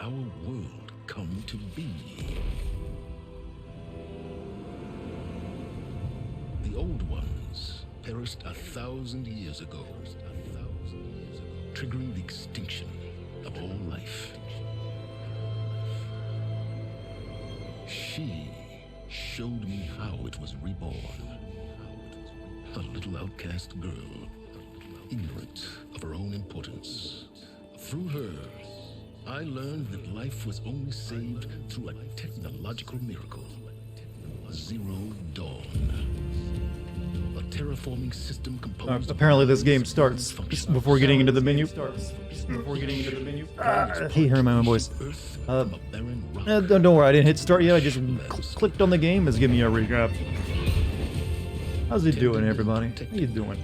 our world come to be? The old ones perished 1,000 years ago, triggering the extinction of all life. She showed me how it was reborn. A little outcast girl, ignorant of her own importance. Through her, I learned that life was only saved through a technological miracle. Zero Dawn. A terraforming system composed apparently this game starts before getting into the menu. I hate hearing my own voice. Don't worry, I didn't hit start yet. I just clicked on the game. It's giving me a recap. How's it doing, everybody? How you doing?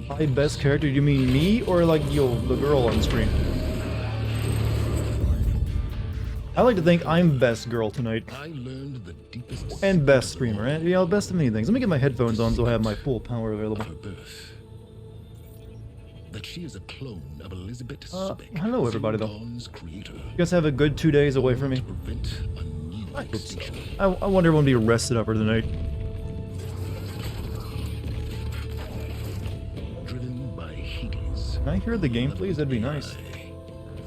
My best character? Do you mean me or like the girl on screen? I like to think I'm best girl tonight. And best streamer, and best of many things. Let me get my headphones on so I have my full power available. That she is a clone of Elizabeth hello everybody though. You guys have a good 2 days away from me? I wonder if I'm gonna be rested up for the night. Can I hear the game, please? That'd be nice.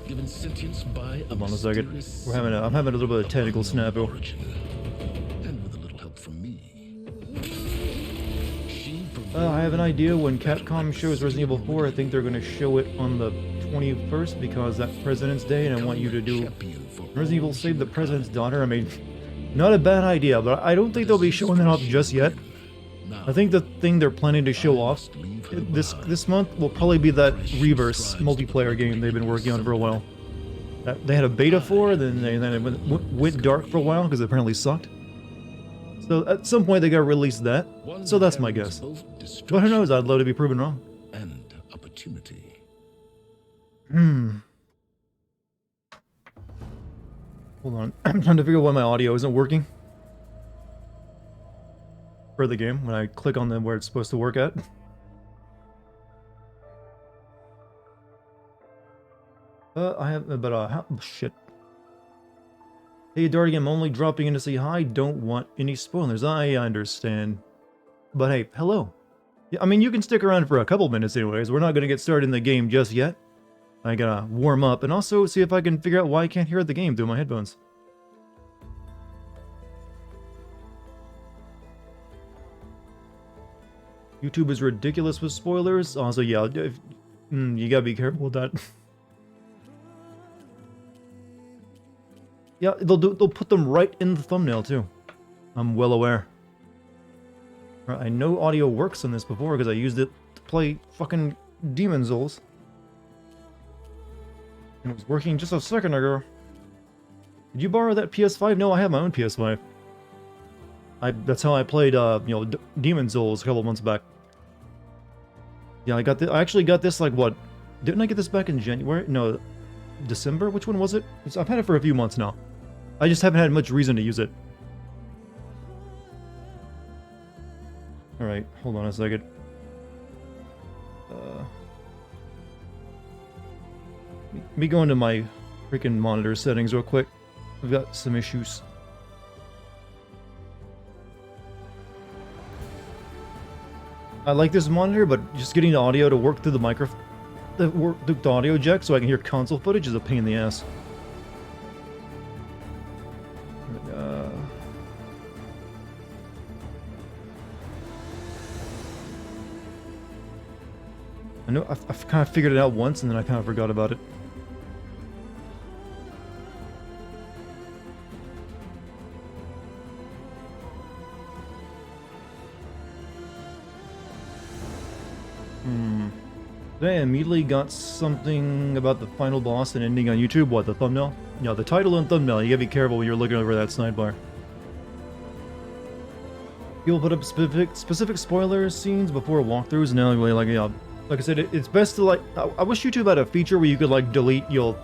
Given sentience by Hold on a second. I'm having a little bit of technical snafu. And with a little help from me. I have an idea when Capcom shows Resident Evil 4. I think they're going to show it on the 21st because that's President's Day, and I want you to do Resident Evil Save the President's Daughter. I mean, not a bad idea, but I don't think they'll be showing that off just yet. I think the thing they're planning to show off this month will probably be that Reverse multiplayer game they've been working on for a while. They had a beta for, then it went dark for a while because it apparently sucked. So at some point they gotta release that. So that's my guess. But who knows? I'd love to be proven wrong. And opportunity. Hold on. I'm trying to figure out why my audio isn't working for the game when I click on where it's supposed to work at. Shit. Hey Dartigan, I'm only dropping in to say hi, don't want any spoilers. I understand. But hey, hello. Yeah, I mean, you can stick around for a couple minutes anyways. We're not gonna get started in the game just yet. I gotta warm up and also see if I can figure out why I can't hear the game through my headphones. YouTube is ridiculous with spoilers. Also, yeah, you gotta be careful with that. Yeah, they'll put them right in the thumbnail too. I'm well aware. I know audio works on this before because I used it to play fucking Demon Souls. And it was working just a second ago. Did you borrow that PS5? No, I have my own PS5. That's how I played, Demon Souls a couple months back. Yeah, I actually got this, like, what? Didn't I get this back in January? No, December? Which one was it? I've had it for a few months now. I just haven't had much reason to use it. Alright, hold on a second. Let me go into my freaking monitor settings real quick. I've got some issues. I like this monitor, but just getting the audio to work through the audio jack so I can hear console footage is a pain in the ass. I know I've kind of figured it out once and then I kind of forgot about it. Today I immediately got something about the final boss and ending on YouTube. What, the thumbnail? Yeah, the title and thumbnail. You gotta be careful when you're looking over that sidebar. People put up specific spoiler scenes before walkthroughs, and now like, yeah, like I said, it's best to like. I wish YouTube had a feature where you could like delete your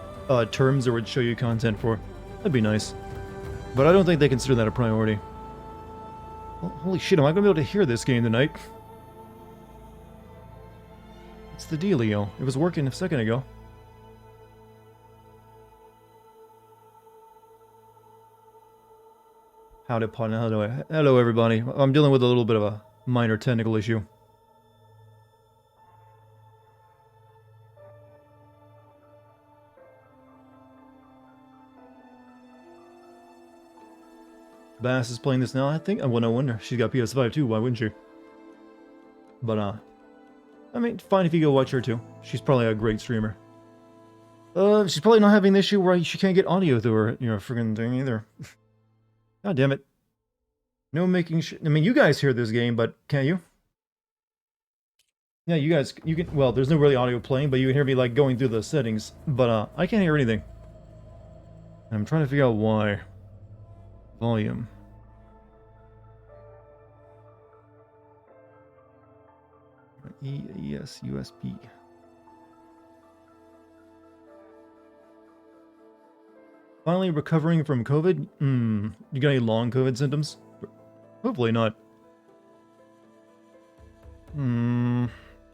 terms that would show you content for. That'd be nice. But I don't think they consider that a priority. Well, holy shit, am I gonna be able to hear this game tonight? What's the dealio? It was working a second ago. Howdy, partner. Hello, everybody. I'm dealing with a little bit of a minor technical issue. Bass is playing this now, I think. Well, no wonder. She's got PS5 too. Why wouldn't she? But, I mean, fine if you go watch her too. She's probably a great streamer. She's probably not having the issue where she can't get audio through her, friggin' thing either. God damn it. No making I mean, you guys hear this game, but can't you? Yeah, you guys, you can, well, there's no really audio playing, but you can hear me, like, going through the settings. But, I can't hear anything. And I'm trying to figure out why. Volume. Yes, USB. Finally recovering from COVID? You got any long COVID symptoms? Hopefully not.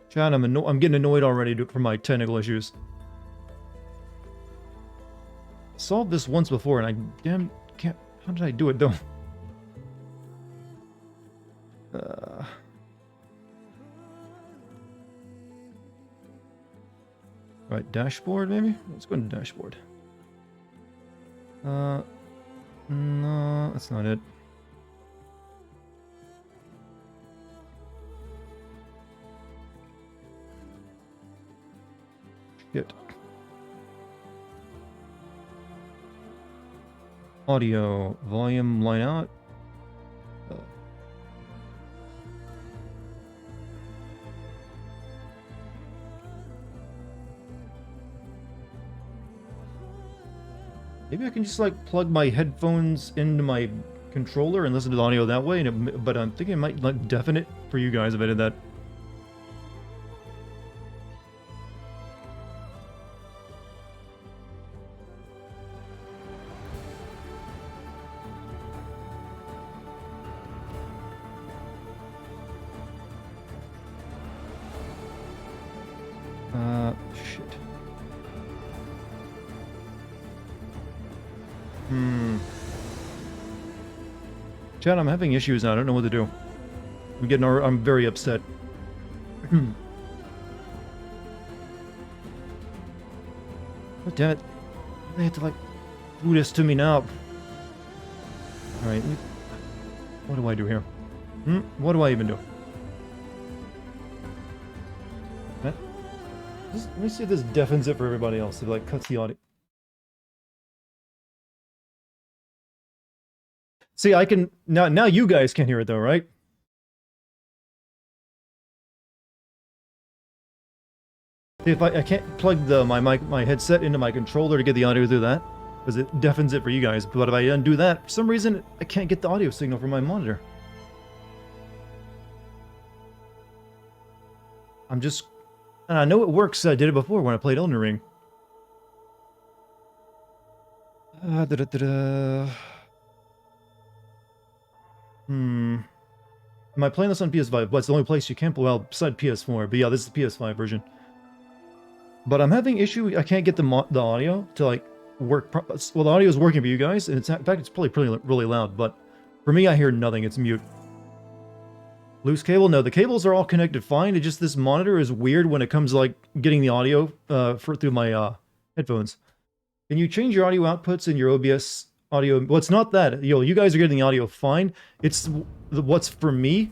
Chad, I'm getting annoyed already from my technical issues. Solved this once before and I damn can't. How did I do it though? Right, dashboard maybe? Let's go to dashboard. No, that's not it. Shit. Audio, volume, line out. Maybe I can just like plug my headphones into my controller and listen to the audio that way, but I'm thinking it might like deafen it for you guys if I did that. Shit. Chad, I'm having issues now. I don't know what to do. I'm very upset. God damn it. They had to like do this to me now. Alright. What do I do here? What do I even do? Let me see if this deafens it for everybody else. If it like cuts the audio. See, I can now you guys can hear it though, right? If I can't plug my headset into my controller to get the audio through that, because it deafens it for you guys. But if I undo that, for some reason I can't get the audio signal from my monitor. And I know it works. I did it before when I played Elden Ring. Am I playing this on PS5? Well, it's the only place you can play, well, beside PS4. But yeah, this is the PS5 version. But I'm having issue. I can't get the audio to like work. Well, the audio is working for you guys, and in fact, it's probably really loud. But for me, I hear nothing. It's mute. Loose cable? No, the cables are all connected fine. It's just this monitor is weird when it comes to, like, getting the audio through my headphones. Can you change your audio outputs in your OBS audio? Well, it's not that. You guys are getting the audio fine. It's what's for me.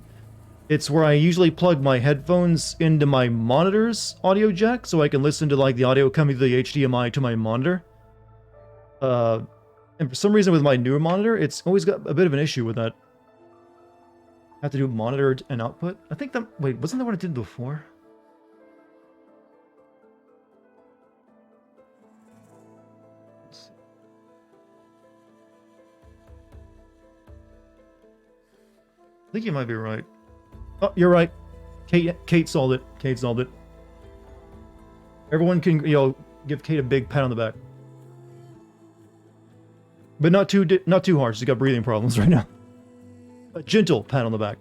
It's where I usually plug my headphones into my monitor's audio jack so I can listen to, like, the audio coming through the HDMI to my monitor. And for some reason with my newer monitor, it's always got a bit of an issue with that. I have to do monitor and output. I think that... Wait, wasn't that what I did before? I think you might be right. Oh, you're right. Kate solved it. Kate solved it. Everyone can, give Kate a big pat on the back. But not too hard. She's got breathing problems right now. A gentle pat on the back.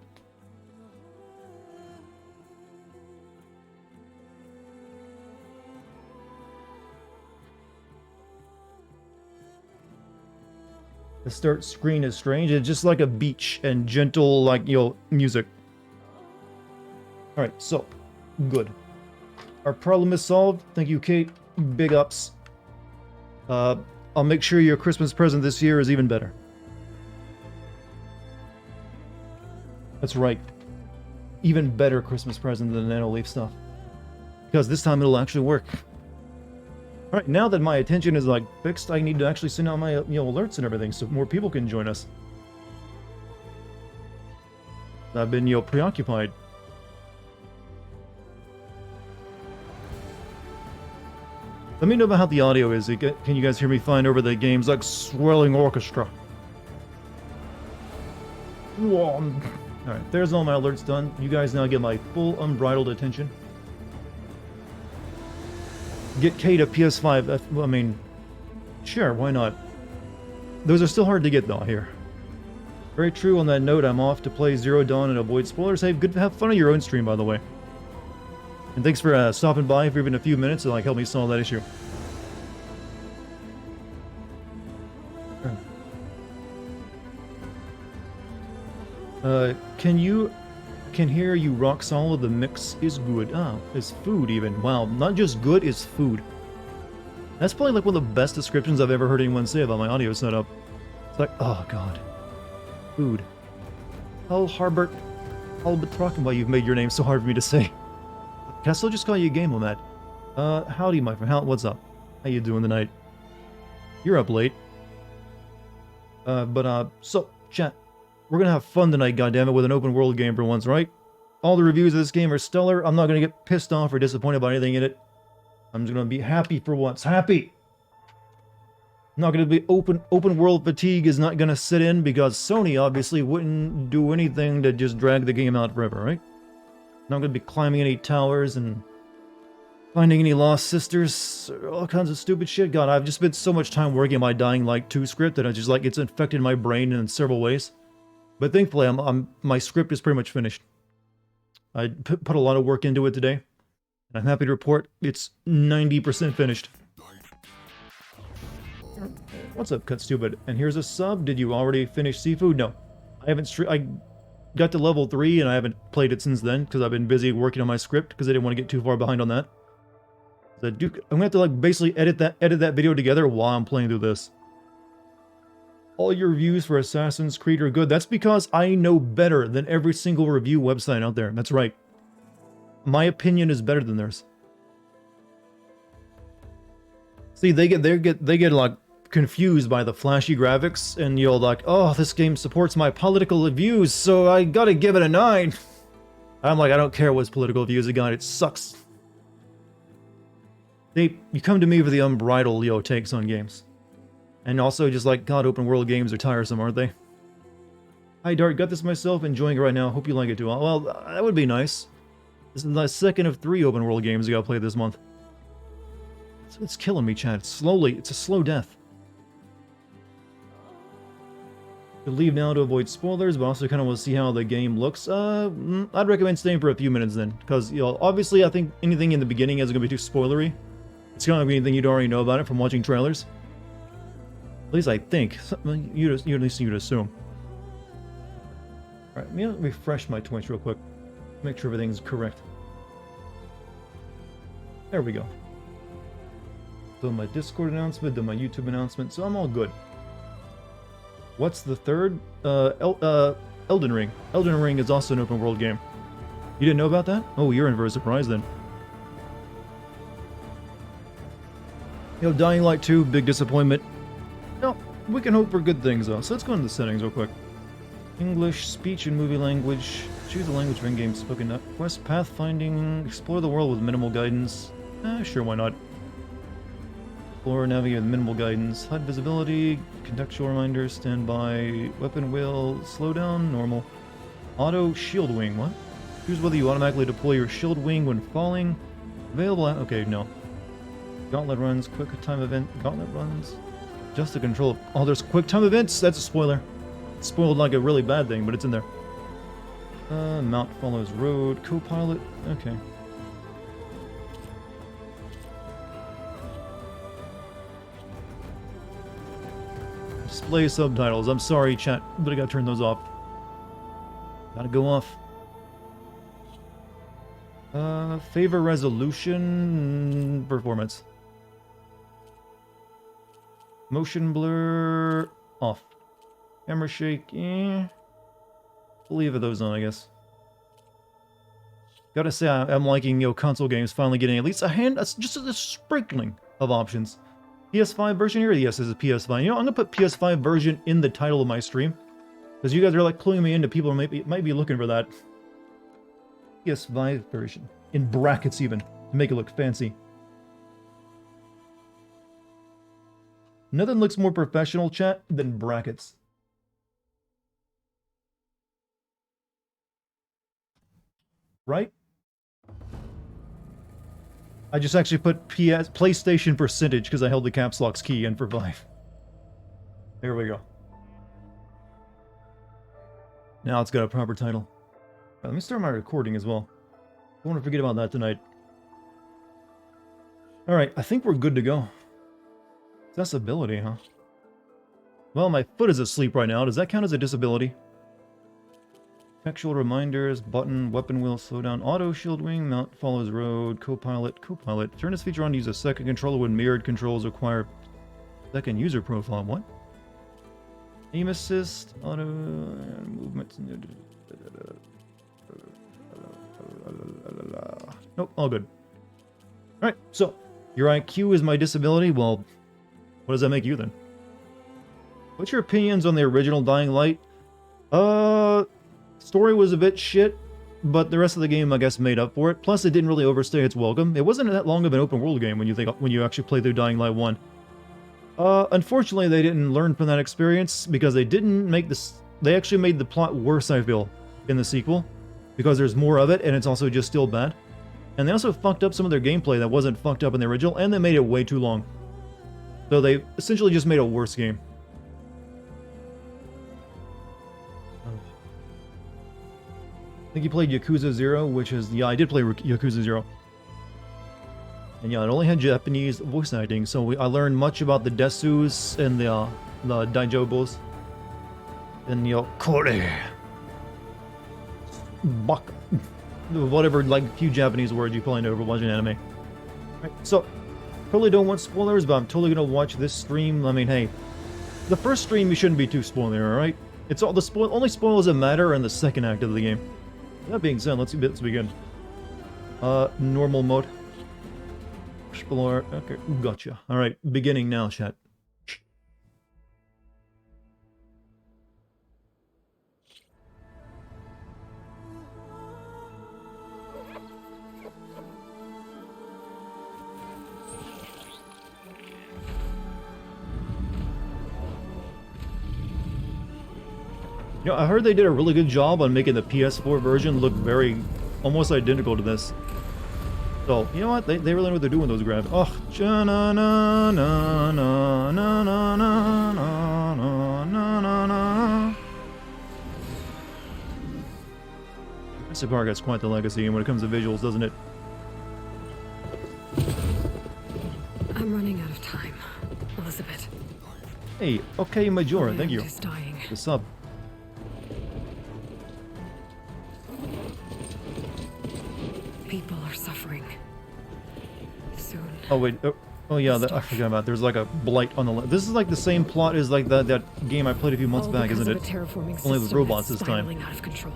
The start screen is strange. It's just like a beach and gentle, like, music. Alright, so, good. Our problem is solved. Thank you, Kate. Big ups. I'll make sure your Christmas present this year is even better. That's right. Even better Christmas present than the Nanoleaf stuff. Because this time it'll actually work. Alright, now that my attention is, like, fixed, I need to actually send out my, alerts and everything so more people can join us. I've been, preoccupied. Let me know about how the audio is. Can you guys hear me fine over the game's, like, swirling orchestra? Alright, there's all my alerts done. You guys now get my full unbridled attention. Get Kate a PS5. I mean, sure, why not? Those are still hard to get, though, here. Very true. On that note, I'm off to play Zero Dawn and avoid spoilers. Hey, good to have fun on your own stream, by the way. And thanks for stopping by for even a few minutes to, like, help me solve that issue. Can hear you rock solid. The mix is good. Oh, it's food even. Wow, not just good, it's food. That's probably like one of the best descriptions I've ever heard anyone say about my audio setup. It's like, oh god. Food. Oh, Harbert. I'll be talking about you've made your name so hard for me to say. Can I still just call you Game Matt? Howdy, my friend. What's up? How you doing tonight? You're up late. So, chat. We're gonna have fun tonight, goddammit, with an open world game for once, right? All the reviews of this game are stellar. I'm not gonna get pissed off or disappointed by anything in it. I'm just gonna be happy for once. Happy! I'm not gonna be open world fatigue is not gonna sit in because Sony obviously wouldn't do anything to just drag the game out forever, right? Not gonna be climbing any towers and finding any lost sisters, all kinds of stupid shit. God, I've just spent so much time working on my Dying Light 2 script that I just like it's infected my brain in several ways. But thankfully, my script is pretty much finished. I put a lot of work into it today, and I'm happy to report it's 90% finished. What's up, Cut Stupid? And here's a sub. Did you already finish Seafood? No. I haven't I got to level 3, and I haven't played it since then, because I've been busy working on my script, because I didn't want to get too far behind on that. I'm gonna have to, like, basically edit that video together while I'm playing through this. All your reviews for Assassin's Creed are good. That's because I know better than every single review website out there. That's right. My opinion is better than theirs. See, they get like confused by the flashy graphics, and you're like, oh, this game supports my political views, so I gotta give it a 9. I'm like, I don't care what's political views it got. It sucks. You come to me for the unbridled takes on games. And also, just like, God, open world games are tiresome, aren't they? Hi, Dart, got this myself, enjoying it right now. Hope you like it too. Well, that would be nice. This is the second of 3 open world games I gotta play this month. It's killing me, Chad. It's a slow death. Could leave now to avoid spoilers, but also kind of want to see how the game looks. I'd recommend staying for a few minutes then, because, obviously I think anything in the beginning isn't going to be too spoilery. It's not going to be anything you'd already know about it from watching trailers. At least I think. At least you'd assume. Alright, let me refresh my Twitch real quick. Make sure everything's correct. There we go. Done my Discord announcement, done my YouTube announcement, so I'm all good. What's the third? Elden Ring. Elden Ring is also an open world game. You didn't know about that? Oh, you're in for a surprise then. Dying Light 2, big disappointment. No, we can hope for good things though. So let's go into the settings real quick. English, speech and movie language. Choose the language for in-game spoken. Quest, pathfinding, explore the world with minimal guidance. Sure, why not? Explore, navigate with minimal guidance. HUD visibility, contextual reminders, standby, weapon wheel, slowdown, normal. Auto shield wing, what? Choose whether you automatically deploy your shield wing when falling. Available, okay, no. Gauntlet runs, quick time event, gauntlet runs. Just the control of, oh, there's quick time events? That's a spoiler. It's spoiled like a really bad thing, but it's in there. Mount follows road, co-pilot, okay. Display subtitles. I'm sorry, chat, but I gotta turn those off. Gotta go off. Favor resolution... Performance. Motion blur... Off. Camera shake... Leave those on, I guess. Gotta say, I'm liking, console games finally getting at least just a sprinkling of options. PS5 version here? Yes, this is PS5. I'm gonna put PS5 version in the title of my stream. Because you guys are, cluing me into people who might be looking for that. PS5 version. In brackets, even. To make it look fancy. Nothing looks more professional, chat, than brackets. Right? I just actually put PlayStation percentage because I held the caps lock key in for 5. There we go. Now it's got a proper title. Let me start my recording as well. Don't want to forget about that tonight. Alright, I think we're good to go. Accessibility, huh? Well, my foot is asleep right now. Does that count as a disability? Textual reminders, button, weapon wheel, slowdown, auto shield wing, mount follows road, co-pilot, co-pilot. Turn this feature on to use a second controller when mirrored controls require second user profile. What? Aim assist, auto, movement. Nope, all good. Alright, so, your IQ is my disability. Well, what does that make you then? What's your opinions on the original Dying Light? Story was a bit shit, but the rest of the game, I guess, made up for it. Plus, it didn't really overstay its welcome. It wasn't that long of an open world game when you actually play through Dying Light 1. Unfortunately, they didn't learn from that experience because they didn't make this. They actually made the plot worse, I feel, in the sequel because there's more of it and it's also just still bad. And they also fucked up some of their gameplay that wasn't fucked up in the original, and they made it way too long. So they essentially just made a worse game. I think you played Yakuza 0, which is... Yeah, I did play Yakuza 0. And yeah, it only had Japanese voice acting, so I learned much about the Desus and the Daijobos. And, Kore. Baka. Whatever, few Japanese words you probably know over watching anime. Right, so, totally don't want spoilers, but I'm totally gonna watch this stream. I mean, hey, the first stream you shouldn't be too spoiler, alright? It's all the only spoilers that matter in the second act of the game. That being said, let's begin. Normal mode. Explore. Okay, gotcha. Alright, beginning now, chat. I heard they did a really good job on making the PS4 version look almost identical to this. So, you know what? They really know what they're doing with those graphics. Oh, na na na na na na na na na na. Jurassic Park has quite the legacy when it comes to visuals, doesn't it? I'm running out of time, Elizabeth. Hey, okay, Majora, thank you. Dying. The sub. People are suffering. Soon. Oh wait, oh yeah, I forgot about. There's a blight on the left. This is the same plot as that game I played a few months back, isn't it? Only with robots this time. Out of control.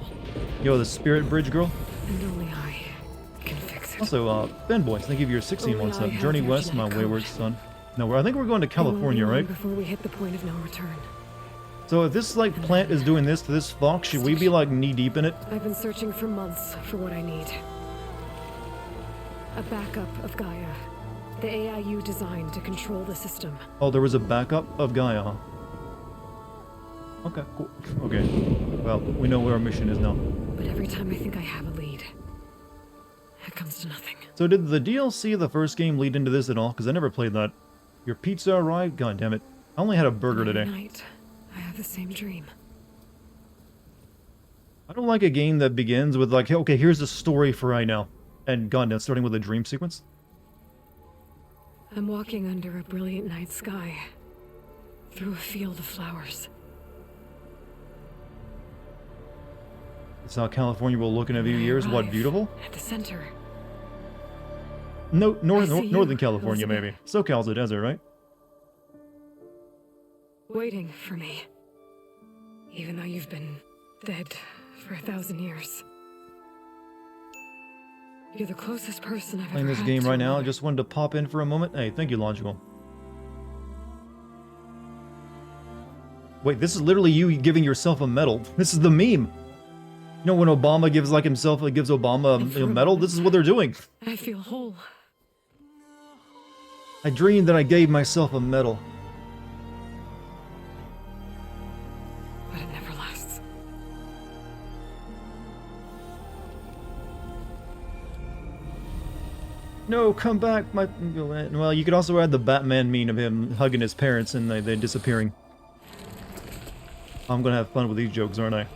Yo, the Spirit Bridge girl. And only I can fix it. Also, Fanboys, thank you for your 16 months up. Journey West, my wayward son. No, I think we're going to California, right? Before we hit the point of no return. So if this plant is doing this to this fox, should we be knee deep in it? I've been searching for months for what I need. A backup of Gaia. The AI you designed to control the system. Oh, there was a backup of Gaia, huh? Okay, cool. Okay. Well, we know where our mission is now. But every time I think I have a lead, it comes to nothing. So did the DLC of the first game lead into this at all? Because I never played that. Your pizza arrived? God damn it. I only had a burger today. Night, I have the same dream. I don't like a game that begins with okay, here's the story for right now. And God, now starting with a dream sequence? I'm walking under a brilliant night sky. through a field of flowers. It's how California will look in a few When I years. What, arrive beautiful? At the center. No, I see you, Northern California, Elizabeth. maybe. SoCal's a desert, right? Waiting for me. Even though you've been dead for 1,000 years. You're the closest person I've Playing ever this had game to right now. I another. just wanted to pop in for a moment. Hey, thank you, Logical. Wait, this is literally you giving yourself a medal. This is the meme. You know when Obama gives like himself, like gives Obama And for a a medal? moment, This is what they're doing. I feel whole. I dreamed that I gave myself a medal. But it never lasts. No, come back, my... Well, you could also add the Batman meme of him hugging his parents and they disappearing. I'm gonna have fun with these jokes, aren't I?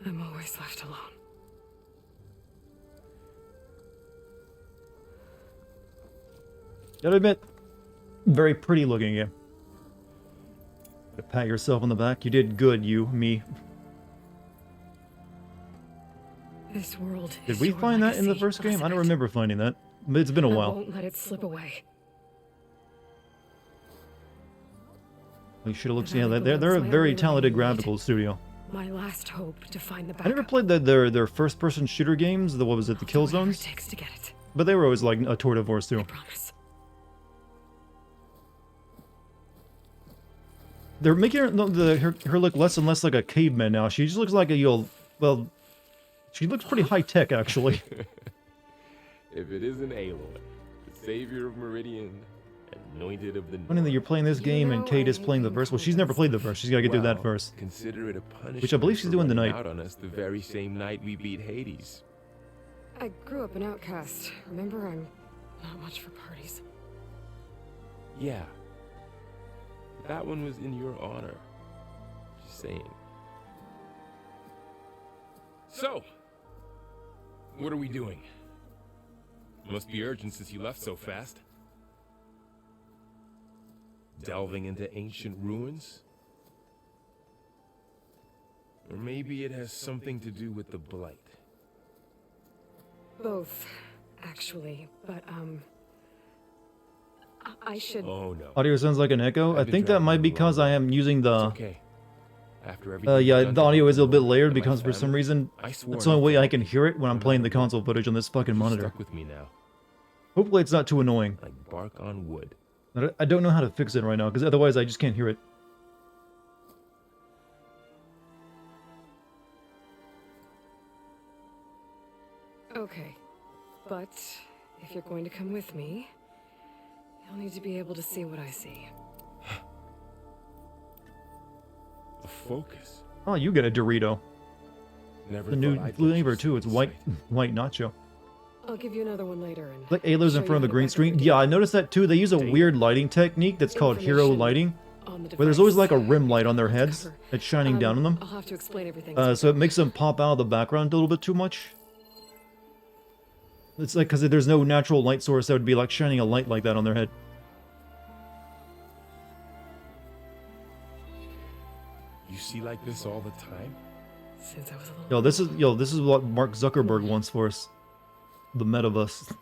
I'm always left alone. Gotta admit, very pretty looking game. Pat yourself on the back. You did good, me. This world Did is we your find that in the legacy, first game? I don't Elizabeth. remember finding that. But it's been a I while. won't let it slip away. We should have looked. The Yeah, Valley they're a belongs my very only talented living need. graphical studio. My last hope to find the I backup. never played their first-person shooter games. What was it, the I'll do whatever Killzones? it takes to get it. But they were always like a tour de force I too. promise. They're making her look less and less like a caveman now. She just looks like well, she looks pretty high tech actually. If it isn't Aloy, the savior of Meridian, anointed of the Funny that North. you're playing this game and know Kate I is hate playing the being verse. Well, called she's never played the myself. verse. She's got to get through that Well, first. Consider it a punishment. Which I believe she's for doing running tonight. out on us the very same night we beat Hades. I grew up an outcast. Remember, I'm not much for parties. Yeah. That one was in your honor. Just saying. So, what are we doing? Must be urgent since you left so fast. Delving into ancient ruins? Or maybe it has something to do with the Blight. Both, actually. But, I should... Oh no. Audio sounds like an echo. I I've been think that dragging might you be because I along. am using It's the... okay. After everything Yeah, you've done the to audio help is a the bit world layered and my because for some family, reason I swore that's the only not way to I let can you hear it when I'm no playing the matter what. console footage on this fucking You're monitor. stuck with me now, Hopefully it's not too annoying. like bark on wood. I don't know how to fix it right now because otherwise I just can't hear it. Okay. But, if you're going to come with me, you'll need to be able to see what I see. The focus. Oh, you get a Dorito. Never The new thought I'd let flavor you too. see It's the white, sight. white nacho. I'll give you another one later and... Like Alo's in show front you of the how to green back up screen. the Yeah, I game. noticed that too. They use a Dang. weird lighting technique that's called hero Information lighting, on the where there's always like a device. rim light on their heads Cover. that's shining down on them. I'll have to explain everything. So it makes them pop out of the background a little bit too much. It's like because there's no natural light source that would be like shining a light like that on their head. You see like this all the time? Since I was a little... This is what Mark Zuckerberg wants for us. The metaverse.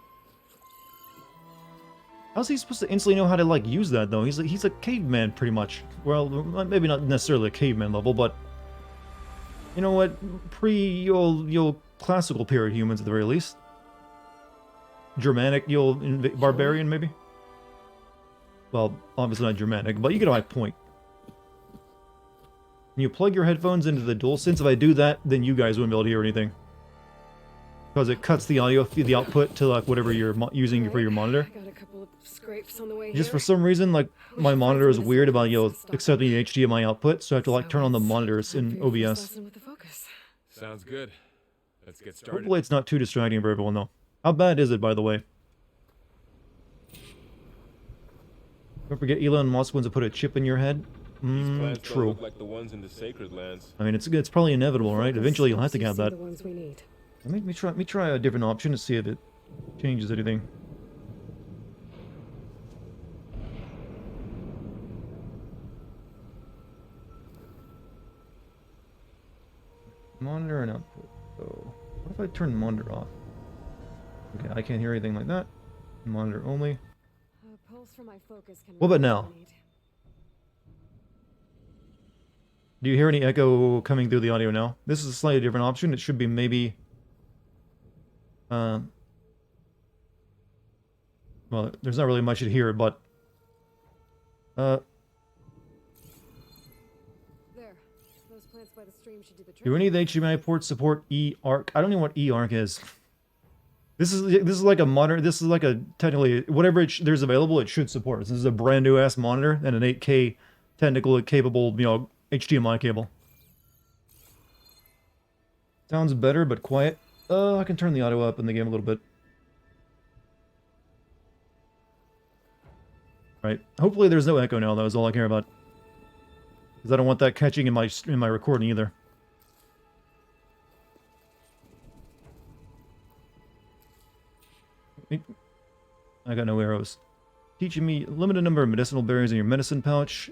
How's he supposed to instantly know how to like use that though? He's a caveman pretty much. Well, maybe not necessarily a caveman level, but you know what? Pre classical period humans at the very least. Germanic, barbarian maybe. Well, obviously not Germanic, but you get my point. When you plug your headphones into the DualSense, if I do that, then you guys wouldn't be able to hear anything. Because it cuts the audio, the output to like whatever you're using for your monitor. I got a couple of scrapes on the way Just here. for some reason, like my monitor is weird about accepting the HDMI output, so I have to like turn on the monitors in OBS. With the focus. Sounds good. Let's get started. Hopefully it's not too distracting for everyone though. How bad is it, by the way? Don't forget Elon Musk wants to put a chip in your head. These plants don't True. look like the ones in the sacred lands. I mean, it's probably inevitable, right? Eventually you'll have to Helps you have see that. the ones we need. Let me try a different option to see if it changes anything. Monitor and output. So, what if I turn monitor off? Okay, I can't hear anything like that. Monitor only. Pulse from my focus can What about reveal now? what I need. Do you hear any echo coming through the audio now? This is a slightly different option. It should be maybe... well, there's not really much to hear, but... There. Those plants by the stream should do the trick. do any of the HDMI ports support eARC? I don't know what eARC is. This is like a modern... This is like a... Technically, whatever there's available, it should support. This is a brand new ass monitor and an 8K technically capable, you know, HDMI cable. Sounds better, but quiet. I can turn the audio up in the game a little bit. Right. Hopefully there's no echo now. That was all I care about. Because I don't want that catching in my recording either. I got no arrows. Teaching me limited number of medicinal berries in your medicine pouch.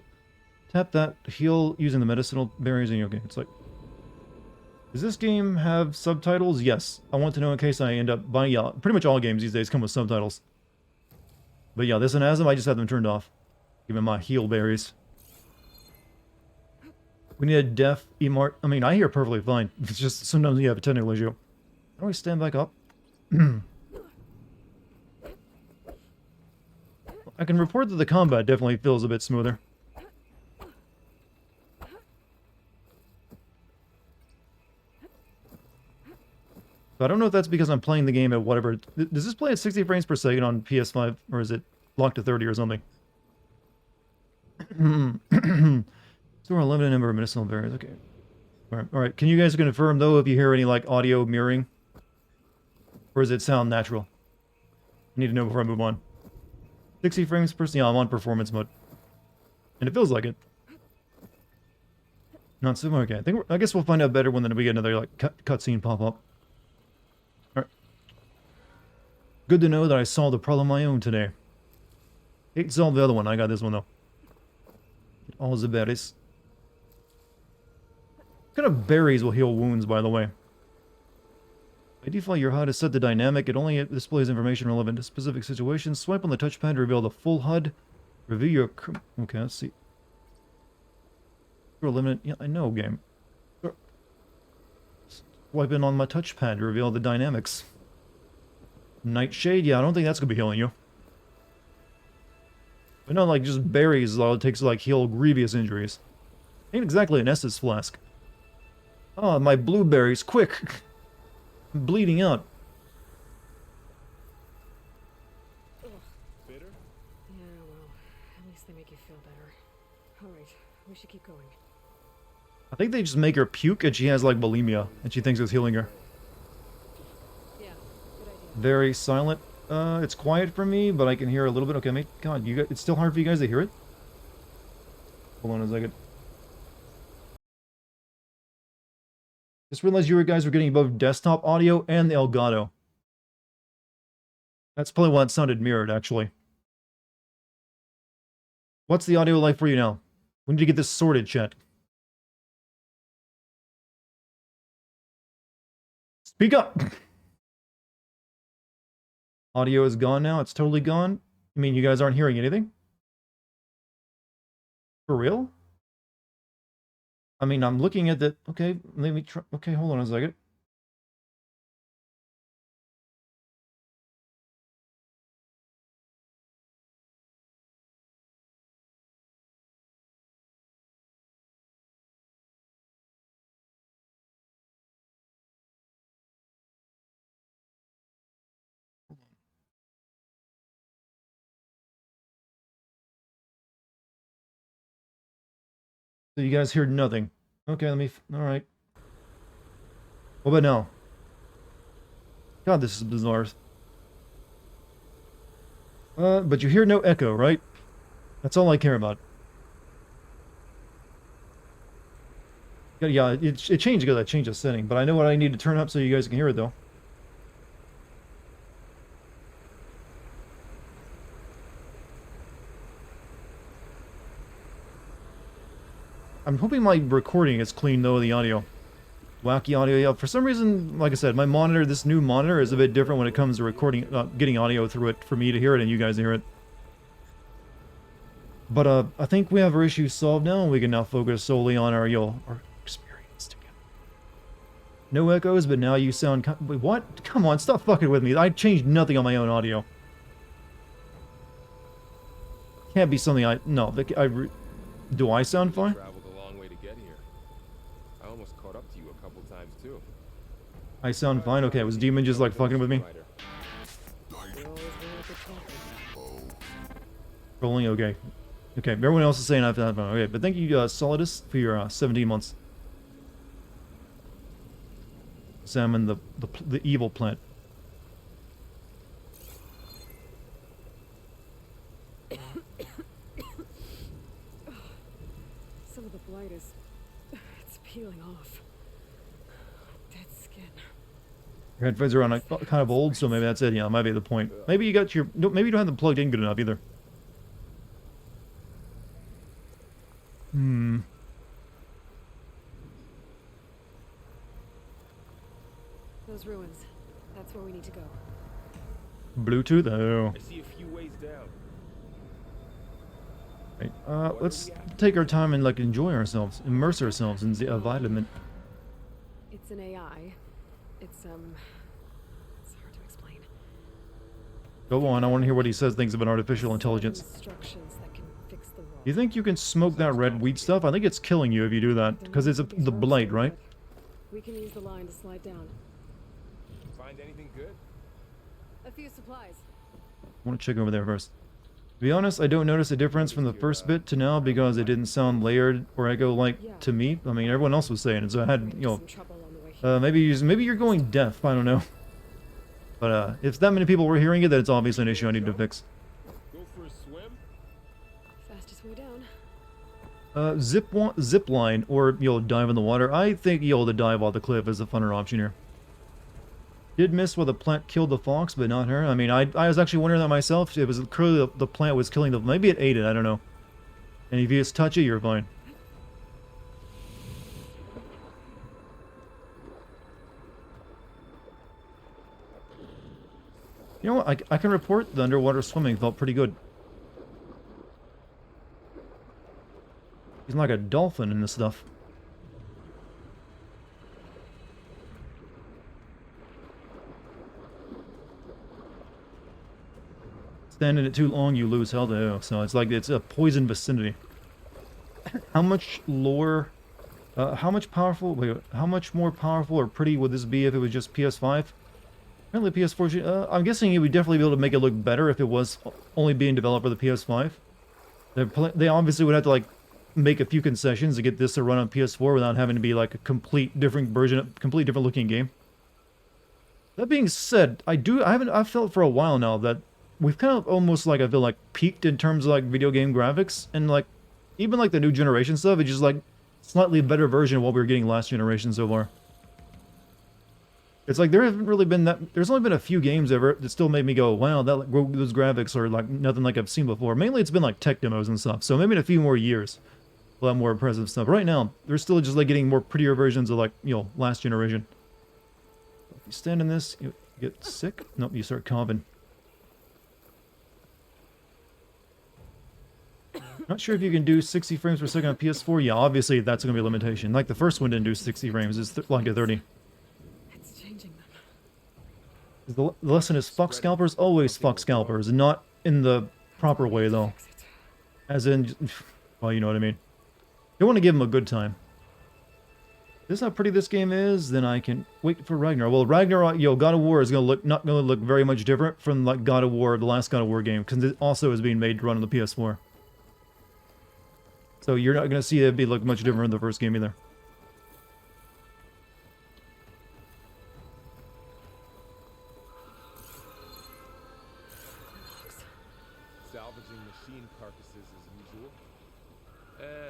Tap that to heal using the medicinal berries in your game. It's like... Does this game have subtitles? Yes. I want to know in case I end up buying... Yeah, pretty much all games these days come with subtitles. But yeah, this one has them. I just have them turned off. Give me my heal berries. We need a deaf emart. I mean, I hear perfectly fine. It's just sometimes you have a technical issue. How do I stand back up? I can report that the combat definitely feels a bit smoother. But I don't know if that's because I'm playing the game at whatever... Does this play at 60 frames per second on PS5? Or is it locked to 30 or something? Store a limited number of medicinal berries. Okay. Alright. Can you guys confirm, though, if you hear any, like, audio mirroring? Or does it sound natural? I need to know before I move on. 60 frames per second. Yeah, I'm on performance mode. And it feels like it. Not so... Okay. I guess we'll find out better when we get another, like, cutscene pop up. Good to know that I solved the problem on my own today. Hate to solve the other one. I got this one, though. Get all the berries. What kind of berries will heal wounds, by the way? By default, your HUD is set to dynamic. It only displays information relevant to specific situations. Swipe on the touchpad to reveal the full HUD. Review your... Okay, let's see. Limited... Yeah, I know, game. Swipe in on my touchpad to reveal the dynamics. Nightshade? Yeah, I don't think that's gonna be healing you. But not like just berries, all it takes to like heal grievous injuries. Ain't exactly an Estus flask. Oh, my blueberries, quick! I'm bleeding out. Bitter? Yeah, well, at least they make you feel better. Alright, we should keep going. I think they just make her puke and she has like bulimia, and she thinks it's healing her. Yeah, good idea. Very silent. It's quiet for me, but I can hear a little bit. Okay, mate. God, it's still hard for you guys to hear it? Hold on a second. Just realized you guys were getting both desktop audio and the Elgato. That's probably why it sounded mirrored, actually. What's the audio like for you now? We need to get this sorted, chat. Speak up! Audio is gone now? It's totally gone? You mean you guys aren't hearing anything? For real? I mean, I'm looking at the... Okay, let me try... Okay, hold on a second. So you guys heard nothing. Okay, let me... Alright. What about now? God, this is bizarre. But you hear no echo, right? That's all I care about. Yeah, it changed because I changed the setting, but I know what I need to turn up so you guys can hear it though. I'm hoping my recording is clean though, the audio. Wacky audio, yeah. For some reason, like I said, my monitor, this new monitor is a bit different when it comes to recording, getting audio through it for me to hear it and you guys to hear it. But I think we have our issue solved now, and we can now focus solely on our experience together. No echoes, but now you sound. Wait, what? Come on, stop fucking with me. I changed nothing on my own audio. Can't be something I. No, do I sound fine? Traveled a long way to get here. I almost caught up to you a couple times too. I sound fine? Okay, was Demon just like fucking with me? Rolling, okay. Okay, everyone else is saying I've had fun. Okay, but thank you, Solidus, for your 17 months. Examine the evil plant. Some of the blight is... it's peeling off. Dead skin. Your headphones are on kind of old, so maybe that's it. Yeah, that might be the point. Maybe you got your... No, maybe you don't have them plugged in good enough either. Those ruins. That's where we need to go. Bluetooth? Oh. I see a few ways down. Right. Let's take our time and like enjoy ourselves, immerse ourselves in the environment. It's an AI. It's hard to explain. Go on, I want to hear what he says things about artificial intelligence. Instructions that can fix the world. You think you can smoke that red weed stuff? I think it's killing you if you do that, because it's the blight, right? We can use the line to slide down. Find anything good? A few supplies. I want to check over there first. To be honest, I don't notice a difference from the first bit to now because it didn't sound layered or echo-like to me. I mean, everyone else was saying it, so I had, you know, maybe you're going deaf. I don't know. But if that many people were hearing it, then it's obviously an issue I need to fix. Go for a swim? Fastest way down. Zip line or you'll dive in the water. I think you'll to dive off the cliff is a funner option here. Did miss where the plant killed the fox, but not her. I mean, I was actually wondering that myself. It was clearly the plant was killing the... Maybe it ate it, I don't know. And if you just touch it, you're fine. You know what? I can report the underwater swimming felt pretty good. He's like a dolphin in this stuff. Stand in it too long, you lose health. Oh, so it's like it's a poison vicinity. How much lore? How much powerful? Wait, how much more powerful or pretty would this be if it was just PS5? Apparently PS4. I'm guessing it would definitely be able to make it look better if it was only being developed for the PS5. They obviously would have to like make a few concessions to get this to run on PS4 without having to be like a complete different version, complete different looking game. That being said, I've felt for a while now that we've kind of almost like I feel like peaked in terms of like video game graphics and like even like the new generation stuff. It's just like slightly better version of what we were getting last generation so far. It's like there haven't really been that. There's only been a few games ever that still made me go, "Wow, those graphics are like nothing like I've seen before." Mainly, it's been like tech demos and stuff. So maybe in a few more years, we'll have more impressive stuff. Right now, they're still just like getting more prettier versions of like last generation. If you stand in this, you get sick. Nope, you start coughing. Not sure if you can do 60 frames per second on PS4. Yeah, obviously that's going to be a limitation. Like the first one didn't do 60 frames. It's like a 30. It's changing them. The lesson is fuck scalpers, always fuck scalpers. Not in the proper way, though. As in, well, you know what I mean. You want to give them a good time. This is how pretty this game is, then I can wait for Ragnarok. Well, Ragnarok, God of War is not going to look very much different from like God of War, the last God of War game, because it also is being made to run on the PS4. So you're not going to see it look much different than the first game either. Salvaging machine carcasses as usual.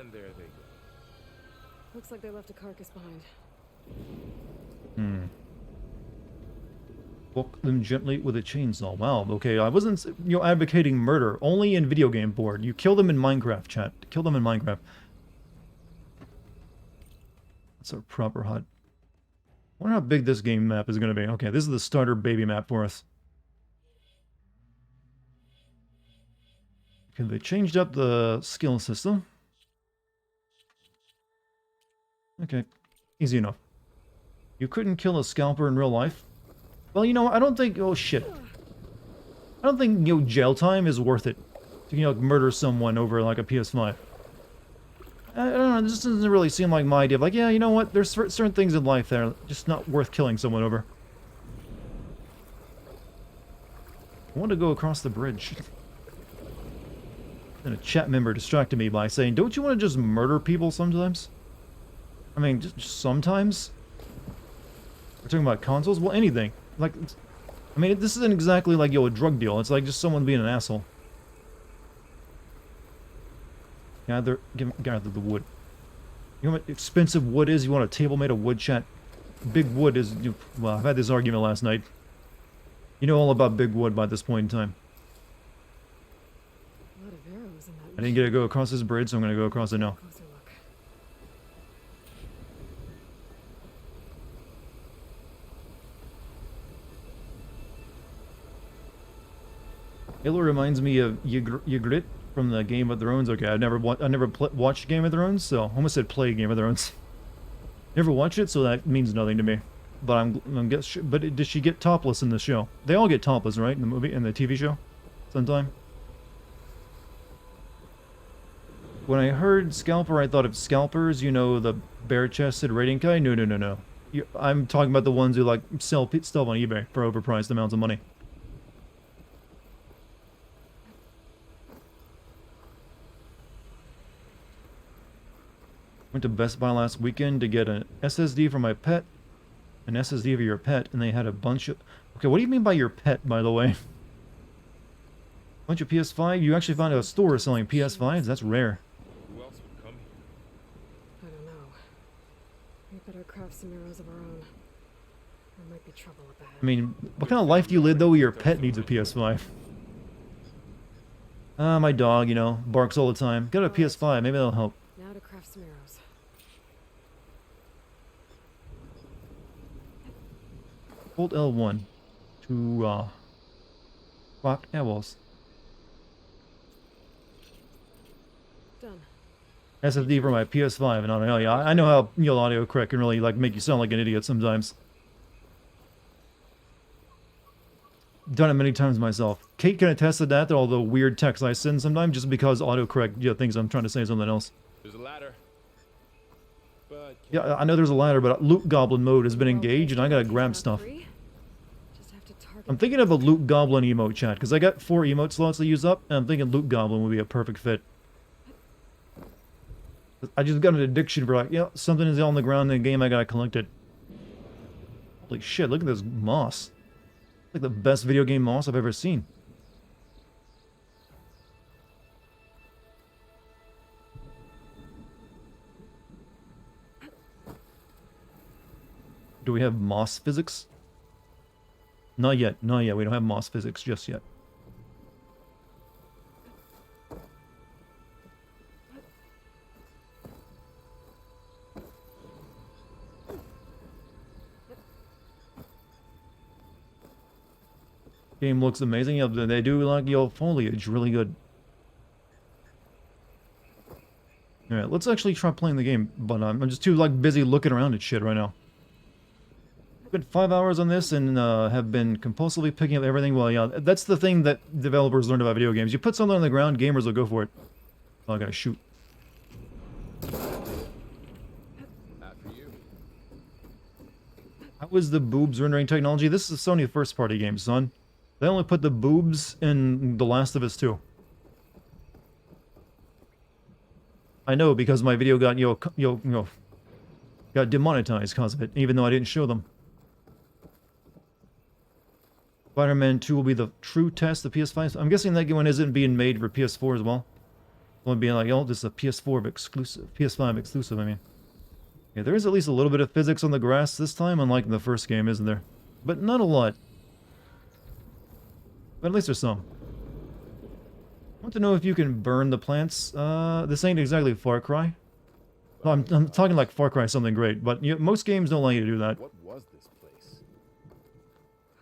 And there they go. Looks like they left a carcass behind. Walk them gently with a chainsaw. Wow, okay, I wasn't, advocating murder. Only in video game board. You kill them in Minecraft, chat. Kill them in Minecraft. That's a proper hut. I wonder how big this game map is going to be. Okay, this is the starter baby map for us. Okay, they changed up the skill system. Okay, easy enough. You couldn't kill a scalper in real life? Well, I don't think... Oh, shit. I don't think, jail time is worth it to, murder someone over, like, a PS5. I don't know, this doesn't really seem like my idea. Like, yeah, you know what? There's certain things in life that are just not worth killing someone over. I want to go across the bridge. And a chat member distracted me by saying, don't you want to just murder people sometimes? I mean, just sometimes? We're talking about consoles? Well, anything. Like, I mean, this isn't exactly like, a drug deal. It's like just someone being an asshole. Gather the wood. You know what expensive wood is? You want a table made of wood, chat? Big wood is... Well, I've had this argument last night. You know all about big wood by this point in time. A lot of arrows in that. I didn't get to go across this bridge, so I'm going to go across it now. Closer look. Halo reminds me of Ygritte from the Game of Thrones. Okay, I never watched Game of Thrones, so I almost said play Game of Thrones. Never watched it, so that means nothing to me. But did she get topless in the show? They all get topless, right? In the movie, in the TV show, sometime. When I heard scalper, I thought of scalpers. The bare-chested raiding guy. No. I'm talking about the ones who like sell stuff on eBay for overpriced amounts of money. Went to Best Buy last weekend to get an SSD for my pet, an SSD for your pet, and they had a bunch of... Okay, what do you mean by your pet, by the way? Bunch of PS5? You actually found a store selling PS5s? That's rare. Who else would come here? I don't know. We better craft some arrows of our own. There might be trouble up ahead. I mean, what kind of life do you live, though, where your pet needs a PS5? My dog, barks all the time. Got a PS5, maybe that'll help. Now to craft some arrows. Hold L1 to, craft arrows. Done. SSD for my PS5, and I know how audio correct can really make you sound like an idiot sometimes. Done it many times myself. Kate can attest to that, all the weird texts I send sometimes just because autocorrect thinks I'm trying to say something else. There's a ladder. But Yeah, I know there's a ladder, but loot goblin mode has been engaged, and I gotta grab stuff. I'm thinking of a loot goblin emote, chat, because I got 4 emote slots to use up, and I'm thinking loot goblin would be a perfect fit. I just got an addiction for something is on the ground in the game, I gotta collect it. Holy shit, look at this moss. Like the best video game moss I've ever seen. Do we have moss physics? Not yet, not yet. We don't have moss physics just yet. Game looks amazing. Yeah, they do foliage really good. Alright, let's actually try playing the game, but I'm just too busy looking around at shit right now. Spent 5 hours on this and have been compulsively picking up everything. Well, yeah, that's the thing that developers learned about video games. You put something on the ground, gamers will go for it. Oh, I gotta shoot. after you. How is the boobs rendering technology? This is a Sony first-party game, son. They only put the boobs in The Last of Us 2. I know, because my video got, got demonetized because of it, even though I didn't show them. Spider-Man 2 will be the true test of PS5. I'm guessing that one isn't being made for PS4 as well. Only being this is a PS4 exclusive, PS5 exclusive, I mean. Yeah, there is at least a little bit of physics on the grass this time, unlike in the first game, isn't there? But not a lot. But at least there's some. I want to know if you can burn the plants. This ain't exactly Far Cry. No, I'm talking like Far Cry something great, but most games don't allow you to do that. What was this place?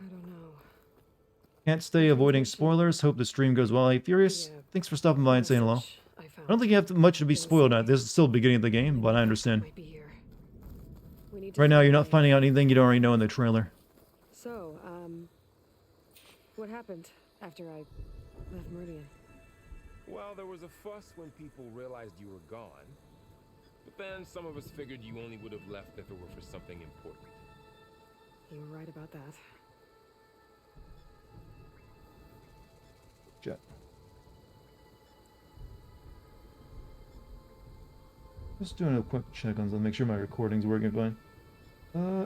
I don't know. Can't stay avoiding spoilers. Hope the stream goes well. Hey, Furious, Yeah. thanks for stopping by and saying hello. I found. I don't think you have much to be spoiled at. This is still the beginning of the game, but I understand. Might be here. We need to Right now, find you're a not way. finding out anything you don't already know in the trailer. So, what happened after I left Meridian? Well, there was a fuss when people realized you were gone. But then some of us figured you only would have left if it were for something important. You were right about that. Jet. Just doing a quick check on something, make sure my recording's working fine.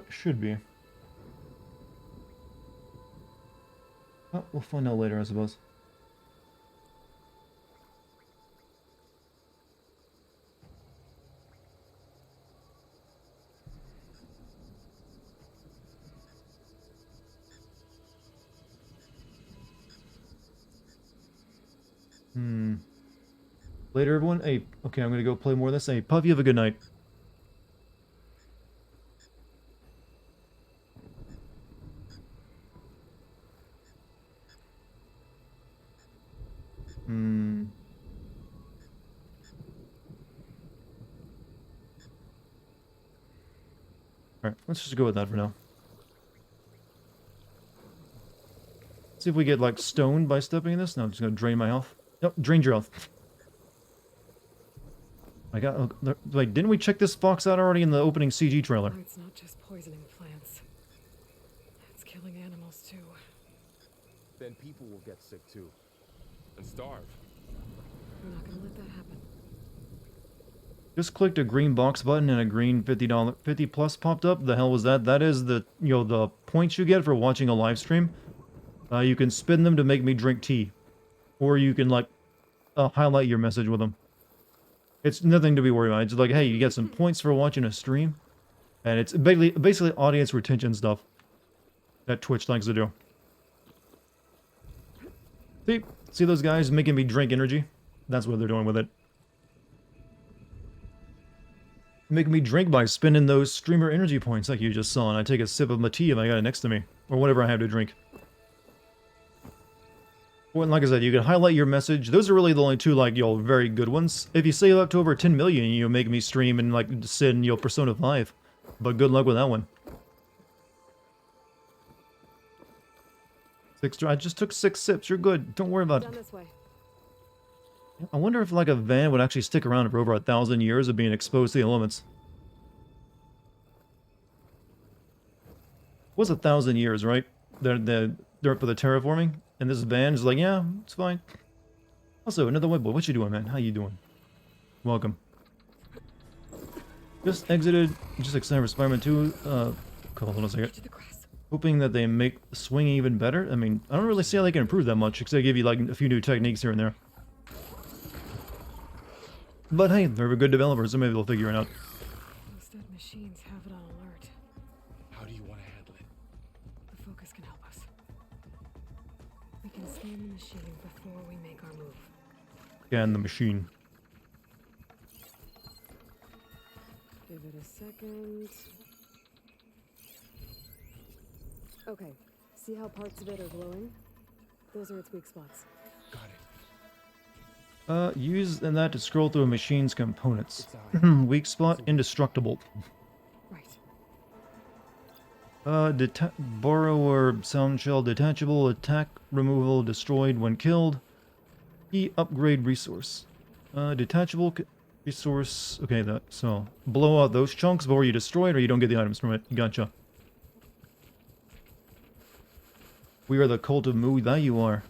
Should be. Oh, we'll find out later, I suppose. Later, everyone. Hey, okay, I'm gonna go play more of this. Hey, Puff, you have a good night. Alright, let's just go with that for now. See if we get, like, stoned by stepping in this. No, I'm just gonna drain my health. Nope, drained your health. I got. Wait, didn't we check this fox out already in the opening CG trailer? Oh, it's not just poisoning plants. It's killing animals too. Then people will get sick too. And starve. We're not gonna let that happen. Just clicked a green box button and a green $50 50 plus popped up. The hell was that? That is the the points you get for watching a live stream. You can spin them to make me drink tea, or you can like highlight your message with them. It's nothing to be worried about. It's like, hey, you get some points for watching a stream, and it's basically audience retention stuff that Twitch likes to do. See those guys making me drink energy? That's what they're doing with it. Making me drink by spinning those streamer energy points like you just saw, and I take a sip of my tea if I got it next to me, or whatever I have to drink. Well, like I said, you can highlight your message. Those are really the only two, like, very good ones. If you save up to over 10 million, you make me stream and, like, sit in, Persona 5. But good luck with that one. I just took 6 sips. You're good. Don't worry about Down it. this way. I wonder if, like, a van would actually stick around for over 1,000 years of being exposed to the elements. It was 1,000 years, right? They're for the terraforming. And this van is like, yeah, it's fine. Also, another white boy. What you doing, man? How you doing? Welcome. Just exited. Just excited for Spider-Man 2. Hold on a second. To the grass. Hoping that they make swinging even better. I mean, I don't really see how they can improve that much, except give you, like, a few new techniques here and there. But hey, they're good developers, so maybe they'll figure it out. Those dead machines have it on alert. How do you want to handle it? The focus can help us. We can scan the machine before we make our move. Scan the machine. Give it a second. Okay. See how parts of it are glowing? Those are its weak spots. Got it. Use that to scroll through a machine's components. Weak spot, indestructible. Right. Borrower sound shell detachable, attack removal, destroyed when killed. Key upgrade resource. Detachable resource. Okay, so blow out those chunks before you destroy it, or you don't get the items from it. Gotcha. We are the cult of Mu. That you are.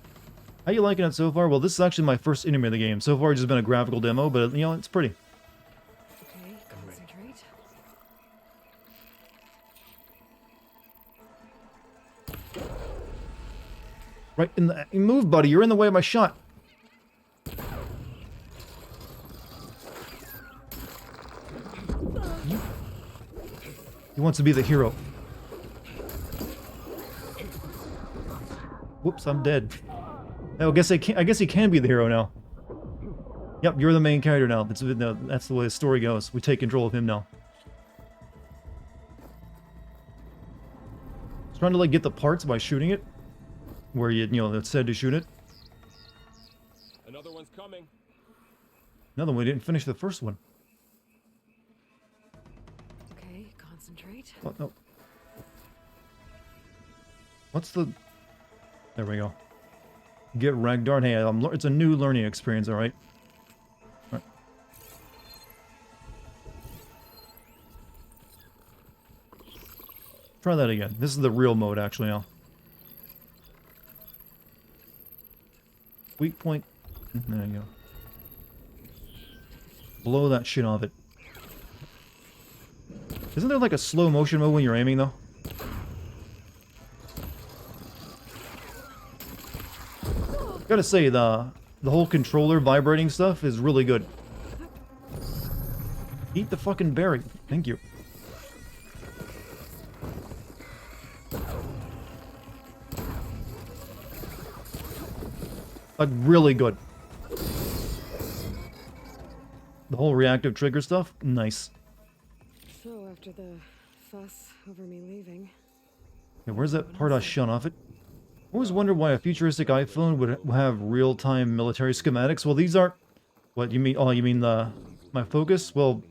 How you liking it so far? Well, this is actually my first enemy of the game. So far, it's just been a graphical demo, but it's pretty. Okay, concentrate. Right in the move, buddy. You're in the way of my shot. wants to be the hero. Whoops, I'm dead. Oh, I guess he can be the hero now. Yep, you're the main character now. That's the way the story goes. We take control of him now. I was trying to like get the parts by shooting it, where you know it said to shoot it. Another one's coming. Another one. We didn't finish the first one. Okay, concentrate. What? No. What's the? There we go. Get Ragdart. Hey, it's a new learning experience. All right. Try that again. This is the real mode, actually, now. Weak point. There you go. Blow that shit off it. Isn't there like a slow motion mode when you're aiming, though? Gotta say, the whole controller vibrating stuff is really good. Eat the fucking berry. Thank you. Like, really good. The whole reactive trigger stuff, nice. So, after the fuss over me leaving... Yeah, where's that part I shut off it? I always wondered why a futuristic iPhone would have real-time military schematics. Well, these aren't... What, you mean... Oh, you mean my Focus? Well,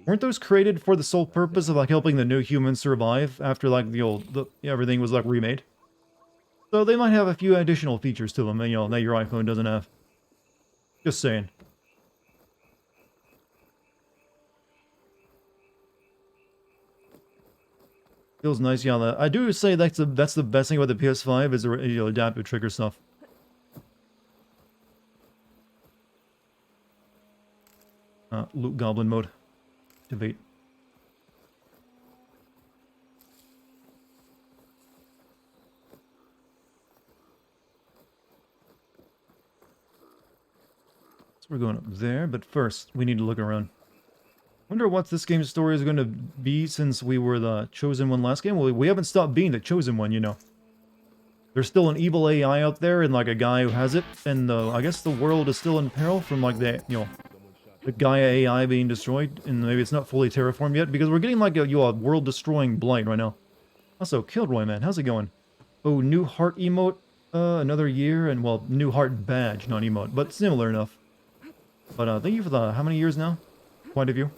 weren't those created for the sole purpose of, like, helping the new humans survive after, like, everything was, like, remade? So they might have a few additional features to them, that your iPhone doesn't have. Just saying. Feels nice, yeah. I do say that's the best thing about the PS5 is the adaptive trigger stuff. Loot Goblin mode. Activate. We're going up there, but first, we need to look around. Wonder what this game's story is going to be since we were the Chosen One last game. Well, we haven't stopped being the Chosen One, you know. There's still an evil AI out there and, like, a guy who has it, and I guess the world is still in peril from, like, the Gaia AI being destroyed, and maybe it's not fully terraformed yet, because we're getting, like, a world-destroying blight right now. Also, Kilroy, man, how's it going? Oh, new heart emote, another year, and, well, new heart badge, not emote, but similar enough. But thank you for the, how many years now? Quite a few.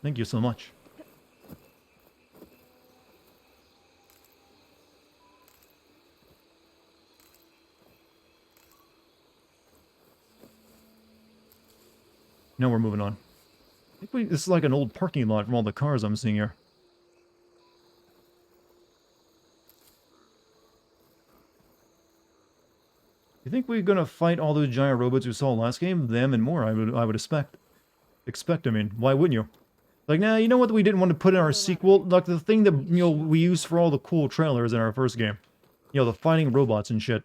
Thank you so much. Now we're moving on. I think this is like an old parking lot from all the cars I'm seeing here. You think we're gonna fight all those giant robots we saw last game? Them and more, I would expect. I mean, why wouldn't you? Like, nah, you know what we didn't want to put in our sequel? Like, the thing that, we used for all the cool trailers in our first game. The fighting robots and shit.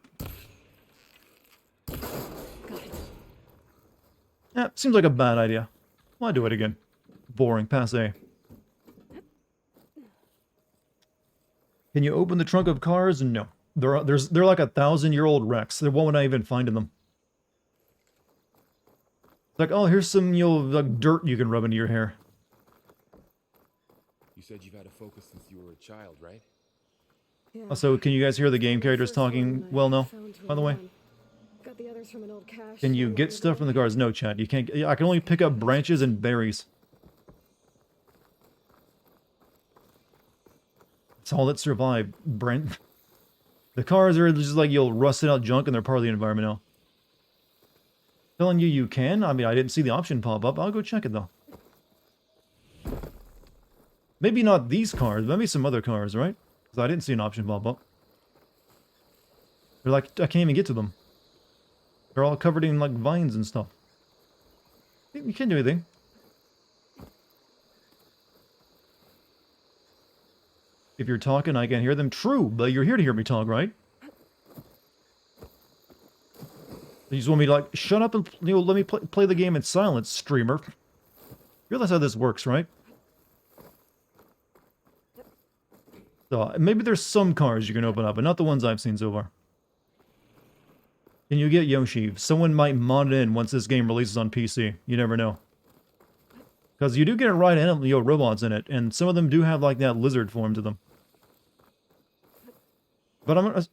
Yeah, seems like a bad idea. Why do it again? Boring, passe. Can you open the trunk of cars? No. They're like 1,000-year-old wrecks. There won't I even find in them. It's like, oh, here's some, like dirt you can rub into your hair. You said you've had a Focus since you were a child, right? Yeah. Also, can you guys hear the game characters talking well now, by the way? Got the others from an old cache. Can you get stuff from the cars? No, chat. You can't. I can only pick up branches and berries. That's all that survived. The cars are just like, rusted out junk and they're part of the environment now. Telling you can? I mean, I didn't see the option pop up. I'll go check it, though. Maybe not these cars, maybe some other cars, right? Because I didn't see an option pop up. They're like, I can't even get to them. They're all covered in, like, vines and stuff. You can't do anything. If you're talking, I can hear them. True, but you're here to hear me talk, right? You just want me to, like, shut up and, let me play the game in silence, streamer. You realize how this works, right? So maybe there's some cars you can open up, but not the ones I've seen so far. Can you get Yoshi? Someone might mod it in once this game releases on PC. You never know. Because you do get a right animal, robots in it, and some of them do have like that lizard form to them. But I'm gonna...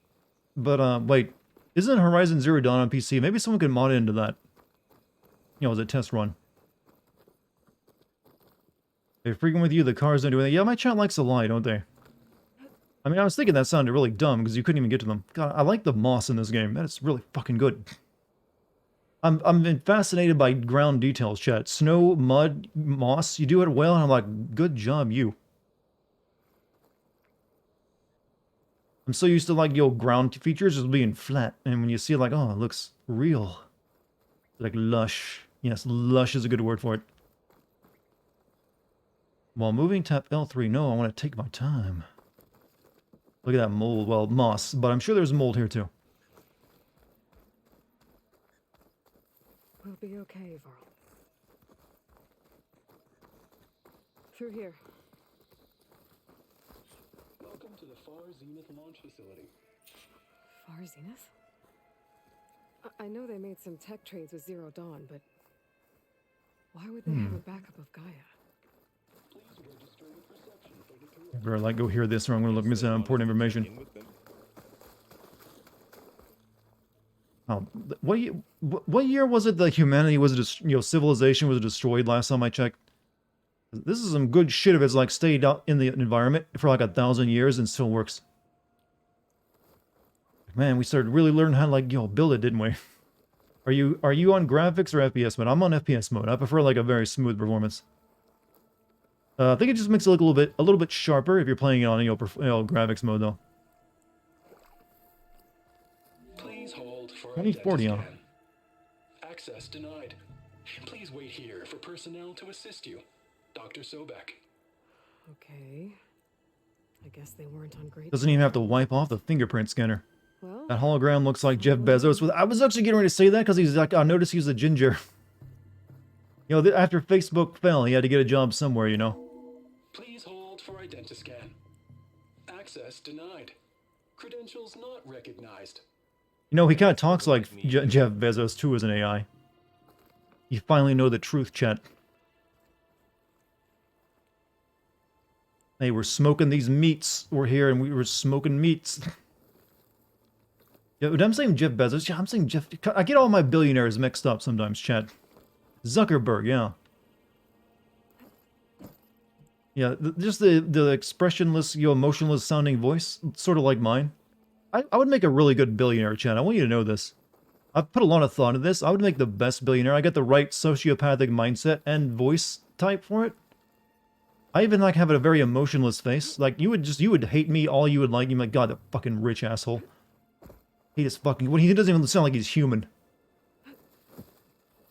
But, wait. Isn't Horizon Zero Dawn on PC? Maybe someone could mod it into that. As a test run. They're freaking with you, the cars don't do anything. Yeah, my chat likes to lie, don't they? I mean, I was thinking that sounded really dumb, because you couldn't even get to them. God, I like the moss in this game. That is really fucking good. I'm fascinated by ground details, chat. Snow, mud, moss, you do it well, and I'm like, good job, you. I'm so used to, like, ground features just being flat, and when you see it, like, oh, it looks real. Like, lush. Yes, lush is a good word for it. While moving, tap L3. No, I want to take my time. Look at that mold. Well, moss, but I'm sure there's mold here, too. We'll be okay, Varl. Through here. Welcome to the Far Zenith launch facility. Far Zenith? I know they made some tech trades with Zero Dawn, but why would they have a backup of Gaia? Please register with reception for the Better, like, go hear this, or I'm going to look miss important information. Oh, what year was it that humanity was, civilization was destroyed last time I checked? This is some good shit if it's, like, stayed out in the environment for, like, 1,000 years and still works. Man, we started really learning how to, like, build it, didn't we? Are you on graphics or FPS mode? I'm on FPS mode. I prefer, like, a very smooth performance. I think it just makes it look a little bit sharper if you're playing it on, graphics mode, though. Please hold for 2040 on. Access denied. Please wait here for personnel to assist you. Dr. Sobek. Okay. I guess they weren't on great... Doesn't even have to wipe off the fingerprint scanner. Well, That hologram looks like Jeff Bezos. I was actually getting ready to say that because he's like, I noticed he's a ginger. After Facebook fell, he had to get a job somewhere, Please hold for identiscan. Access denied. Credentials not recognized. He kind of talks like Jeff Bezos, too, as an AI. You finally know the truth, chat. Hey, we're smoking these meats. We're here and we were smoking meats. Yeah, I'm saying Jeff Bezos. Yeah, I'm saying Jeff... I get all my billionaires mixed up sometimes, chat. Zuckerberg, yeah. Yeah, just the expressionless, emotionless sounding voice, sort of like mine. I would make a really good billionaire, chat. I want you to know this. I've put a lot of thought into this. I would make the best billionaire. I got the right sociopathic mindset and voice type for it. I even like have a very emotionless face. Like you would hate me all you would like. You're like, God, that fucking rich asshole. He just fucking... He doesn't even sound like he's human.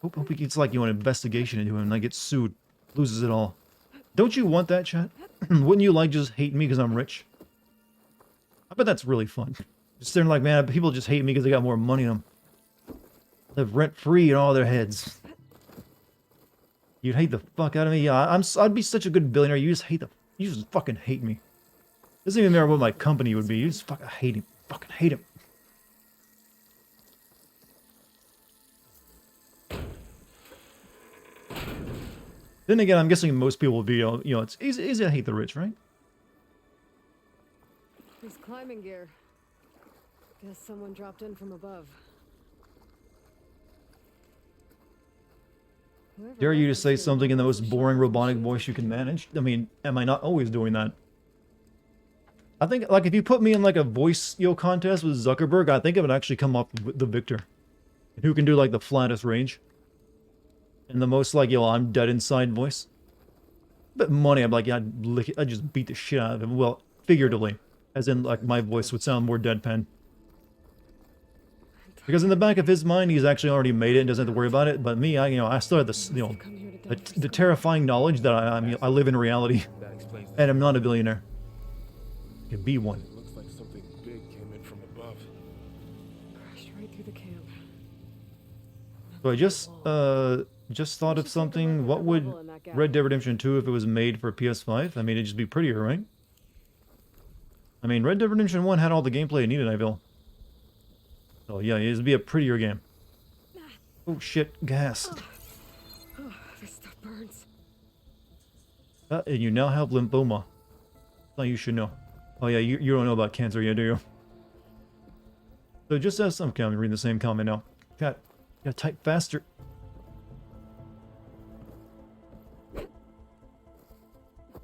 Hope he gets like an investigation into him and I get sued. Loses it all. Don't you want that, chat? Wouldn't you like just hate me because I'm rich? I bet that's really fun. Just sitting like, man, people just hate me because they got more money than them. Live rent-free in all their heads. You'd hate the fuck out of me? Yeah, I'd be such a good billionaire. You just fucking hate me. Doesn't even matter what my company would be. You just fucking hate him. Fucking hate him. Then again, I'm guessing most people will be, it's easy to hate the rich, right? This climbing gear. Guess someone dropped in from above. Dare you to say something in the most boring robotic voice you can manage? I mean, am I not always doing that? I think, like, if you put me in, like, a voice, contest with Zuckerberg, I think it would actually come up with the victor. And who can do, like, the flattest range. And the most, like, I'm dead inside voice. But money, I'm like, yeah, I'd just beat the shit out of him. Well, figuratively. As in, like, my voice would sound more deadpan. Because in the back of his mind, he's actually already made it and doesn't have to worry about it. But me, I still have this, the terrifying knowledge that I live in reality. And I'm not a billionaire. I can be one. It looks like something big came in from above. Crashed right through the camp. So I just thought of something. What would Red Dead Redemption 2 if it was made for PS5? I mean, it'd just be prettier, right? I mean, Red Dead Redemption 1 had all the gameplay it needed, I feel. So yeah, it'd be a prettier game. Oh shit, gas. Oh, this stuff burns. And you now have lymphoma. Oh, you should know. Oh yeah, you don't know about cancer yet, do you? So just as some comment, reading the same comment now. Cat, gotta type faster.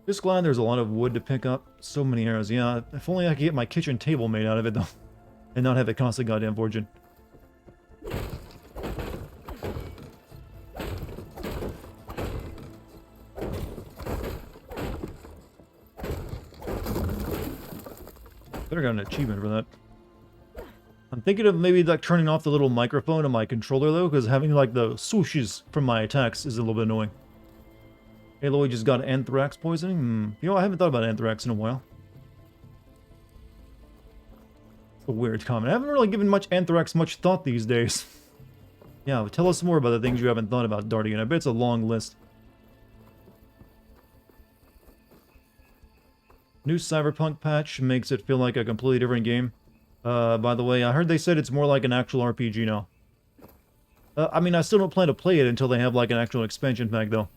Just glad there's a lot of wood to pick up. So many arrows. Yeah, if only I could get my kitchen table made out of it though. And not have it cost a goddamn fortune. Better got an achievement for that. I'm thinking of maybe like turning off the little microphone on my controller though, because having like the swooshes from my attacks is a little bit annoying. Aloy just got anthrax poisoning? You know, I haven't thought about anthrax in a while. It's a weird comment. I haven't really given anthrax much thought these days. Yeah, but tell us more about the things you haven't thought about, Dartigan. I bet it's a long list. New Cyberpunk patch makes it feel like a completely different game. By the way, I heard they said it's more like an actual RPG now. I mean, I still don't plan to play it until they have like an actual expansion pack though.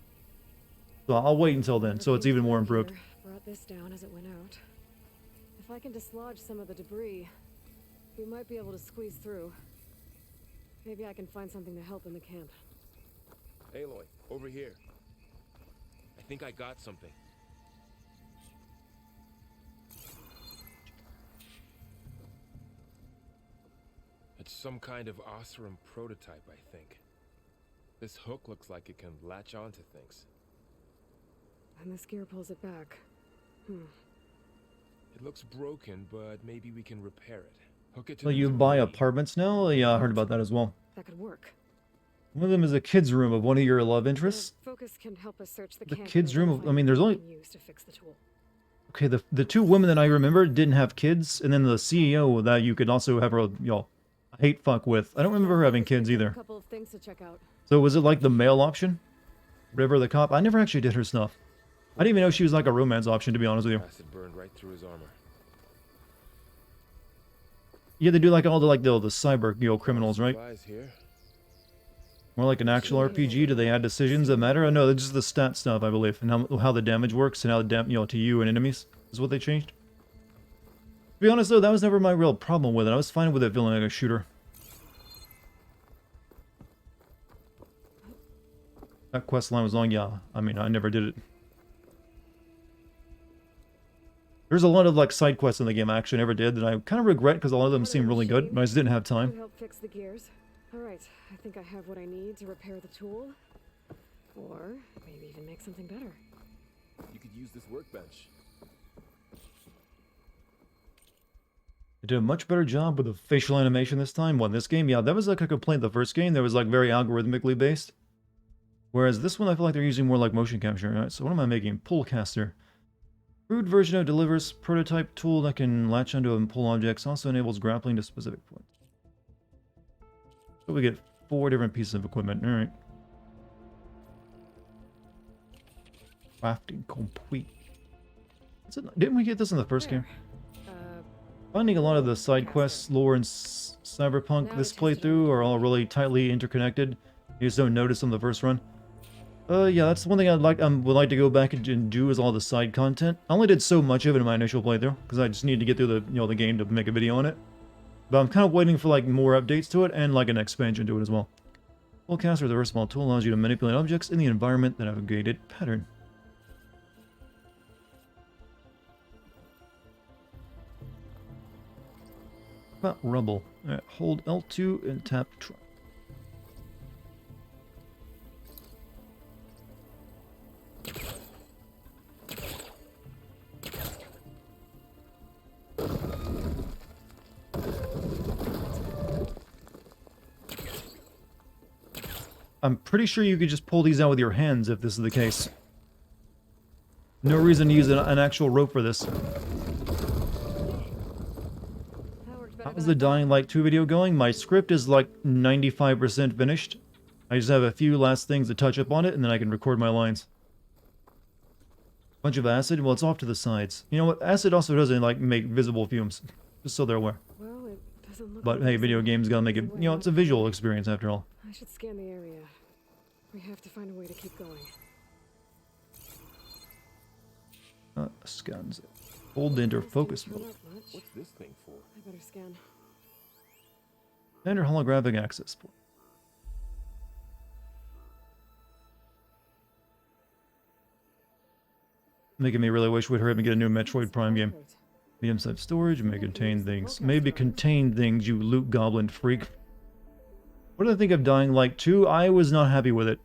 So I'll wait until then, so it's even more improved. Brought this down as it went out. If I can dislodge some of the debris, we might be able to squeeze through. Maybe I can find something to help in the camp. Aloy, over here. I think I got something. It's some kind of Osram prototype, I think. This hook looks like it can latch onto things. And this gear pulls it back. It looks broken, but maybe we can repair it. Hook it to So the you buy debris. apartments now? Yeah, I heard about that as well. That could work. One of them is a kid's room of one of your love interests. Focus can help us search the The camp kids' and room of- identify I mean, there's what we only- can use to fix the tool. Okay, the two women that I remember didn't have kids, and then the CEO that you could also have a hate fuck with. I don't remember her having kids A either. couple of things to check out. So was it like the male option? River the cop? I never actually did her stuff. I didn't even know she was like a romance option, to be honest with you. Acid burned right through his armor. Yeah, they do like all the the cyber criminals, right? Supplies here. More like an actual RPG. Do they add decisions that matter? Oh, no, it's just the stat stuff, I believe, and how the damage works and how the to you and enemies is what they changed. To be honest though, that was never my real problem with it. I was fine with it feeling like a shooter. That quest line was long, yeah. I mean, I never did it. There's a lot of like side quests in the game I actually never did that I kind of regret because a lot of them seem really good, but I just didn't have To time. help fix the gears. All right, I think I have what I need to repair the tool, or maybe even make something better. You could use this workbench. They did a much better job with the facial animation this time. Well, in this game, yeah, that was like a complaint the first game. That was like very algorithmically based. Whereas this one, I feel like they're using more like motion capture. All right, so what am I making? Pullcaster. Crude version of delivers prototype tool that can latch onto and pull objects. Also enables grappling to specific points. So we get 4 different pieces of equipment. All right. Crafting complete. Didn't we get this in the first game? Finding a lot of the side quests, lore, and Cyberpunk this playthrough are all really tightly interconnected. You just don't notice them the first run. Yeah, that's one thing would like to go back and do is all the side content. I only did so much of it in my initial playthrough because I just needed to get through the the game to make a video on it. But I'm kind of waiting for like more updates to it and like an expansion to it as well. Fullcaster with a versatile tool allows you to manipulate objects in the environment that have a gated pattern. About rubble. Alright, hold L2 and tap try. I'm pretty sure you could just pull these out with your hands if this is the case. No reason to use an actual rope for this. How's the Dying Light 2 video going? My script is like 95% finished. I just have a few last things to touch up on it, and then I can record my lines. Bunch of acid. Well, it's off to the sides. You know what? Acid also doesn't like make visible fumes, just so they're aware. Well, it doesn't look But like hey, there's video any games gotta make it. You know, it's a visual experience after all. I should scan the area. We have to find a way to keep going. Scans. Hold enter focus Not mode. much. What's this thing for? I better scan. Enter holographic access point. Making me really wish we'd hurry up and get a new Metroid Prime game. Perfect. Medium-sized storage may contain things. Maybe contain things, you loot goblin freak. What did I think of Dying Light 2? I was not happy with it.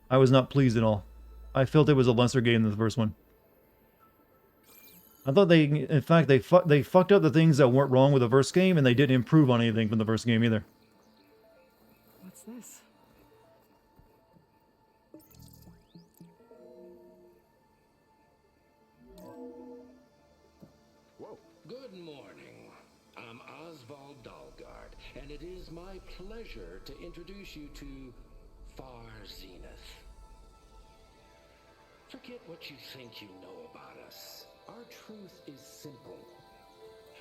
I was not pleased at all. I felt it was a lesser game than the first one. I thought in fact, they fucked up the things that weren't wrong with the first game, and they didn't improve on anything from the first game either. What's this? Whoa. Good morning. I'm Oswald Dalgard, and it is my pleasure to introduce you to Far Zenith. Forget what you think you know about us. Our truth is simple.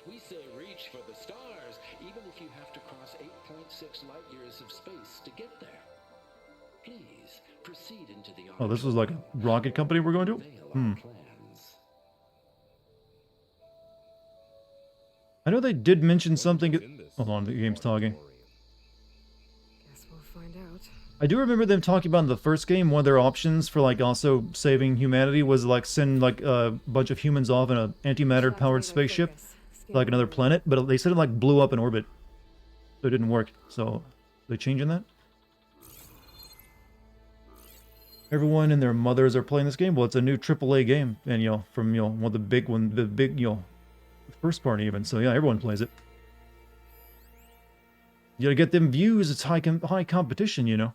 We say reach for the stars, even if you have to cross 8.6 light years of space to get there. Please proceed into the Oh, this was like a rocket company we're going to? unveil our plans. I know they did mention something. In this Hold on, the game's talking. Guess we'll find out. I do remember them talking about in the first game, one of their options for like also saving humanity was like send like a bunch of humans off in an antimatter powered spaceship, like another planet, but they said it like blew up in orbit. So it didn't work. So they changing that? Everyone and their mothers are playing this game. Well, it's a new AAA game, and you know, from one of the big first party even. So yeah, everyone plays it. You gotta get them views. It's high competition, you know.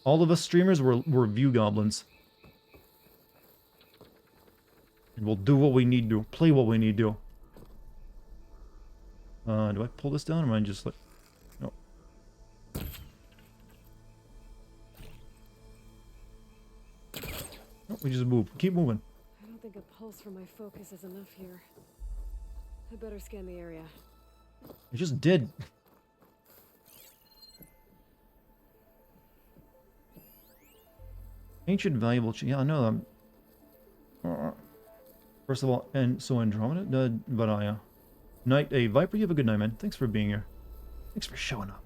All of us streamers were view goblins. And we'll do what we need to, play what we need to. Do I pull this down or am I just like... No. No, we just move. Keep moving. I don't think a pulse from my focus is enough here. I better scan the area. I just did. Ancient valuable... Yeah, I know. First of all, and so Andromeda, Varaya. Night, a Viper, you have a good night, man. Thanks for being here. Thanks for showing up.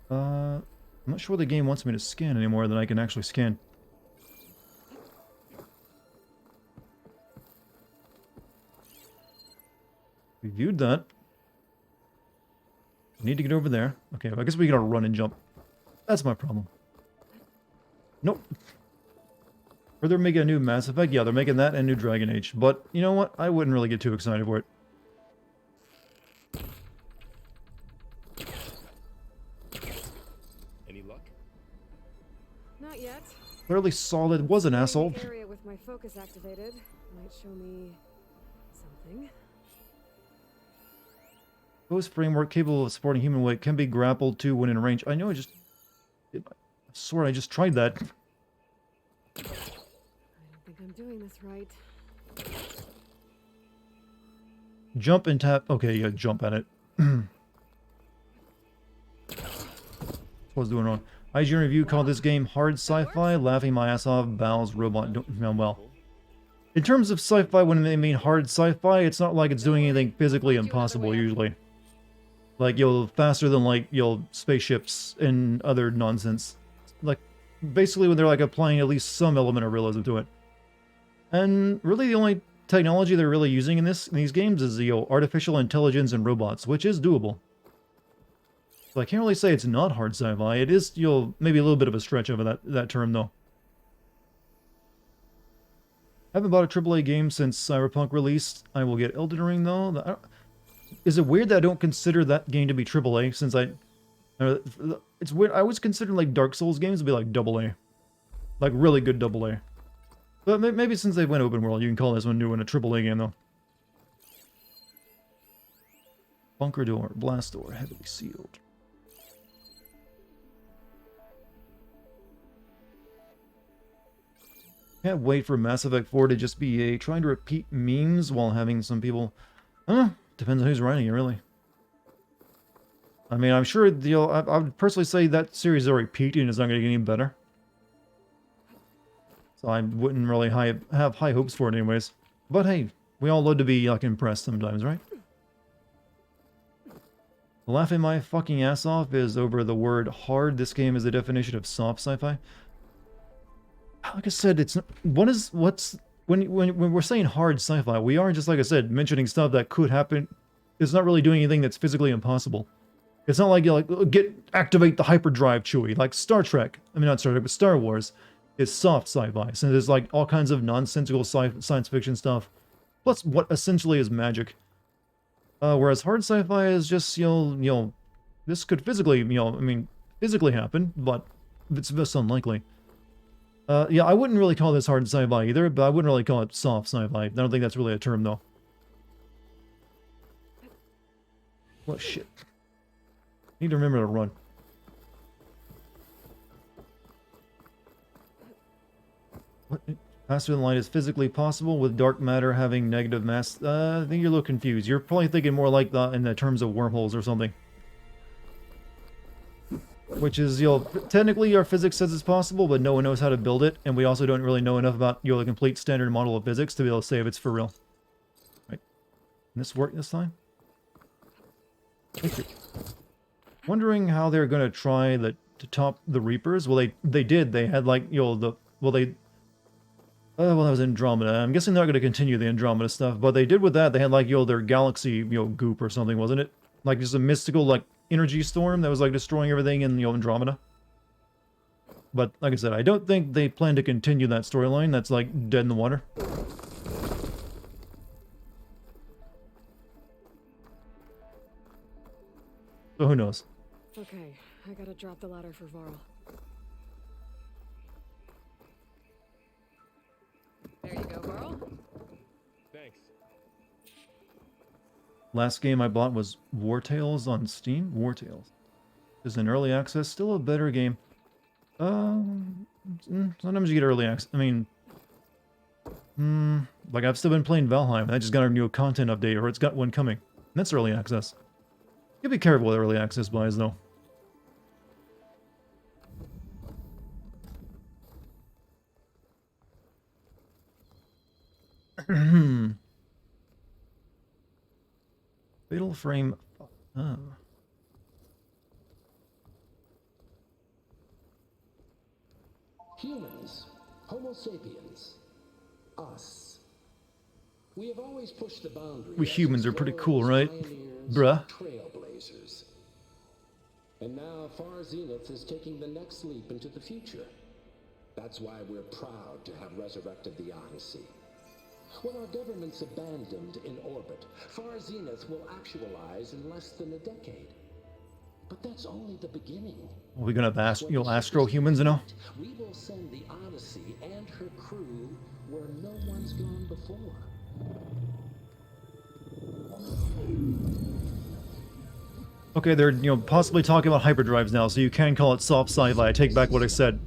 I'm not sure the game wants me to scan any more than I can actually scan. We viewed that. Need to get over there. Okay, I guess we gotta run and jump. That's my problem. Nope. Or they're making a new Mass Effect. Yeah, they're making that and new Dragon Age. But, you know what? I wouldn't really get too excited for it. Any luck? Not yet. Clearly Solid was an asshole. The area with my focus activated might show me something. Ghost framework capable of supporting human weight can be grappled to when in range. I know I swear I just tried that. I don't think I'm doing this right. Jump and tap. Okay, yeah, jump at it. What's doing wrong? IGN review called this game hard sci-fi, laughing my ass off. Bow's robot don't well. In terms of sci-fi, when they mean hard sci-fi, it's not like it's doing anything physically impossible usually. Like faster than like spaceships and other nonsense. Like basically when they're like applying at least some element of realism to it. And really the only technology they're really using in these games is artificial intelligence and robots, which is doable. So I can't really say it's not hard sci-fi. It is maybe a little bit of a stretch over that term though. I haven't bought a AAA game since Cyberpunk released. I will get Elden Ring though. Is it weird that I don't consider that game to be AAA since it's weird. I was considering like Dark Souls games to be like AA. Like really good AA. But maybe since they went open world, you can call this one new and a AAA game though. Bunker door, blast door, heavily sealed. Can't wait for Mass Effect 4 to just be a trying to repeat memes while having some people... depends on who's writing it, really. I mean, I'm sure I would personally say that series is already peaked and it's not going to get any better. So I wouldn't really have high hopes for it anyways. But hey, we all love to be like impressed sometimes, right? Laughing my fucking ass off is over the word hard. This game is the definition of soft sci-fi. Like I said, it's when we're saying hard sci-fi, we aren't just, like I said, mentioning stuff that could happen. It's not really doing anything that's physically impossible. It's not like, activate the hyperdrive, Chewie. Like Star Trek. I mean, not Star Trek, but Star Wars is soft sci-fi. So there's like all kinds of nonsensical science fiction stuff. Plus what essentially is magic. Whereas hard sci-fi is just, this could physically, physically happen, but it's just unlikely. Yeah, I wouldn't really call this hard sci-fi either, but I wouldn't really call it soft sci-fi. I don't think that's really a term, though. Well, shit. Need to remember to run. What? Faster than light is physically possible with dark matter having negative mass. I think you're a little confused. You're probably thinking more like that in the terms of wormholes or something. Which is, technically our physics says it's possible, but no one knows how to build it, and we also don't really know enough about, the complete standard model of physics to be able to say if it's for real. Right. Can this work this time? Thank you. Wondering how they're going to try to top the Reapers. Well, they did. They had, that was Andromeda. I'm guessing they're not going to continue the Andromeda stuff, but they did with that. They had, their galaxy, goop or something, wasn't it? Like, just a mystical, energy storm that was, destroying everything in, Andromeda. But, like I said, I don't think they plan to continue that storyline. That's, dead in the water. So who knows? Okay, I gotta drop the ladder for Varl. There you go, Varl. Thanks. Last game I bought was War Tales on Steam. War Tales is in early access. Still a better game. Sometimes you get early access. I mean, I've still been playing Valheim. And I just got a new content update, or it's got one coming. And that's early access. You be careful with early access buys, though. Fatal frame. Oh. Humans, Homo sapiens, us. We have always pushed the boundaries. We humans are pretty cool, right? Bruh. Trailblazers. And now Far Zenith is taking the next leap into the future. That's why we're proud to have resurrected the Odyssey. When our government's abandoned in orbit, Far Zenith will actualize in less than a decade. But that's only the beginning. Are we gonna have astro humans now? We will send the Odyssey and her crew where no one's gone before. Okay, they're, possibly talking about hyperdrives now, so you can call it soft sci-fi. I take back what I said.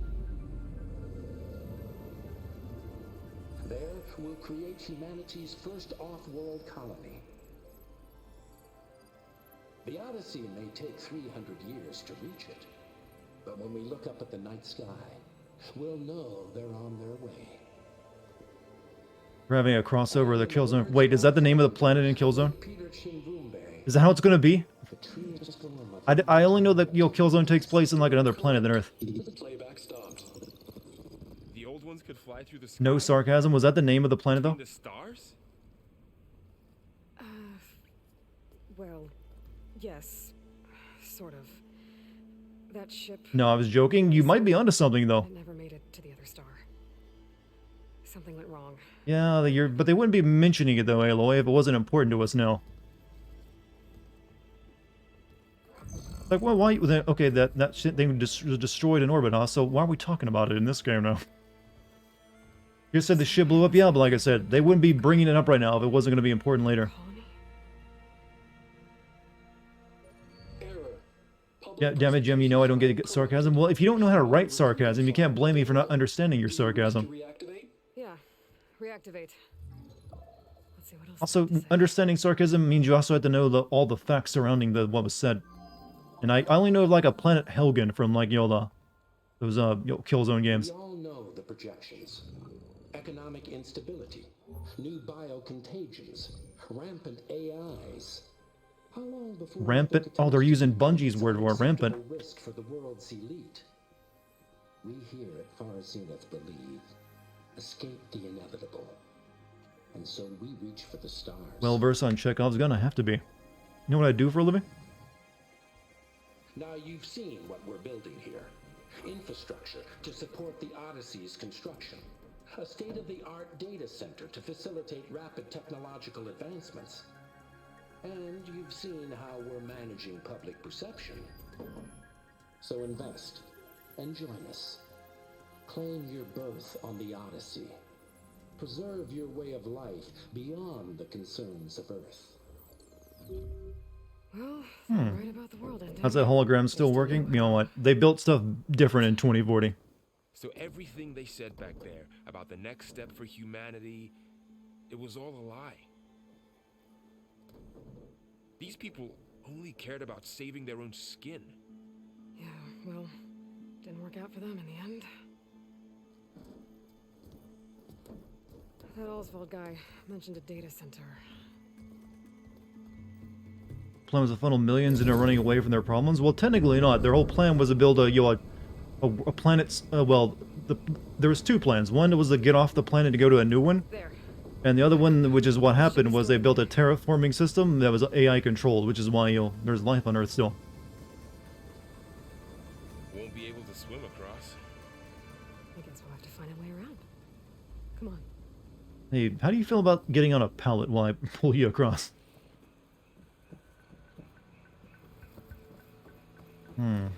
There we'll create humanity's first off-world colony. The Odyssey may take 300 years to reach it, but when we look up at the night sky, we'll know they're on their way. We're having a crossover of the Killzone. Wait, is that the name of the planet in Killzone? Peter Chimbumbe, Is that how it's gonna be? the truest dilemma. I only know that, Killzone takes place in, another planet than Earth. Playback stopped. The old ones could fly through the sky. No sarcasm. Was that the name of the planet, though? Between the stars? Well, yes. Sort of. That ship... No, I was joking. You might be onto something, though. It never made it to the other star. Something went wrong. Yeah, but they wouldn't be mentioning it, though, Aloy, if it wasn't important to us now. Like, well, why... Okay, that shit thing was destroyed in orbit, huh? So why are we talking about it in this game now? You said the ship blew up? Yeah, but like I said, they wouldn't be bringing it up right now if it wasn't going to be important later. Colony? Error. Public Yeah, damn it, Jim, you know I don't get sarcasm. Well, if you don't know how to write sarcasm, you can't blame me for not understanding your sarcasm. Reactivate? Reactivate. Let's see what else. Also, understanding sarcasm means you also have to know all the facts surrounding what was said. And I only know of like a planet Helgen from like, those Killzone games. We all know the projections. Economic instability, new biocontagions, rampant AIs. How long before Rampant? Oh, they're using Bungie's word for it, rampant. Risk for the world's elite. We here at Far Zenith believe escape the inevitable. And so we reach for the stars. Well versed on Chekhov's gun, I have to be. You know what I do for a living? Now you've seen what we're building here. Infrastructure to support the Odyssey's construction. A state-of-the-art data center to facilitate rapid technological advancements. And you've seen how we're managing public perception. So invest and join us. Claim your berth on the Odyssey. Preserve your way of life beyond the concerns of Earth. Well, right about the world ending. How's that hologram still working? You know what? They built stuff different in 2040. So everything they said back there about the next step for humanity, it was all a lie. These people only cared about saving their own skin. Yeah, well, didn't work out for them in the end. That Oswald guy mentioned a data center. Plan was to funnel millions into running away from their problems? Well, technically not. Their whole plan was to build a planet's... there was two plans. One was to get off the planet to go to a new one. There. And the other one, which is what happened, was they built a terraforming system that was AI controlled, which is why, there's life on Earth still. Won't be able to swim across. I guess we'll have to find a way around. Come on. Hey, how do you feel about getting on a pallet while I pull you across? I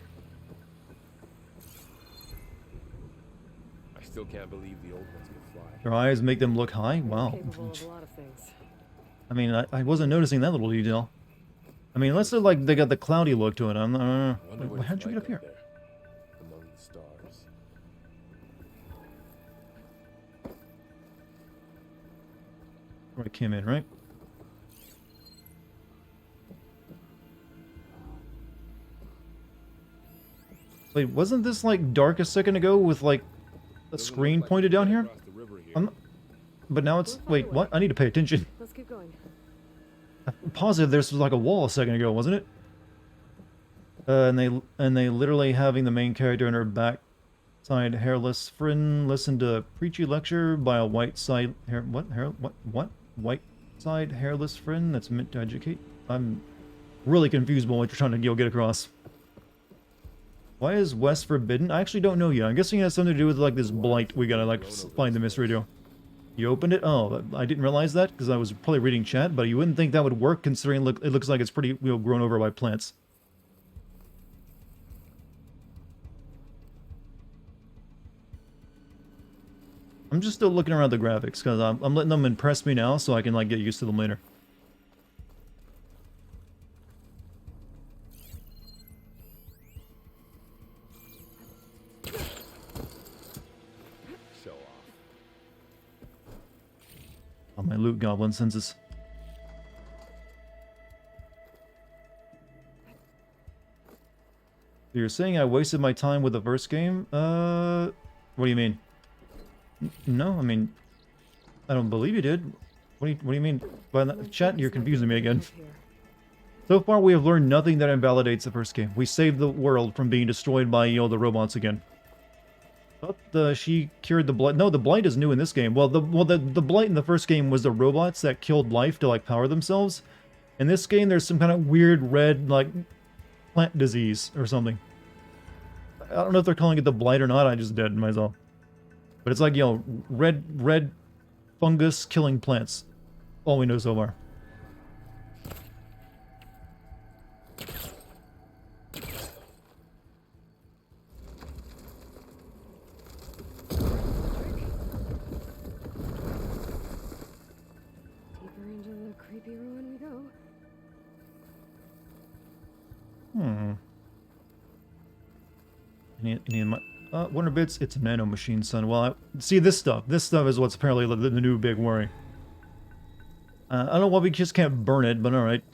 still can't believe the old ones could fly. Their eyes make them look high? Wow. Capable of a lot of things. I mean, I wasn't noticing that little detail. I mean, unless they're like, they got the cloudy look to it. Wait, how'd you get up here? Among the stars. Where I came in, right? Wait, wasn't this like dark a second ago with like a screen pointed down here? But now it's... Wait, what? I need to pay attention. Let's keep going. I'm positive there's like a wall a second ago, wasn't it? And they literally having the main character in her backside hairless friend listen to a preachy lecture by a white side white side hairless friend that's meant to educate. I'm really confused by what you're trying to get across. Why is West forbidden? I actually don't know yet. I'm guessing it has something to do with like this blight we gotta like find the mystery to. You opened it? Oh, I didn't realize that because I was probably reading chat, but you wouldn't think that would work considering it looks like it's pretty grown over by plants. I'm just still looking around the graphics because I'm letting them impress me now so I can like get used to them later. On my loot goblin senses. You're saying I wasted my time with the first game? What do you mean? No, I mean, I don't believe you did. What do you mean by that? Chat, you're confusing me again. So far, we have learned nothing that invalidates the first game. We saved the world from being destroyed by, the robots again. But she cured the blight. No, the blight is new in this game. Well, the blight in the first game was the robots that killed life to like power themselves. In this game, there's some kind of weird red like plant disease or something. I don't know if they're calling it the blight or not. I just did myself. But it's like red fungus killing plants. All we know so far. Any Wonder Bits, it's a nano machine, son. Well, see this stuff. This stuff is what's apparently the new big worry. I don't know why we just can't burn it, but alright.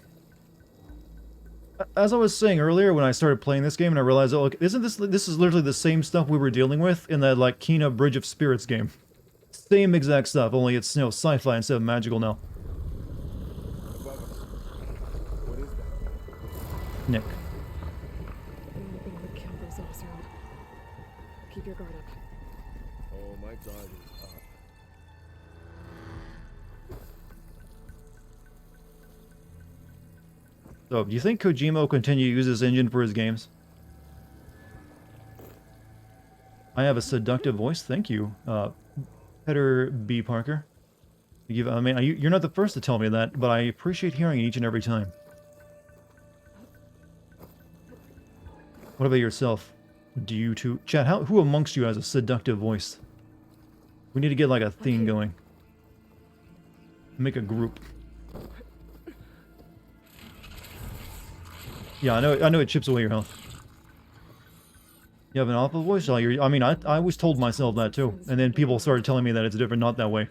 As I was saying earlier, when I started playing this game, and I realized, oh, look, isn't this is literally the same stuff we were dealing with in that, like, Kena Bridge of Spirits game. Same exact stuff, only it's, you know, sci-fi instead of magical now. What is that? Nick. I'm hoping we kill those Ozone. Keep your guard up. Oh, my guard is up. So, do you think Kojima will continue to use this engine for his games? I have a seductive voice, thank you. Peter B. Parker. I mean, you're not the first to tell me that, but I appreciate hearing it each and every time. What about yourself? Do you two... Chat, who amongst you has a seductive voice? We need to get, like, a theme going. Make a group. Yeah, I know it chips away your health. You have an awful voice? I mean, I always told myself that too. And then people started telling me that it's different, not that way.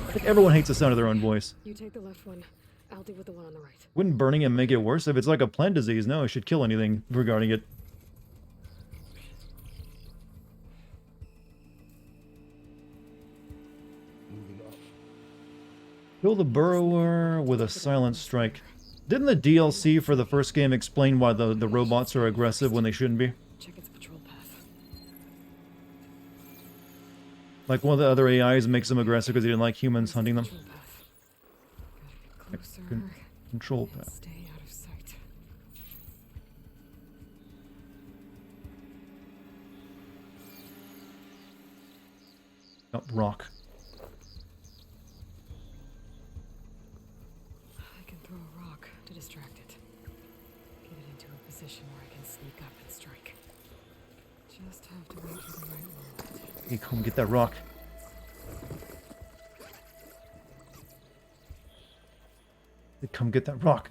I think everyone hates the sound of their own voice. You take the left one. I'll deal with the one on the right. Wouldn't burning it make it worse? If it's like a plant disease, no, it should kill anything regarding it. Moving up. Kill the burrower with a silent strike. Didn't the DLC for the first game explain why the robots are aggressive when they shouldn't be? Check its patrol path. Like one of the other AIs makes them aggressive because they didn't like humans hunting them. Patrol path. Gotta get closer. Control path. Stay out of sight. Oh, rock. I can throw a rock to distract it. Get it into a position where I can sneak up and strike. Just have to wait for the right moment. Hey, come get that rock. Hey, come get that rock.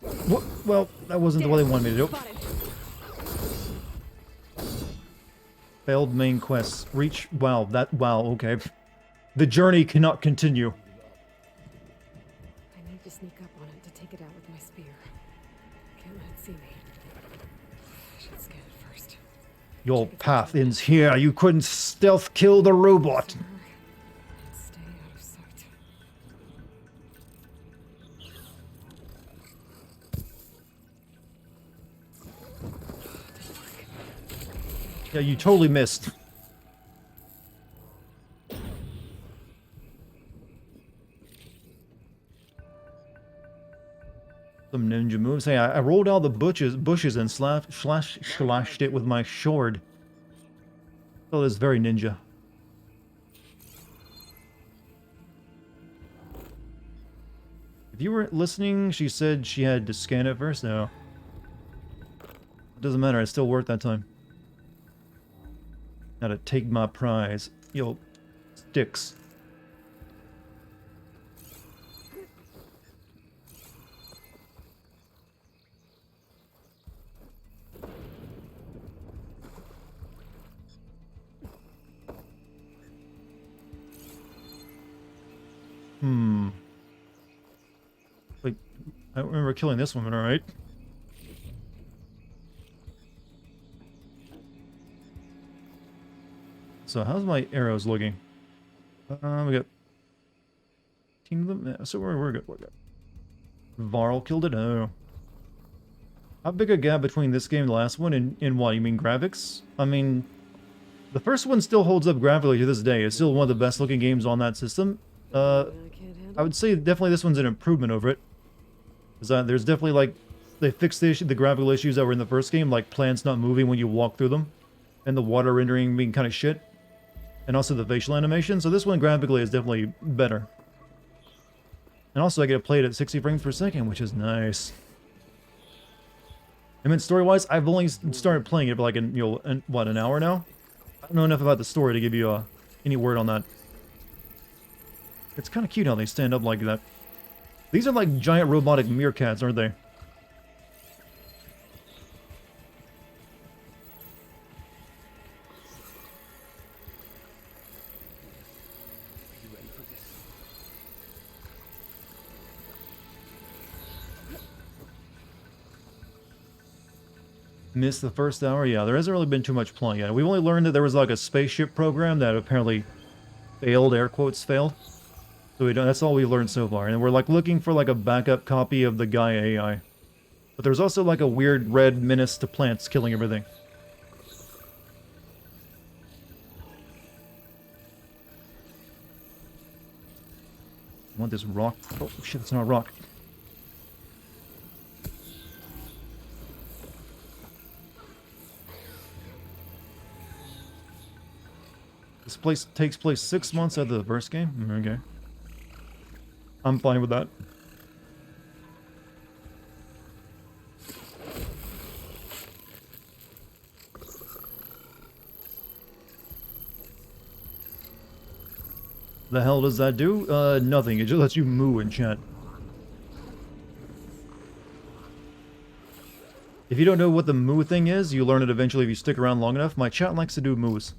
What? Well, that wasn't the way they wanted me to do it. Failed main quests. Reach. Wow, wow, okay. The journey cannot continue. I need to sneak up on it to take it out with my spear. Can't let it see me. I should scan it first. Your path ends here. You couldn't stealth kill the robot. And stay out of sight. Yeah, you totally missed. Some ninja moves. Hey, I rolled out the bushes and slashed it with my sword. Oh, that's very ninja. If you were listening, she said she had to scan it first. No. It doesn't matter. It's still worth that time. Now to take my prize. Yo, sticks. Wait, I don't remember killing this woman, alright? So how's my arrows looking? We got 18 of them. Yeah, so we're good. We're good. Varl killed it. Oh, how big a gap between this game and the last one? In what? You mean graphics? I mean, the first one still holds up graphically to this day. It's still one of the best looking games on that system. I would say definitely this one's an improvement over it. Because there's definitely like they fixed the graphical issues that were in the first game, like plants not moving when you walk through them, and the water rendering being kind of shit. And also the facial animation, so this one graphically is definitely better. And also I get to play it at 60 frames per second, which is nice. I mean, story-wise, I've only started playing it for like, an hour now? I don't know enough about the story to give you any word on that. It's kind of cute how they stand up like that. These are like giant robotic meerkats, aren't they? Missed the first hour? Yeah, there hasn't really been too much plot yet. We've only learned that there was like a spaceship program that apparently failed, air quotes, failed. So we don't, that's all we've learned so far. And we're like looking for like a backup copy of the Gaia AI. But there's also like a weird red menace to plants killing everything. I want this rock. Oh shit, it's not a rock. This place takes place 6 months after the first game? Okay. I'm fine with that. The hell does that do? Nothing. It just lets you moo in chat. If you don't know what the moo thing is, you learn it eventually if you stick around long enough. My chat likes to do moos.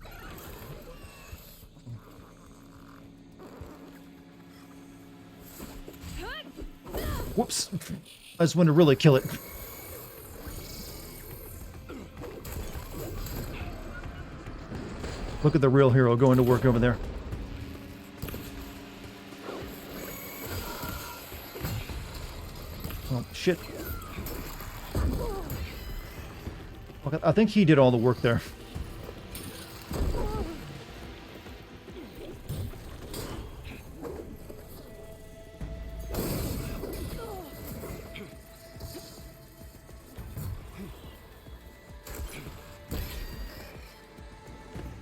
Whoops. I just wanted to really kill it. Look at the real hero going to work over there. Oh, shit. Okay, I think he did all the work there.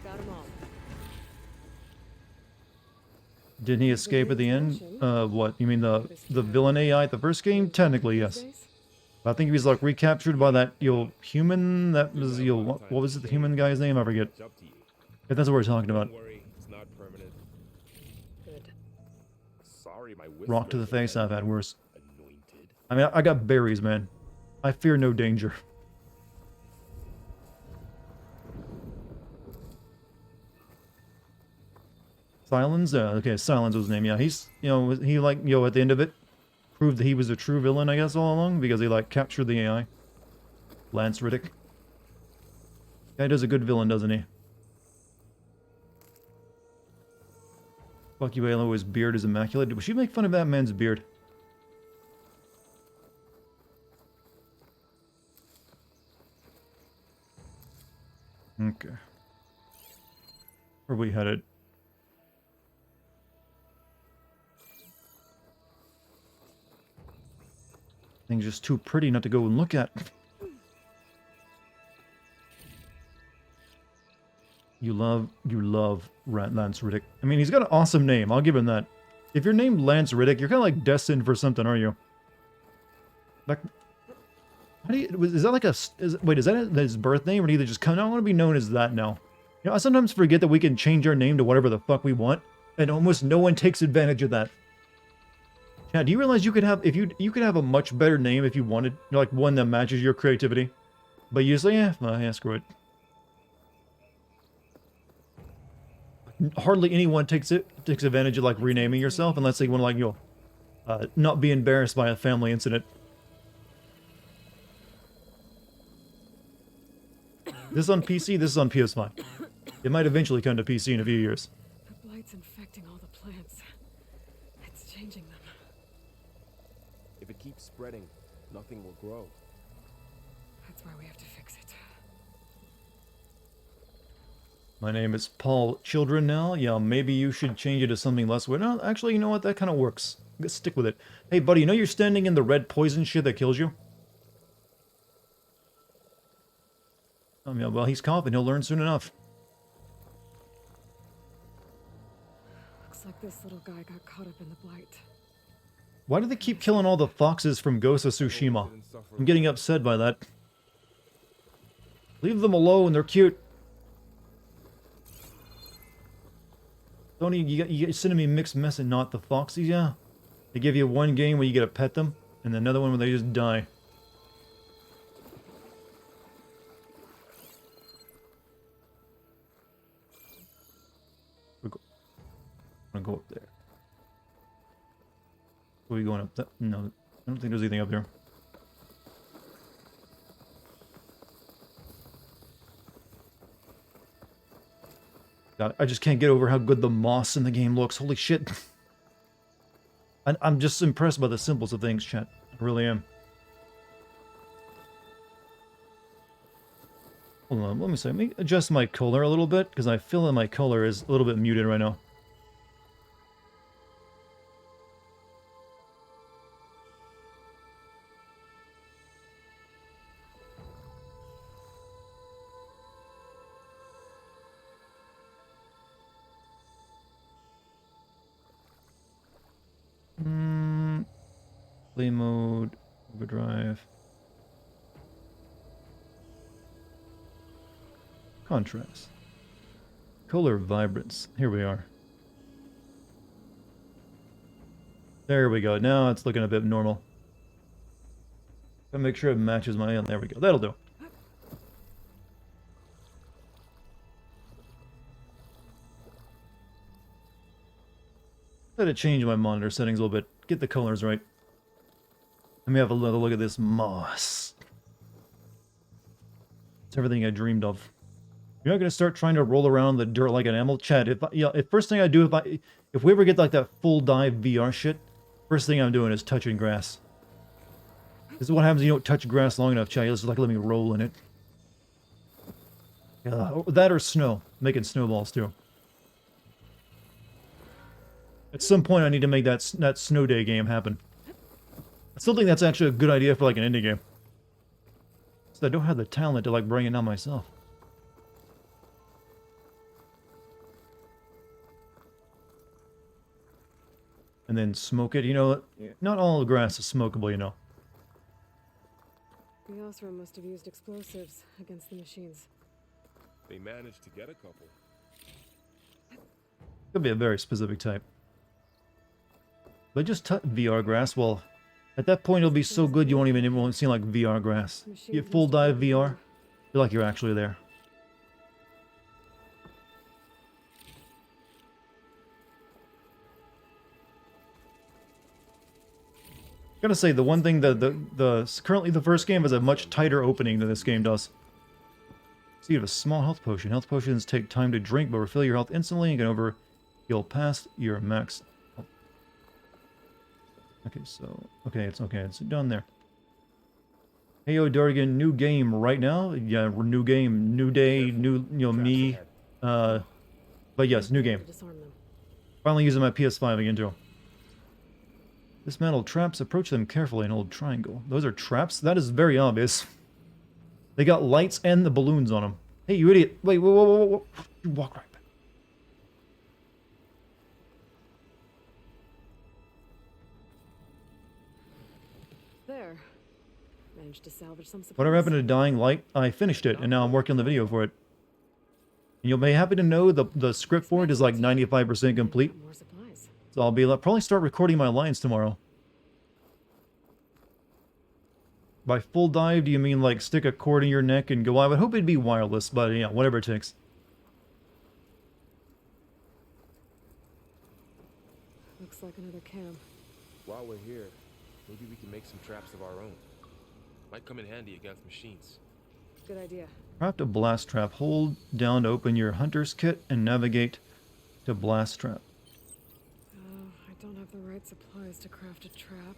Got 'em all. Didn't he escape at the end? What? You mean the villain AI at the first game? Technically, yes. But I think he was like recaptured by that human. That was what was it? The human guy's name? I forget. It's up to you. If that's what we're talking about. Don't worry, it's not permanent. Good. Sorry, my Rock to the whispers face. I've had worse. anointed. I mean, I got berries, man. I fear no danger. Silence? Okay, Silence was his name. Yeah, he's, he like, at the end of it, proved that he was a true villain, I guess, all along, because he, like, captured the AI. Lance Riddick. Guy does a good villain, doesn't he? Fuck you, Halo, his beard is immaculate. Did she make fun of that man's beard? Okay. Where are we headed? Thing's just too pretty not to go and look at. You love Lance Riddick. I mean, he's got an awesome name. I'll give him that. If you're named Lance Riddick, you're kind of like destined for something, aren't you? Like, how do you? Is that like a? Wait, is that his birth name, or do you just kind of want to be known as that now? You know, I sometimes forget that we can change our name to whatever the fuck we want, and almost no one takes advantage of that. Yeah, do you realize you could have, if you could have a much better name if you wanted, like one that matches your creativity, but you say, yeah, screw it. Hardly anyone takes advantage of like renaming yourself unless they want to like not be embarrassed by a family incident. This is on PC. This is on PS5. It might eventually come to PC in a few years. The blight's infecting all the plants. It's changing them. If it keeps spreading, nothing will grow. That's why we have to fix it. My name is Paul Children now. Yeah, maybe you should change it to something less weird. No, actually, you know what? That kind of works. Let's stick with it. Hey, buddy, you know you're standing in the red poison shit that kills you? Yeah, well, he's coughing. He'll learn soon enough. Looks like this little guy got caught up in the blight. Why do they keep killing all the foxes from Ghost of Tsushima? I'm getting upset by that. Leave them alone. They're cute. Tony, you sending me mixed mess and not the foxes, yeah? They give you one game where you get to pet them, and another one where they just die. I'm gonna go up there. Are we going up that? No, I don't think there's anything up there. God, I just can't get over how good the moss in the game looks. Holy shit. I'm just impressed by the simplest of things, chat. I really am. Hold on, let me adjust my color a little bit, because I feel that my color is a little bit muted right now. Play mode, overdrive. Contrast. Color vibrance. Here we are. There we go. Now it's looking a bit normal. Gotta make sure it matches my own. There we go. That'll do. Gotta change my monitor settings a little bit. Get the colors right. Let me have another look at this moss. It's everything I dreamed of. You're not gonna start trying to roll around the dirt like an animal, Chad. If first thing I do if we ever get like that full dive VR shit, first thing I'm doing is touching grass. This is what happens when you don't touch grass long enough, Chad. You just like let me roll in it. That or snow, making snowballs too. At some point, I need to make that snow day game happen. I still think that's actually a good idea for like an indie game. So I don't have the talent to like bring it down myself. And then smoke it. You know, not all the grass is smokable, you know. The Osram must have used explosives against the machines. They managed to get a couple. Could be a very specific type. But just VR grass, well, at that point it'll be so good you won't even see like VR grass. You get full dive VR, feel like you're actually there. Gotta say, the one thing that currently the first game has a much tighter opening than this game does. So you have a small health potion. Health potions take time to drink, but refill your health instantly and can overheal past your max. Okay, so it's done there. Hey yo, Dartigan, new game right now. Yeah, new game, new day, new me. But yes, new game. Finally using my PS5 again too. Dismantle traps, approach them carefully and hold triangle. Those are traps? That is very obvious. They got lights and the balloons on them. Hey, you idiot. Wait, whoa. You walk right back. There. Managed to salvage some supplies. Whatever happened to Dying Light? I finished it, and now I'm working on the video for it. And you'll be happy to know the script for it is like 95% complete. More supplies. So I'll probably start recording my lines tomorrow. By full dive, do you mean like stick a cord in your neck and go? I would hope it'd be wireless, but yeah, whatever it takes. Looks like another cam. While we're here, maybe we can make some traps of our own. Might come in handy against machines. Good idea. Craft a blast trap. Hold down to open your hunter's kit and navigate to blast trap. I don't have the right supplies to craft a trap.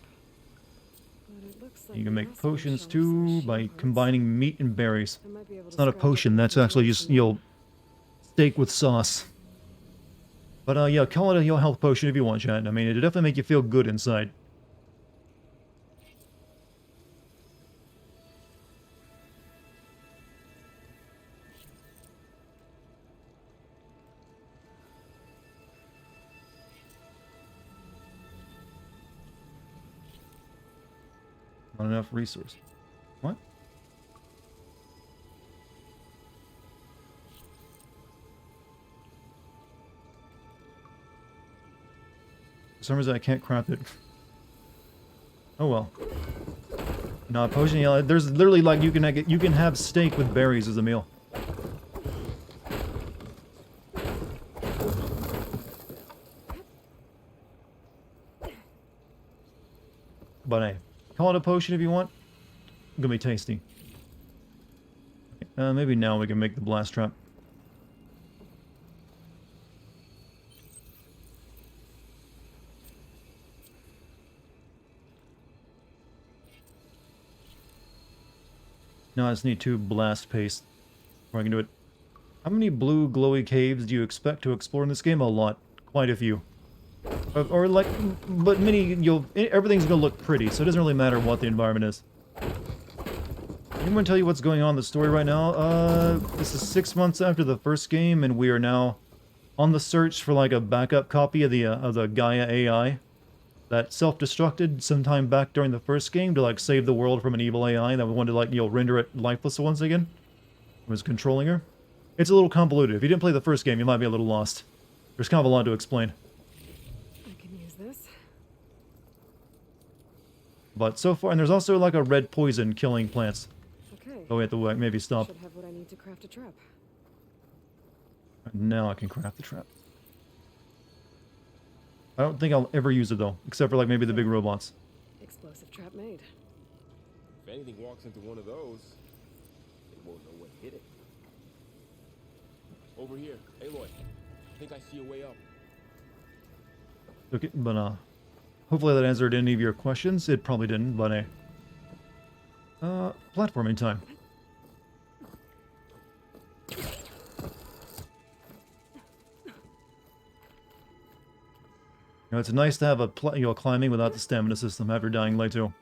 But it looks like You can make Osram potions shelves too some by shield parts. combining meat and berries. I might be able It's to not a scratch up potion, that's the actually just, situation. steak with sauce. But yeah, call it a health potion if you want, chat. I mean, it'll definitely make you feel good inside. Not enough resource. What? For some reason I can't craft it. Oh well. No, potion, yeah, there's literally like you can have steak with berries as a meal. But hey, call it a potion if you want. It's gonna be tasty. Maybe now we can make the blast trap. No, I just need 2 blast paste before I can do it. How many blue glowy caves do you expect to explore in this game? A lot. Quite a few. Or like, but many, everything's gonna look pretty, so it doesn't really matter what the environment is. Anyone tell you what's going on in the story right now? This is 6 months after the first game, and we are now on the search for like a backup copy of the Gaia AI that self-destructed sometime back during the first game to like save the world from an evil AI that wanted to like, render it lifeless once again. It was controlling her. It's a little convoluted. If you didn't play the first game, you might be a little lost. There's kind of a lot to explain. I can use this. But so far, and there's also like a red poison killing plants. Okay. Oh, we have to like, maybe stop. Should have what I need to craft a trap. Now I can craft the trap. I don't think I'll ever use it though, except for like maybe the big robots. Explosive trap made. If anything walks into one of those, they won't know what hit it. Over here, Aloy. I think I see a way up. Okay, but hopefully that answered any of your questions. It probably didn't, but platforming time. It's nice to have a climbing without the stamina system after dying like too.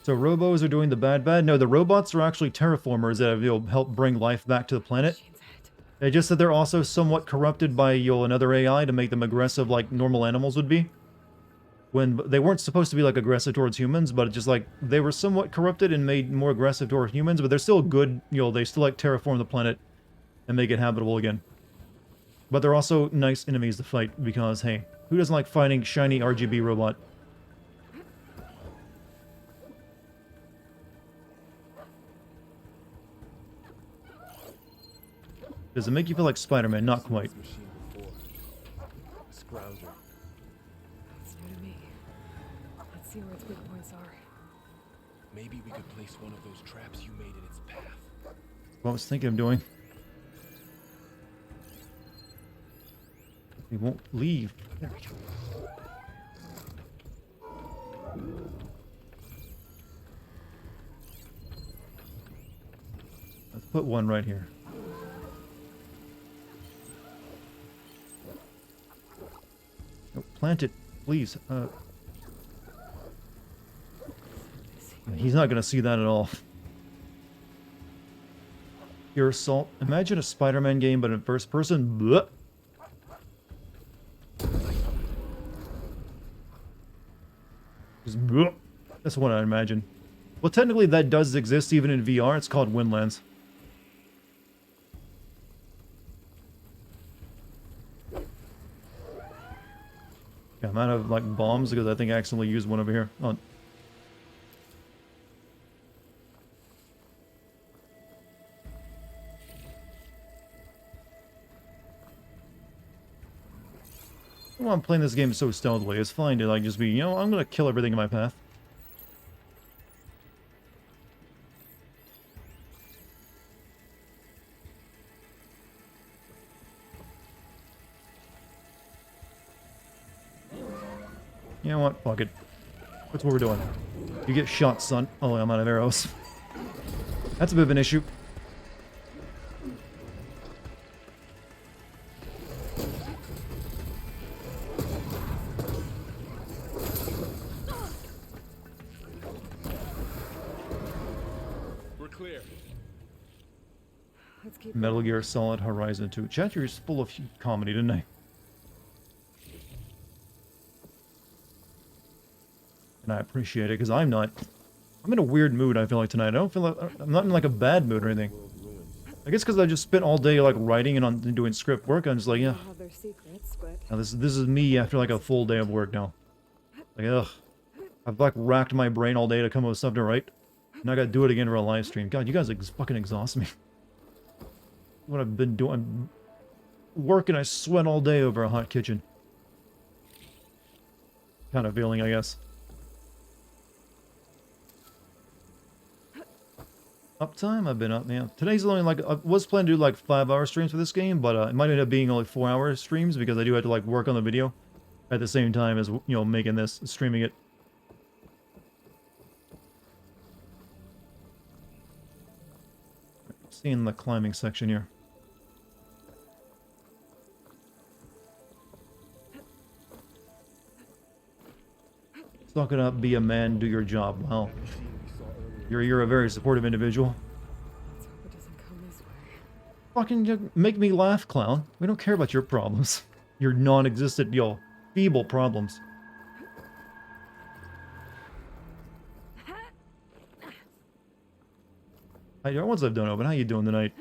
So robos are doing the bad. No, the robots are actually terraformers that have helped bring life back to the planet. They just said they're also somewhat corrupted by another AI to make them aggressive like normal animals would be. When they weren't supposed to be like aggressive towards humans, but just like they were somewhat corrupted and made more aggressive toward humans, but they're still good, they still like terraform the planet and make it habitable again. But they're also nice enemies to fight because, hey, who doesn't like fighting shiny RGB robot? Does it make you feel like Spider-Man? Not quite. Scrounger. It's new to me. Let's see where its weak points are. Maybe we could place one of those traps you made in its path. What I was thinking of doing. He won't leave. There we go. Let's put one right here. No, plant it, please. He's not gonna see that at all. Pure salt. Imagine a Spider-Man game, but in first person. Blech. Just blech. That's what I imagine. Well, technically that does exist even in VR. It's called Windlands. Yeah, I'm out of like bombs because I think I accidentally used one over here. Oh. Well, I'm playing this game so stealthily. It's fine to like just be, I'm gonna kill everything in my path. You know what? Fuck it. That's what we're doing. You get shot, son. Oh, I'm out of arrows. That's a bit of an issue. We're clear. Let's keep Metal going. Gear Solid Horizon 2. Chat, you're full of comedy, didn't I? And I appreciate it, because I'm not... I'm in a weird mood, I feel like, tonight. I don't feel like... I'm not in, like, a bad mood or anything. I guess because I just spent all day, like, writing and doing script work. I'm just like, yeah. They have their secrets, but Now this is me after, like, a full day of work now. Like, ugh. I've, like, racked my brain all day to come up with stuff to write. Now I gotta do it again for a live stream. God, you guys fucking exhaust me. What I've been doing... I'm working, I sweat all day over a hot kitchen. Kind of feeling, I guess. Uptime? I've been up, yeah. Today's only like, I was planning to do like 5-hour streams for this game, but it might end up being only 4-hour streams because I do have to like work on the video at the same time as, making this, streaming it. in the climbing section here. Suck it up, be a man, do your job. Well, you're a very supportive individual. Let's hope it doesn't come this way. Fucking just make me laugh, clown. We don't care about your problems. Your non-existent, feeble problems. Hi, your ones I've done open. How you doing tonight?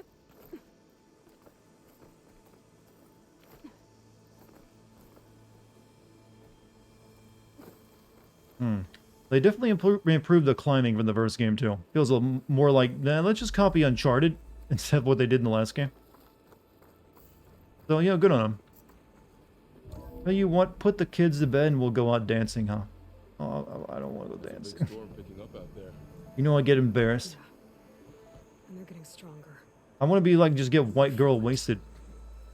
They definitely improved the climbing from the first game too. Feels a little more like, nah, let's just copy Uncharted instead of what they did in the last game. So yeah, good on them. Hey, you want put the kids to bed and we'll go out dancing, huh? Oh, I don't want to go dancing. You know I get embarrassed. And they're getting stronger. I want to be like just get white girl wasted.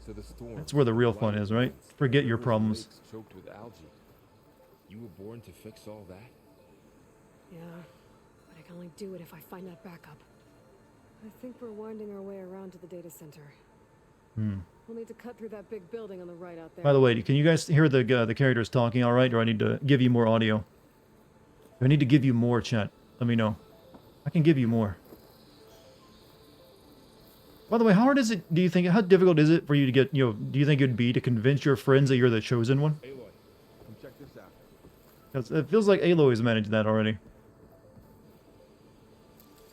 So the storm, That's where the real fun is, right? Forget your problems. choked with algae. You were born to fix all that? Yeah, but I can only do it if I find that backup. I think we're winding our way around to the data center. We'll need to cut through that big building on the right out there. By the way, can you guys hear the characters talking all right, or I need to give you more audio? Do I need to give you more, chat? Let me know. I can give you more. By the way, how hard is it, do you think, how difficult is it for you to get, do you think it'd be to convince your friends that you're the chosen one? Aloy, come check this out. Because it feels like Aloy's managed that already.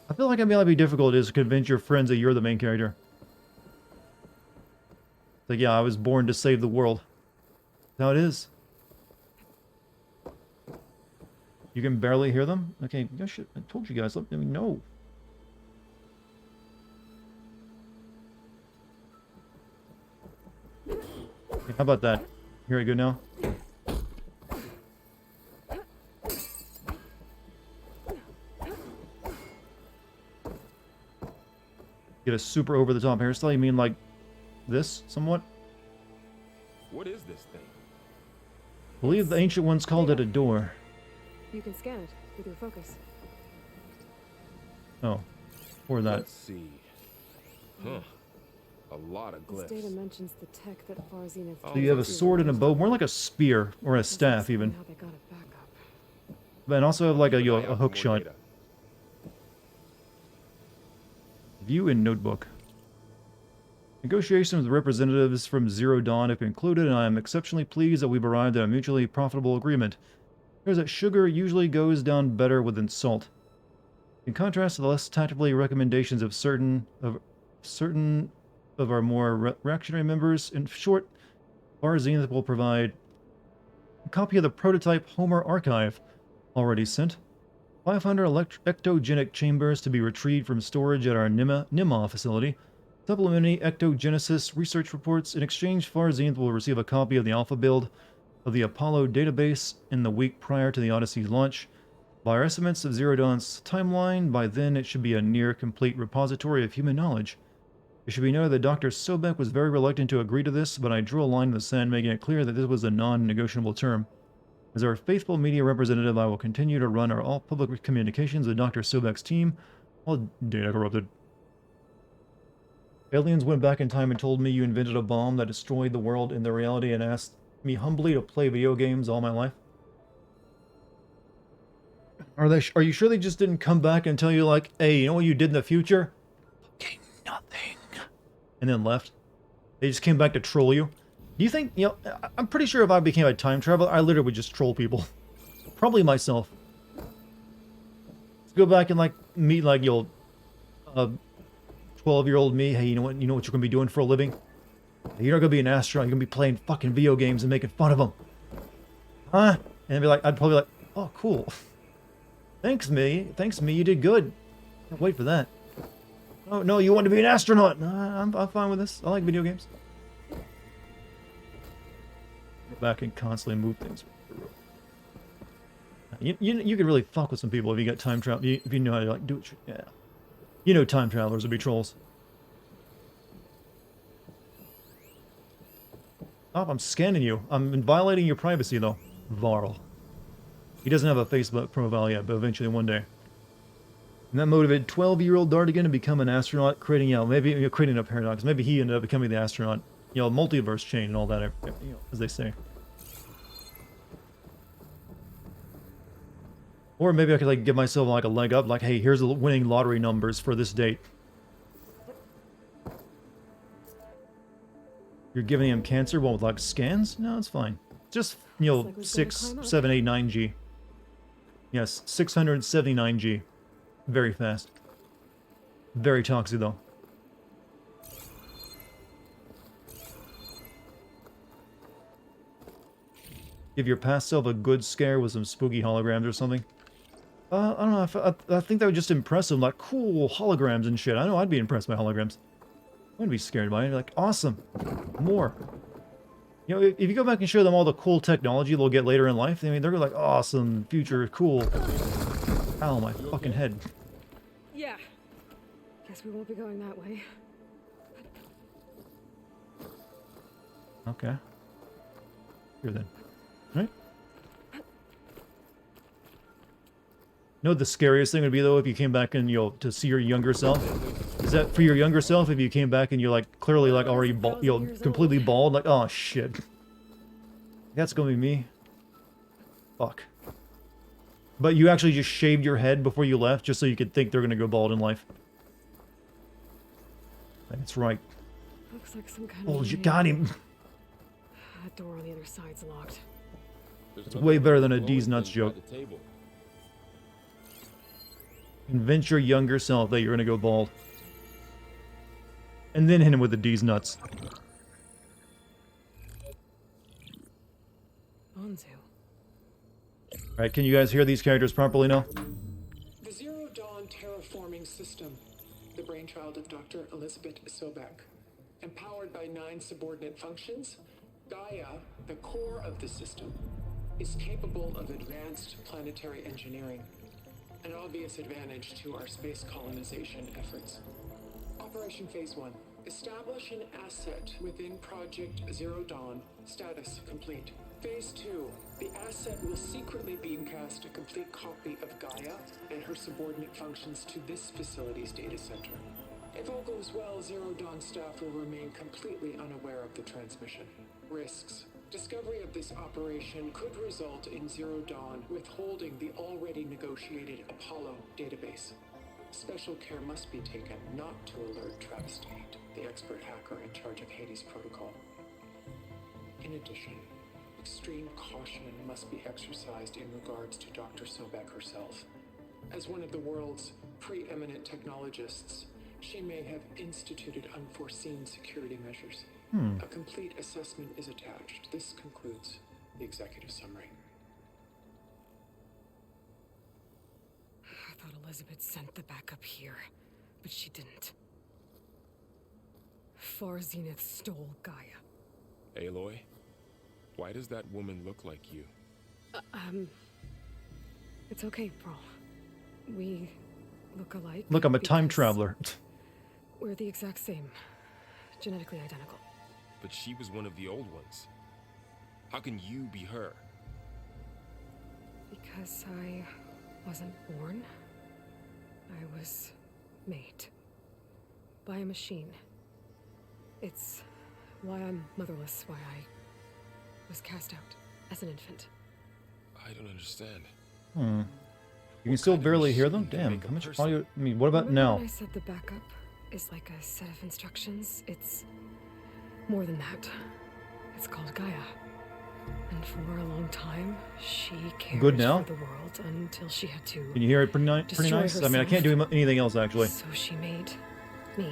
I feel like it may be difficult is to convince your friends that you're the main character. Like, yeah, I was born to save the world. That's how it is. You can barely hear them? Okay, I told you guys, let me know. Okay, how about that? Here I go now. Get a super over-the-top hairstyle? You mean like this, somewhat? What is this thing? I believe the ancient ones called it a door. You can scan it with your focus. Oh, or that. Let's see. Huh. A lot of This glyphs. data mentions the tech that Far Zenith. So you have a sword and a bow, more like a spear or a staff even. How they got it back up. But also have like a Keep an eye out for hook more shot. data. View in notebook. Negotiations with representatives from Zero Dawn have concluded, and I am exceptionally pleased that we've arrived at a mutually profitable agreement. Here's that sugar usually goes down better with salt. In contrast to the less tactfully recommendations of certain of our more reactionary members, in short, Far Zenith will provide a copy of the prototype Homer archive already sent. 500 ectogenic chambers to be retrieved from storage at our Nima facility. Supplementary ectogenesis research reports. In exchange, Far Zenith will receive a copy of the alpha build of the Apollo database in the week prior to the Odyssey's launch. By our estimates of Zero Dawn's timeline, by then it should be a near-complete repository of human knowledge. It should be noted that Dr. Sobek was very reluctant to agree to this, but I drew a line in the sand making it clear that this was a non-negotiable term. As our faithful media representative, I will continue to run all public communications with Dr. Sobek's team while data corrupted. Aliens went back in time and told me you invented a bomb that destroyed the world in their reality and asked me humbly to play video games all my life. Are you sure they just didn't come back and tell you like, hey, you know what you did in the future? Fucking nothing. And then left? They just came back to troll you? Do you think, I'm pretty sure if I became a time traveler, I literally would just troll people. Probably myself. Let's go back and, like, meet, like, 12-year-old me. Hey, you know what you're gonna be doing for a living? You're not gonna be an astronaut. You're gonna be playing fucking video games and making fun of them. Huh? And I'd probably be like, oh, cool. Thanks, me. Thanks, me. You did good. Can't wait for that. Oh, no, you want to be an astronaut. Nah, I'm fine with this. I like video games. Go back and constantly move things. You can really fuck with some people if you got time travel. If you know how to like do it. Yeah. You know time travelers would be trolls. Oh, I'm scanning you. I'm violating your privacy though. Varl. He doesn't have a Facebook profile yet, but eventually one day. And that motivated 12-year-old Dartigan to become an astronaut, creating, maybe creating a paradox. Maybe he ended up becoming the astronaut, multiverse chain and all that, as they say. Or maybe I could like give myself like a leg up, like, hey, here's the winning lottery numbers for this date. You're giving him cancer, well, with like scans? No, it's fine. Just, 6, 7, 8, 9G. Yes, 679G. Very fast. Very toxic, though. Give your past self a good scare with some spooky holograms or something. I don't know, I think that would just impress him, like, cool holograms and shit. I know I'd be impressed by holograms. I wouldn't be scared by it. Like, awesome. More. If you go back and show them all the cool technology they'll get later in life, I mean, they're like, awesome, future, cool. Ow, my fucking head. Yeah. Guess we won't be going that way. Okay. Here then. Right? You know what the scariest thing would be, though, if you came back and, to see your younger self? Is that for your younger self, if you came back and you're, like, clearly, like, already, completely bald? Like, oh, shit. That's gonna be me. Fuck. But you actually just shaved your head before you left, just so you could think they're gonna go bald in life. That's right. Looks like some kind Oh, of... you got him. That door on the other side's locked. It's way better than a D's nuts joke. Convince your younger self that you're gonna go bald. And then hit him with the D's nuts. Bonzu. Alright, can you guys hear these characters properly now? The Zero Dawn terraforming system, the brainchild of Dr. Elizabeth Sobek. Empowered by 9 subordinate functions, Gaia, the core of the system, is capable of advanced planetary engineering, an obvious advantage to our space colonization efforts. Operation Phase 1. Establish an asset within Project Zero Dawn. Status complete. Phase 2. The asset will secretly beamcast a complete copy of Gaia and her subordinate functions to this facility's data center. If all goes well, Zero Dawn staff will remain completely unaware of the transmission. Risks. Discovery of this operation could result in Zero Dawn withholding the already negotiated Apollo database. Special care must be taken not to alert Travis Tate, the expert hacker in charge of Hades Protocol. In addition, extreme caution must be exercised in regards to Dr. Sobek herself. As one of the world's preeminent technologists, she may have instituted unforeseen security measures. A complete assessment is attached. This concludes the executive summary. I thought Elizabeth sent the backup here, but she didn't. Far Zenith stole Gaia. Aloy, why does that woman look like you? It's okay, Pearl. We look alike. Look, I'm a time because traveler. We're the exact same. Genetically identical. But she was one of the old ones. How can you be her? Because I wasn't born. I was made. By a machine. It's why I'm motherless, why I was cast out as an infant. I don't understand. You can still barely hear them? Damn, how much audio... I mean, what about now? When I said the backup is like a set of instructions, it's more than that. It's called Gaia. And for a long time, she cared Good now? for the world until she had to... Can you hear it pretty nice? I mean, I can't do anything else, actually. So she made me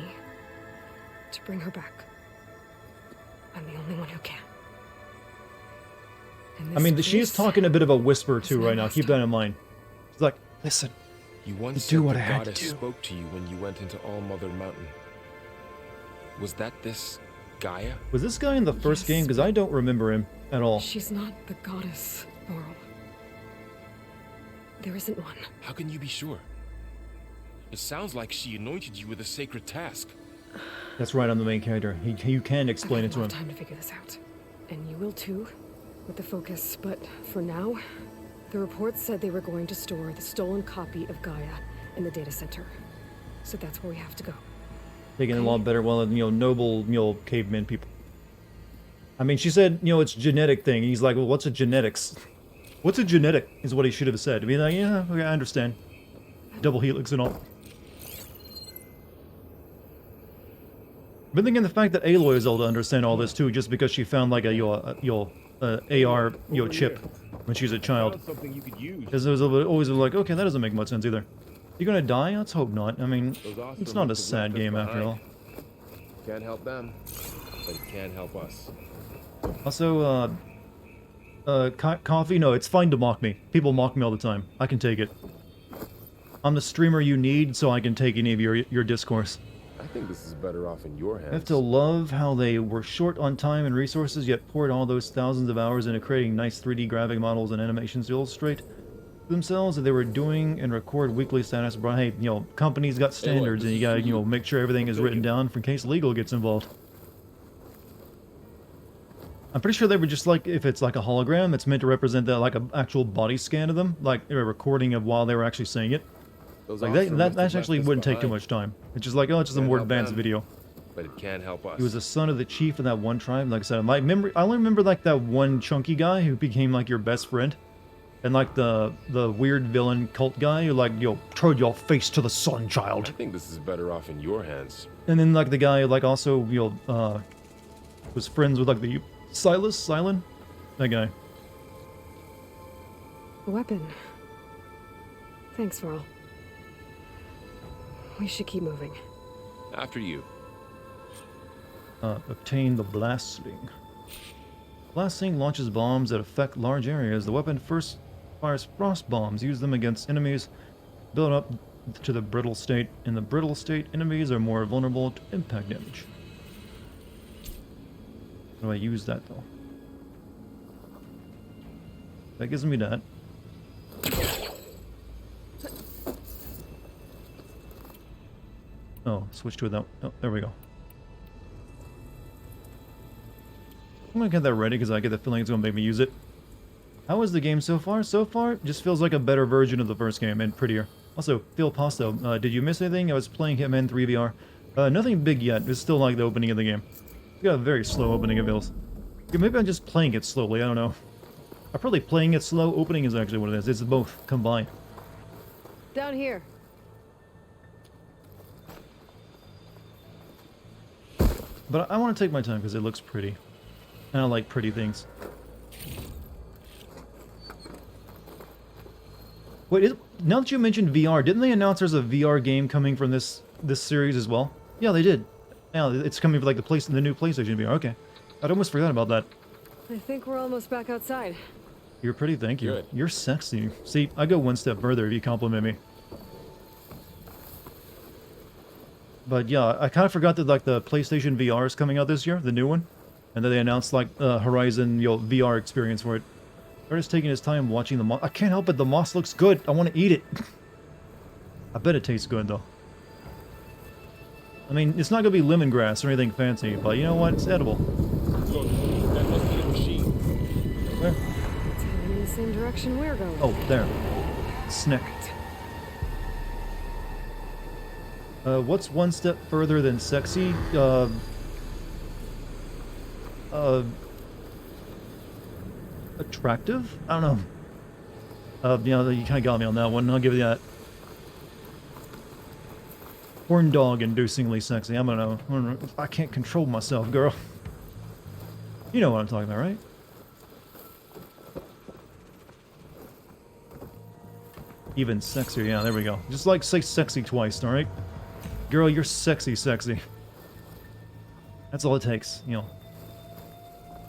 to bring her back. I'm the only one who can. I mean, she is talking a bit of a whisper, too, right now. Keep that in mind. She's like, listen, You once do said what the I had to goddess do. spoke to you when you went into All Mother Mountain. Was that this Gaia? was this guy in the first Yes, game? Because I don't remember him at all. She's not the goddess, Laurel. There isn't one. How can you be sure? It sounds like she anointed you with a sacred task. That's right, I'm the main character. You can explain I've it got a to lot him. of time to figure this out. And you will too, with the focus. But for now, the reports said they were going to store the stolen copy of Gaia in the data center. So that's where we have to go. Taking it a lot better, well, noble, cavemen people. I mean, she said, it's genetic thing. He's like, well, what's a genetics? What's a genetic, is what he should have said. I mean, like, yeah, okay, I understand. Double helix and all. But thinking the fact that Aloy is able to understand all this too, just because she found like a AR chip when she was a child. Something you could use. Because it was always like, okay, that doesn't make much sense either. You gonna die? Let's hope not. I mean, it's not a sad game after all. Can't help them, but it can help us. Also, coffee? No, it's fine to mock me. People mock me all the time. I can take it. I'm the streamer you need, so I can take any of your discourse. I think this is better off in your hands. I have to love how they were short on time and resources, yet poured all those thousands of hours into creating nice 3D graphic models and animations to illustrate themselves that they were doing and record weekly status. But hey, companies got standards, and you gotta, make sure everything is written down for in case legal gets involved. I'm pretty sure they were just like, if it's like a hologram, it's meant to represent that, like an actual body scan of them, like a recording of while they were actually saying it. Like that actually wouldn't take too much time. It's just like, oh, it's just a more advanced video. But it can't help us. He was the son of the chief of that one tribe. Like I said, I only remember like that one chunky guy who became like your best friend, and like the weird villain cult guy who like, turn your face to the sun, child. I think this is better off in your hands. And then like the guy who like also was friends with like the Silent, that guy. A weapon. Thanks, Varl. We should keep moving. After you. Obtain the blast sling. Blast sling launches bombs that affect large areas. The weapon first fires frost bombs. Use them against enemies. Build up to the brittle state. In the brittle state, enemies are more vulnerable to impact damage. How do I use that though? That gives me that. Oh, switch to it though. Oh, there we go. I'm gonna get that ready because I get the feeling it's gonna make me use it. How is the game so far? So far, it just feels like a better version of the first game and prettier. Also, Phil Pasto, did you miss anything? I was playing Hitman 3 VR. Nothing big yet. It's still like the opening of the game. It's got a very slow opening of Hills. Yeah, maybe I'm just playing it slowly, I don't know. I'm probably playing it slow. Opening is actually what it is. It's both combined. Down here. But I want to take my time because it looks pretty. And I like pretty things. Wait, now that you mentioned VR, didn't they announce there's a VR game coming from this series as well? Yeah, they did. Yeah, it's coming for like the new PlayStation VR. Okay. I'd almost forgot about that. I think we're almost back outside. You're pretty, thank you. Good. You're sexy. See, I go one step further if you compliment me. But yeah, I kind of forgot that like the PlayStation VR is coming out this year, the new one. And then they announced like Horizon VR experience for it. Artist taking his time watching the moss. I can't help it, the moss looks good. I want to eat it. I bet it tastes good though. I mean, it's not going to be lemongrass or anything fancy, but you know what? It's edible. Look, that must be a machine. Where? It's heading in the same direction we're going. Oh, there. Snick. What's one step further than sexy? Attractive? I don't know. Yeah, you kind of got me on that one. I'll give you that. Horn dog inducingly sexy. I don't know. I can't control myself, girl. You know what I'm talking about, right? Even sexier. Yeah, there we go. Just like say sexy twice, alright? Girl, you're sexy. That's all it takes, you know.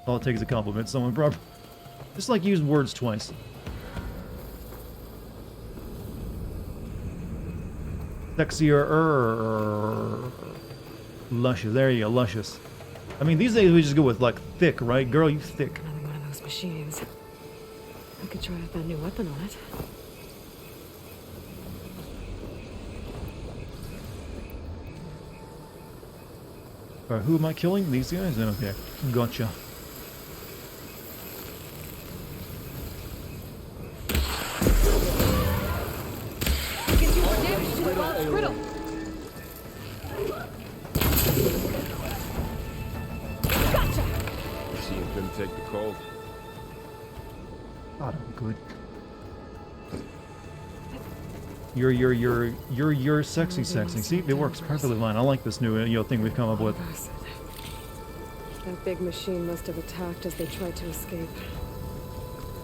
All it takes is a compliment. Someone proper. Just like use words twice. Sexier. Luscious. There you go, luscious. I mean, these days we just go with like thick, right? Girl, you thick. Another one of those machines. I could try out that new weapon on it. Alright, who am I killing? These guys? Okay, gotcha. I can do more damage to God, I'm good. You're sexy. See, it works perfectly fine. I like this new thing we've come up with. That big machine must have attacked as they tried to escape.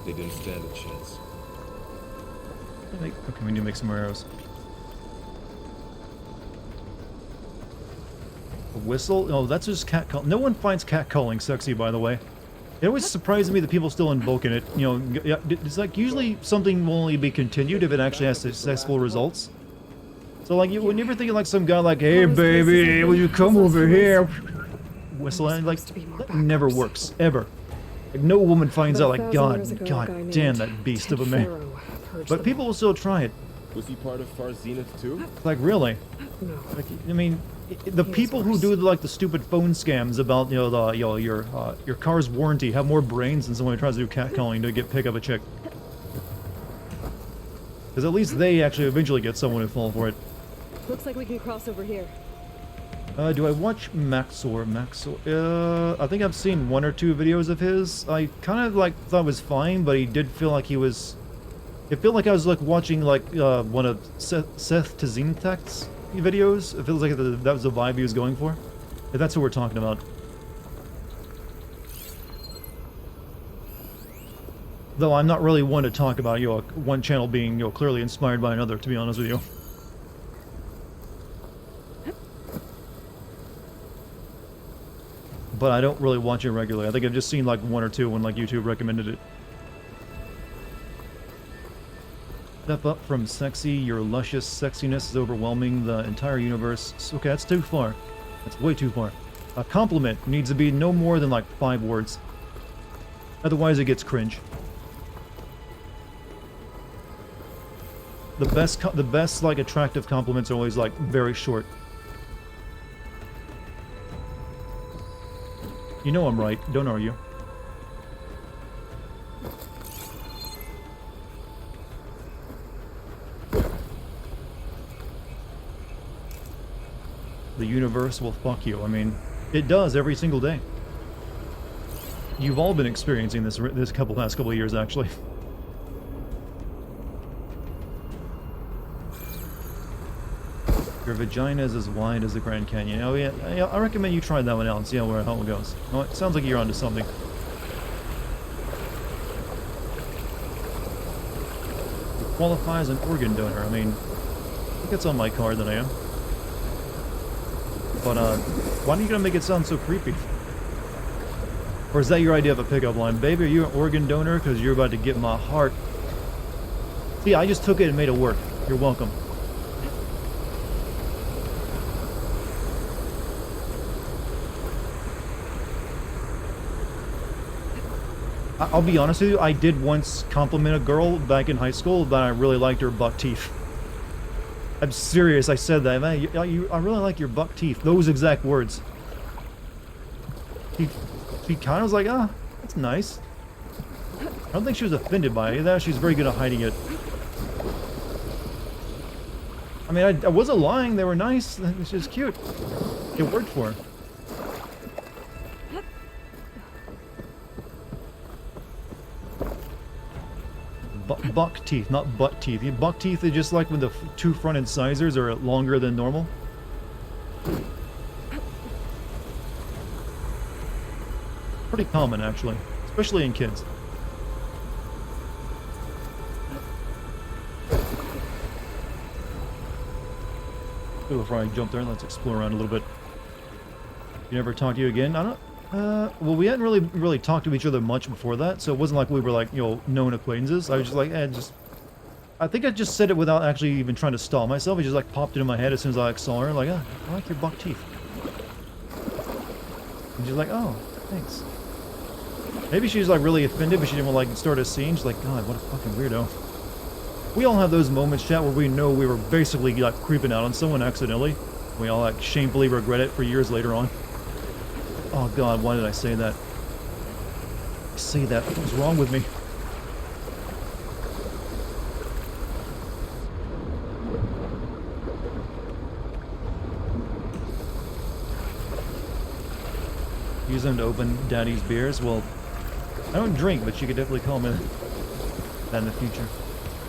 They didn't stand a chance. Okay, we need to make some more arrows. A whistle? Oh, that's just cat call. No one finds cat calling sexy, by the way. It always surprises me that people still invoking it. You know, it's like usually something will only be continued if it actually has successful results. So like, when you ever think of like some guy like, hey baby, will you come over here? Whistle, and like, that never works, ever. Like, no woman finds out like, God damn, that beast of a man. But people will still try it. Was he part of Far Zenith too? Like, really? No. Like, I mean, the people who do like the stupid phone scams about your car's warranty have more brains than someone who tries to do catcalling to pick up a chick. Because at least they actually eventually get someone who fall for it. Looks like we can cross over here. Do I watch Maxor? I think I've seen 1 or 2 videos of his. I kind of like thought it was fine, but he did feel like he was. It felt like I was like watching like one of Seth Tazintek's videos. It feels like that was the vibe he was going for. If that's what we're talking about. Though I'm not really one to talk about one channel being clearly inspired by another, to be honest with you. But I don't really watch it regularly. I think I've just seen like 1 or 2 when like YouTube recommended it. Step up from sexy, your luscious sexiness is overwhelming the entire universe. Okay, that's too far. That's way too far. A compliment needs to be no more than like 5 words. Otherwise it gets cringe. The best like attractive compliments are always like very short. You know I'm right, don't argue. The universe will fuck you. I mean, it does every single day. You've all been experiencing this past couple of years, actually. Your vagina is as wide as the Grand Canyon. Oh yeah, I recommend you try that one out and see how it goes. Oh, it sounds like you're onto something. You qualify as an organ donor. I mean, I think it's on my card that I am. But why are you gonna make it sound so creepy? Or is that your idea of a pickup line? Baby, are you an organ donor? Because you're about to get my heart. See, I just took it and made it work. You're welcome. I'll be honest with you, I did once compliment a girl back in high school that I really liked her buck teeth. I'm serious, I said that. Man, I really like your buck teeth. Those exact words. She kind of was like, ah, that's nice. I don't think she was offended by it either. She's very good at hiding it. I mean, I wasn't lying. They were nice. It's just cute. It worked for her. Buck teeth, not butt teeth. Buck teeth are just like when the 2 front incisors are longer than normal. Pretty common, actually, especially in kids. Before I jump there, let's explore around a little bit. You never talk to you again? I don't. Well, we hadn't really talked to each other much before that, so it wasn't like we were like, known acquaintances. I was just like, I think I just said it without actually even trying to stall myself. It just like popped into my head as soon as I saw her, like, I like your buck teeth. And she's like, oh, thanks. Maybe she was like really offended, but she didn't want to like start a scene. She's like, God, what a fucking weirdo. We all have those moments, chat, where we know we were basically like creeping out on someone accidentally. We all like shamefully regret it for years later on. Oh God, why did I say that? I say that. What was wrong with me? Use them to open Daddy's beers. Well, I don't drink, but you could definitely call them in. that in the future.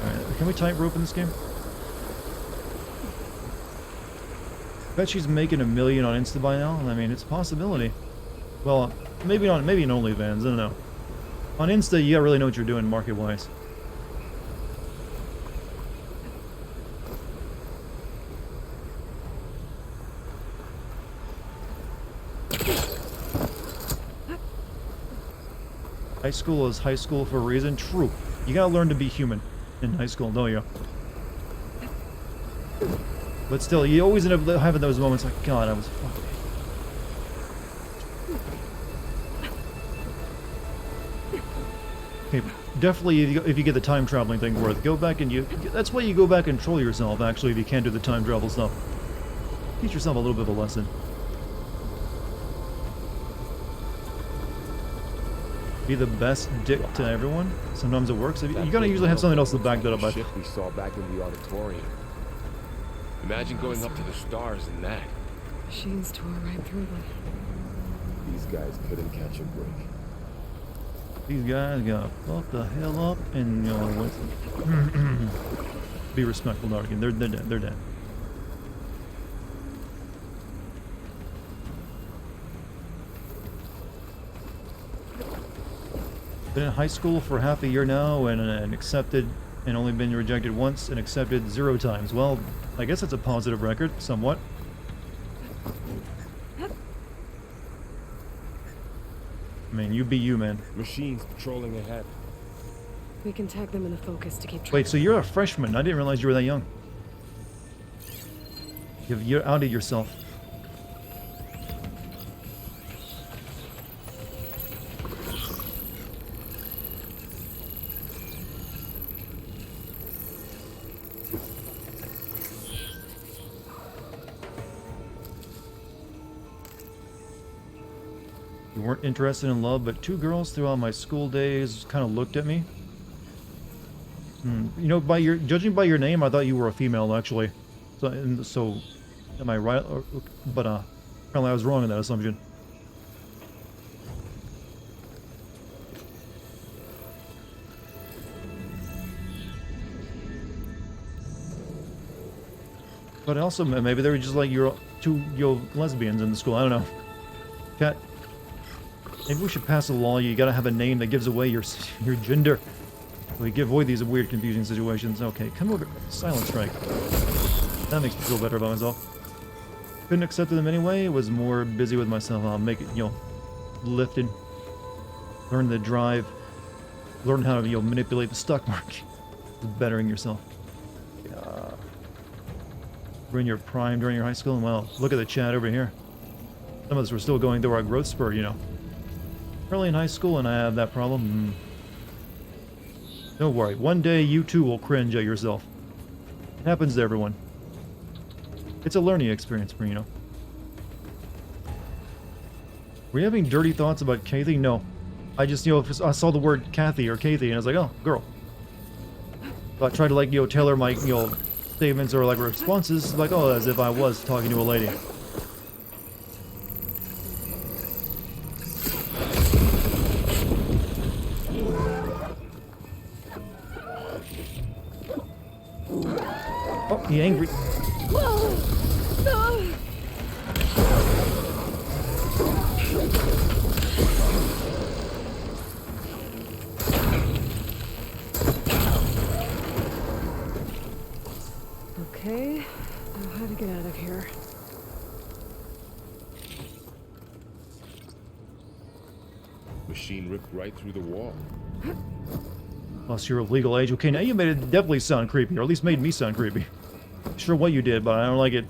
Alright, can we tightrope in this game? Bet she's making $1 million on Insta by now. I mean, it's a possibility. Well, maybe not. Maybe in OnlyFans. I don't know. On Insta, you gotta really know what you're doing market-wise. High school is high school for a reason. True. You gotta learn to be human in high school, don't you? But still, you always end up having those moments like, God, I was fucked. Okay, definitely, if you get the time traveling thing worth, go back and that's why you go back and troll yourself, actually, if you can't do the time travel stuff. Teach yourself a little bit of a lesson. Be the best dick to everyone. Sometimes it works. You gotta usually have something else to back that up. Shit we saw back in the auditorium. Imagine going up to the stars in that. Machines tore right through them. These guys couldn't catch a break. These guys gotta fuck the hell up and, you know, be respectful, Dartigan. They're dead. They're dead. Been in high school for half a year now and accepted and only been rejected once and accepted 0 times. Well, I guess that's a positive record, somewhat. I mean, you be you, man. Machines patrolling ahead. We can tag them in the focus to keep track. Wait, so you're a freshman? I didn't realize you were that young. You're outed yourself. You weren't interested in love, but 2 girls throughout my school days kind of looked at me. You know, judging by your name, I thought you were a female, actually. So am I right? But apparently I was wrong in that assumption. But also, maybe they were just like your 2 lesbians in the school. I don't know. Cat. Maybe we should pass a law. You gotta have a name that gives away your gender. We can avoid these weird, confusing situations. Okay, come over. Silent strike. That makes me feel better about myself. Couldn't accept them anyway. Was more busy with myself. I'll make it, you know, lifted. Learn the drive. Learn how to, you know, manipulate the stock market. Bettering yourself. We're in your prime during your high school. And well, look at the chat over here. Some of us were still going through our growth spurt, you know. Early in high school, and I have that problem. Don't worry. One day, you too will cringe at yourself. It happens to everyone. It's a learning experience for you know. Were you having dirty thoughts about Kathy? No. I just, you know, I saw the word Kathy or Kathy, and I was like, oh, girl. So I tried to, like, you know, tailor my, you know, statements or, like, responses, like, oh, as if I was talking to a lady. Oh, he angry. Okay, know how to get out of here. Machine ripped right through the wall. Plus, you're of legal age. Okay, now you made it definitely sound creepy, or at least made me sound creepy. Sure what you did, but I don't like it.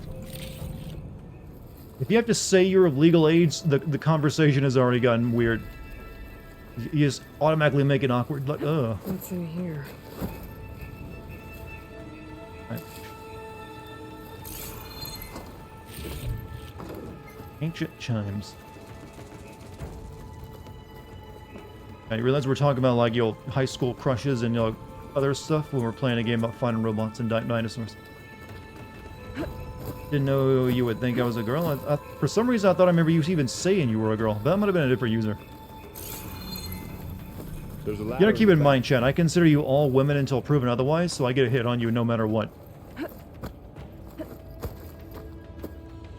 If you have to say you're of legal age, the conversation has already gotten weird. You just automatically make it awkward, like, ugh. What's in here? Right. Ancient chimes. I realize we're talking about, like, you know, high school crushes and, you know, other stuff when we're playing a game about finding robots and dinosaurs. Didn't know you would think I was a girl. For some reason, I thought I remember you even saying you were a girl. That might have been a different user. There's a You ladder gotta in keep the in back. mind, Chad, I consider you all women until proven otherwise, so I get a hit on you no matter what.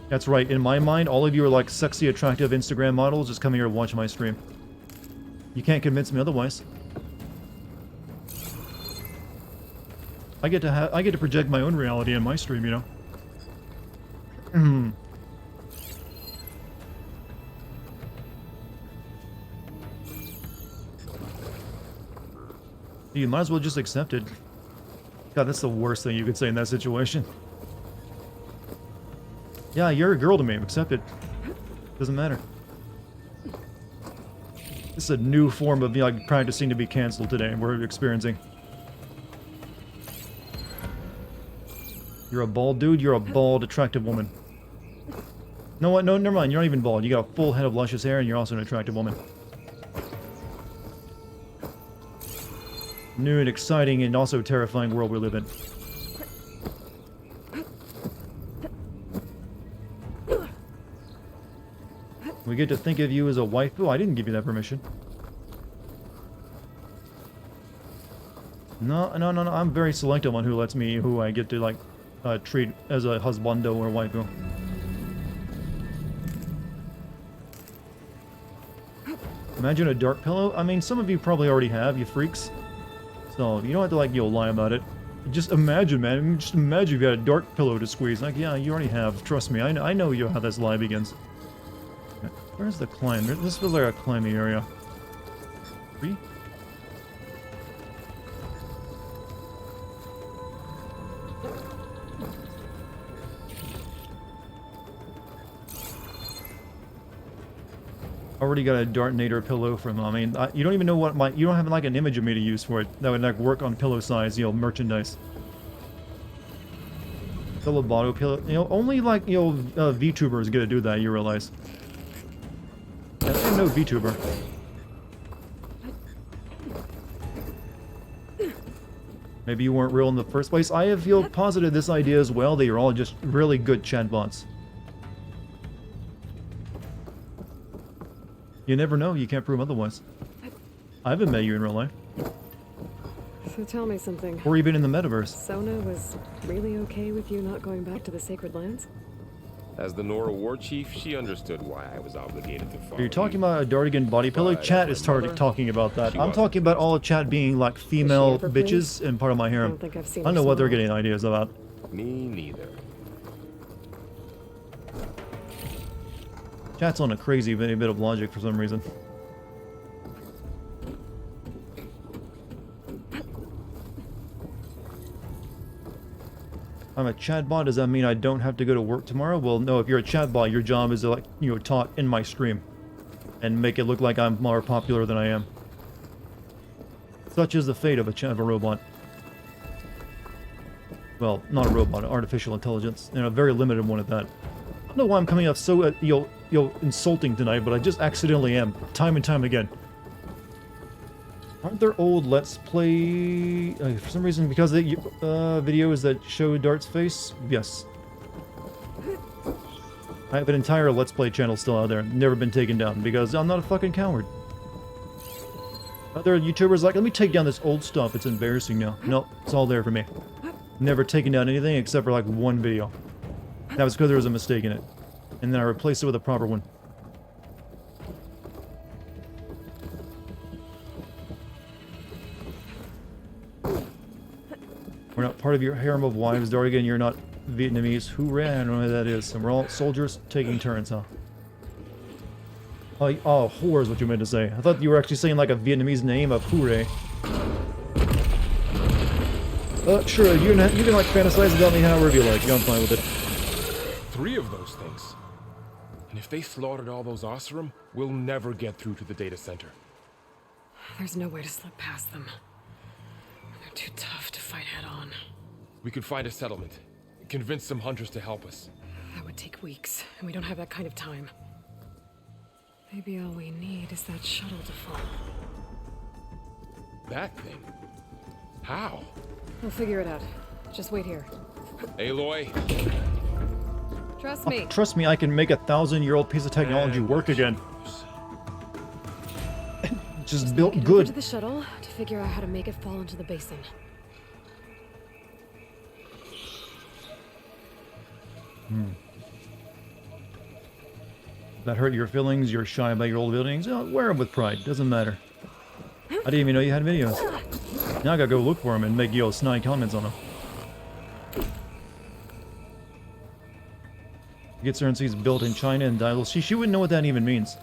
That's right, in my mind, all of you are like sexy, attractive Instagram models just coming here to watch my stream. You can't convince me otherwise. I get to project my own reality in my stream, you know? You might as well just accept it. God, that's the worst thing you could say in that situation. Yeah, you're a girl to me. Accept it. Doesn't matter. This is a new form of like practicing to be canceled today we're experiencing. You're a bald dude, you're a bald, attractive woman. No, what? No, never mind. You're not even bald. You got a full head of luscious hair and you're also an attractive woman. New and exciting and also terrifying world we live in. We get to think of you as a waifu? I didn't give you that permission. No, I'm very selective on who I get to, like, treat as a husbando or waifu. Imagine a dark pillow? I mean, some of you probably already have, you freaks. So, you don't have to, like, lie about it. Just imagine, man. Just imagine you got a dark pillow to squeeze. Like, yeah, you already have. Trust me. I know you how this lie begins. Where's the climb? This feels like a climbing area. 3? Already got a Dartinator pillow from, I mean, you don't even know what you don't have like an image of me to use for it. That would like work on pillow size, merchandise. Loboto pillow, only like, VTubers get to do that, you realize. I didn't know VTuber. Maybe you weren't real in the first place. I feel positive this idea as well, that you're all just really good chatbots. You never know, you can't prove otherwise. I haven't met you in real life. So tell me something. Or even in the metaverse. Sona was really okay with you not going back to the Sacred Lands? As the Nora war chief, she understood why I was obligated to follow. Are you talking about a Dartigan body pillow? Chat is talking about that. I'm talking about all of chat being like female bitches and part of my harem. I don't know what they're getting ideas about. Me neither. Chat's on a crazy bit of logic for some reason. I'm a chatbot, does that mean I don't have to go to work tomorrow? Well, no, if you're a chatbot, your job is to, like, talk in my stream. And make it look like I'm more popular than I am. Such is the fate of a robot. Well, not a robot, an artificial intelligence. And a very limited one at that. I don't know why I'm coming off so, insulting tonight, but I just accidentally am. Time and time again. Aren't there old Let's Play... for some reason, because the videos that show Dart's face? Yes. I have an entire Let's Play channel still out there. Never been taken down, because I'm not a fucking coward. Other YouTubers like, let me take down this old stuff. It's embarrassing now. Nope, it's all there for me. Never taken down anything except for like one video. That was because there was a mistake in it. And then I replaced it with a proper one. We're not part of your harem of wives, Dartigan. You're not Vietnamese. Hooray, I don't know who that is. And we're all soldiers taking turns, huh? Oh, whore is what you meant to say. I thought you were actually saying like a Vietnamese name of hooray. Sure, you can like fantasize about me however you like. I'm fine with it. 3 of those things. And if they slaughtered all those Oseram, we'll never get through to the data center. There's no way to slip past them. They're too tough to fight head-on. We could find a settlement. Convince some hunters to help us. That would take weeks, and we don't have that kind of time. Maybe all we need is that shuttle to fall. That thing? How? We'll figure it out. Just wait here. Aloy? Trust me. Trust me, I can make a 1,000-year-old piece of technology work again. just Just built make it over good. to the shuttle to figure out how to make it fall into the basin. That hurt your feelings, you're shy about your old buildings. Oh, wear them with pride, doesn't matter. I didn't even know you had videos. Now I gotta go look for them and make snide comments on them. Gets her and sees built in China and dials. She wouldn't know what that even means.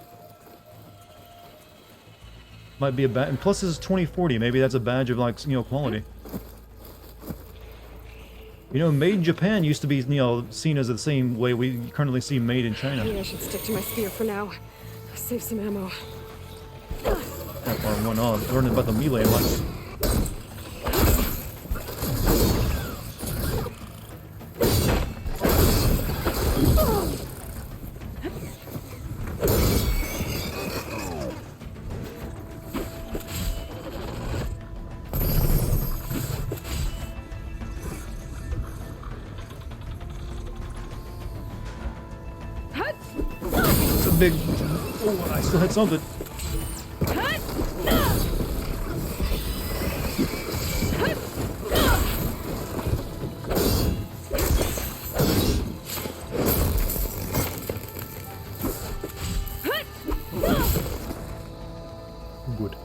Might be a badge. And plus this is 2040, maybe that's a badge of like, quality. You know, made in Japan used to be, seen as the same way we currently see made in China. Maybe I should stick to my spear for now. Save some ammo. That far went on, learning about the melee one. It's a big... Oh, I still had something. Good.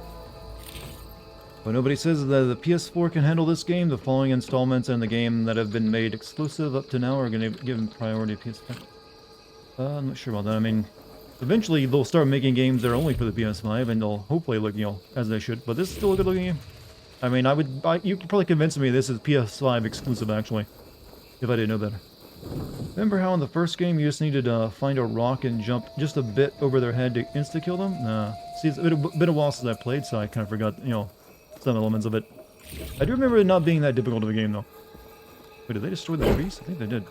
But nobody says that the PS4 can handle this game. The following installments in the game that have been made exclusive up to now are going to give priority to PS5. I'm not sure about that. I mean, eventually they'll start making games that are only for the PS5, and they'll hopefully look, as they should. But this is still a good looking game. I mean, you could probably convince me this is PS5 exclusive, actually, if I didn't know better. Remember how in the first game you just needed to find a rock and jump just a bit over their head to insta-kill them? Nah. See, it's been a while since I played, so I kind of forgot, some elements of it. I do remember it not being that difficult of a game, though. Wait, did they destroy the trees? I think they did.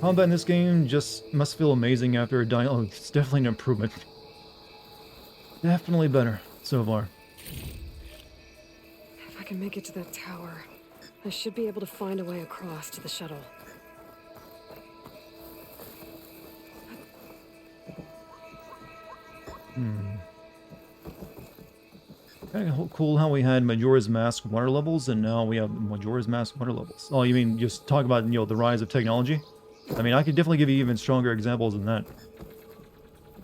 Combat in this game just must feel amazing after dying. Oh, it's definitely an improvement. Definitely better so far. If I can make it to that tower, I should be able to find a way across to the shuttle. Kind of cool how we had Majora's Mask water levels, and now we have Majora's Mask water levels. Oh, you mean just talk about, the rise of technology? I mean, I could definitely give you even stronger examples than that.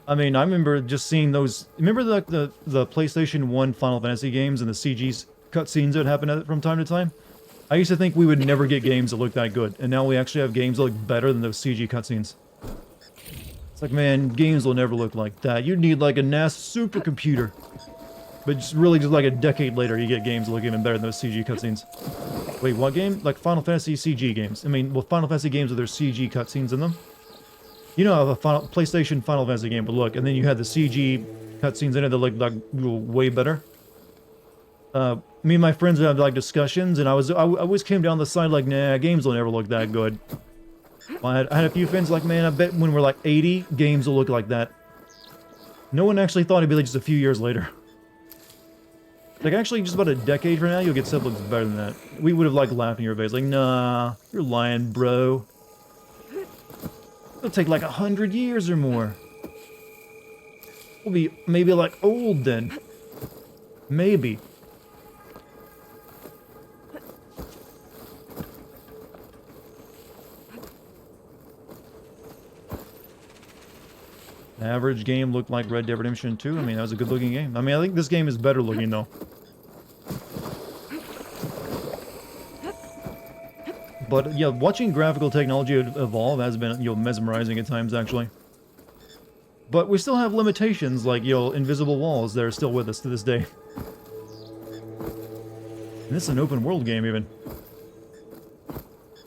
I mean, I remember just seeing those... Remember the PlayStation 1 Final Fantasy games and the CG cutscenes that happen from time to time? I used to think we would never get games that look that good, and now we actually have games that look better than those CG cutscenes. It's like, man, games will never look like that. You need like a NASA supercomputer. But just like a decade later, you get games that look even better than those CG cutscenes. Wait, what game? Like Final Fantasy CG games. I mean, well, Final Fantasy games with their CG cutscenes in them. You know how a PlayStation Final Fantasy game would look, and then you had the CG cutscenes in it that looked like way better. Me and my friends would have like discussions, and I always came down the side like, nah, games will never look that good. Well, I had a few friends like, man, I bet when we're like 80, games will look like that. No one actually thought it'd be like just a few years later. Like, actually, just about a decade from now, you'll get stuff that looks better than that. We would have, like, laughed in your face. Like, nah, you're lying, bro. It'll take, like, 100 years or more. We'll be maybe, like, old then. Maybe. The average game looked like Red Dead Redemption 2. I mean, that was a good-looking game. I mean, I think this game is better looking, though. But, yeah, watching graphical technology evolve has been, mesmerizing at times, actually. But we still have limitations, like, invisible walls that are still with us to this day. And this is an open-world game, even.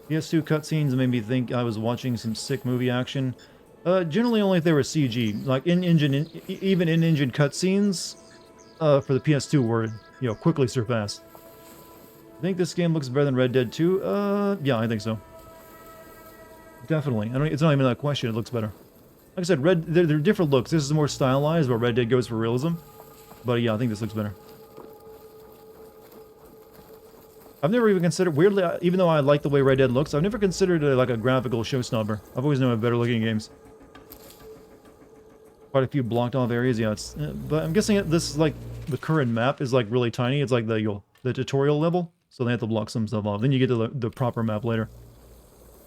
PS2 cutscenes made me think I was watching some sick movie action. Generally only if they were CG. Like, even in-engine cutscenes, for the PS2 were, quickly surpassed. I think this game looks better than Red Dead 2. Yeah, I think so. Definitely. It's not even a question, it looks better. Like I said, they're different looks. This is more stylized, where Red Dead goes for realism. But yeah, I think this looks better. I've never even considered, weirdly, even though I like the way Red Dead looks, I've never considered it like a graphical showstopper. I've always known it better looking games. quite a few blocked off areas. Yeah, it's but I'm guessing this is like the current map is like really tiny. It's like the tutorial level, so they have to block some stuff off. Then you get to the proper map later.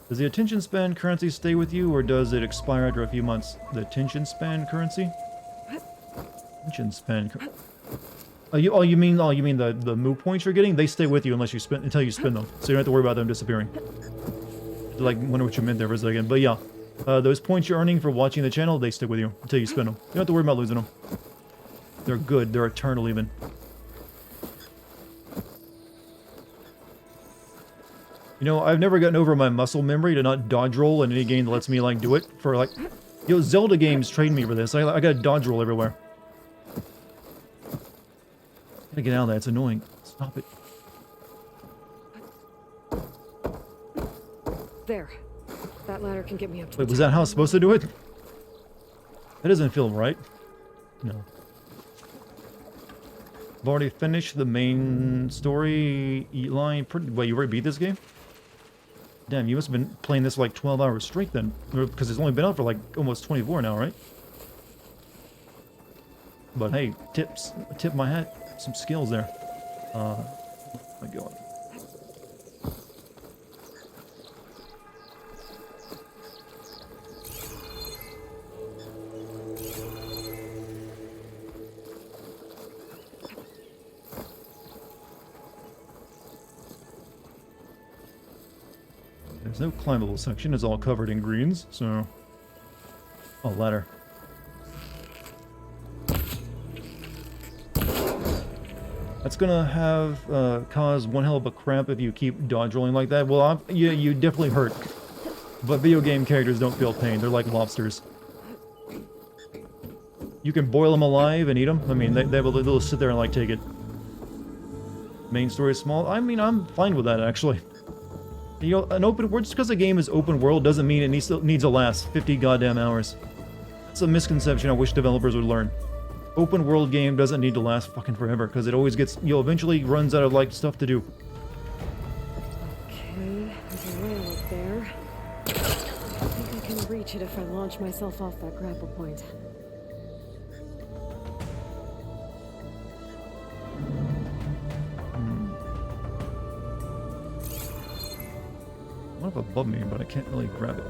Does the attention span currency stay with you, or does it expire after a few months? The attention span currency? Attention span. You mean the move points you're getting? They stay with you unless you spend until you spend them, so you don't have to worry about them disappearing. Like, wonder what you meant there for a second, but yeah, those points you're earning for watching the channel, they stick with you until you spend them. You don't have to worry about losing them. They're good. They're eternal even. You know, I've never gotten over my muscle memory to not dodge roll in any game that lets me, like, do it. For, like... You know, Zelda games train me for this. I gotta dodge roll everywhere. Gotta get out of that. It's annoying. Stop it. There. That ladder can get me up to Wait, the was that top. how I was supposed to do it? That doesn't feel right. No. I've already finished the main story line. Wait, you already beat this game? Damn, you must have been playing this like 12 hours straight then. Because it's only been out for like almost 24 now, right? But hey, tip my hat. Some skills there. Oh my god. There's no climbable section, it's all covered in greens, so... Oh, ladder. That's gonna have, cause one hell of a cramp if you keep dodge rolling like that. Well, you definitely hurt. But video game characters don't feel pain, they're like lobsters. You can boil them alive and eat them. I mean, they'll sit there and, like, take it. Main story is small. I mean, I'm fine with that, actually. You know, an open world, just because a game is open world doesn't mean it needs to last 50 goddamn hours. That's a misconception I wish developers would learn. Open world game doesn't need to last fucking forever, because it always gets, eventually runs out of, like, stuff to do. Okay, there's a rail up there. I think I can reach it if I launch myself off that grapple point. One up above me, but I can't really grab it.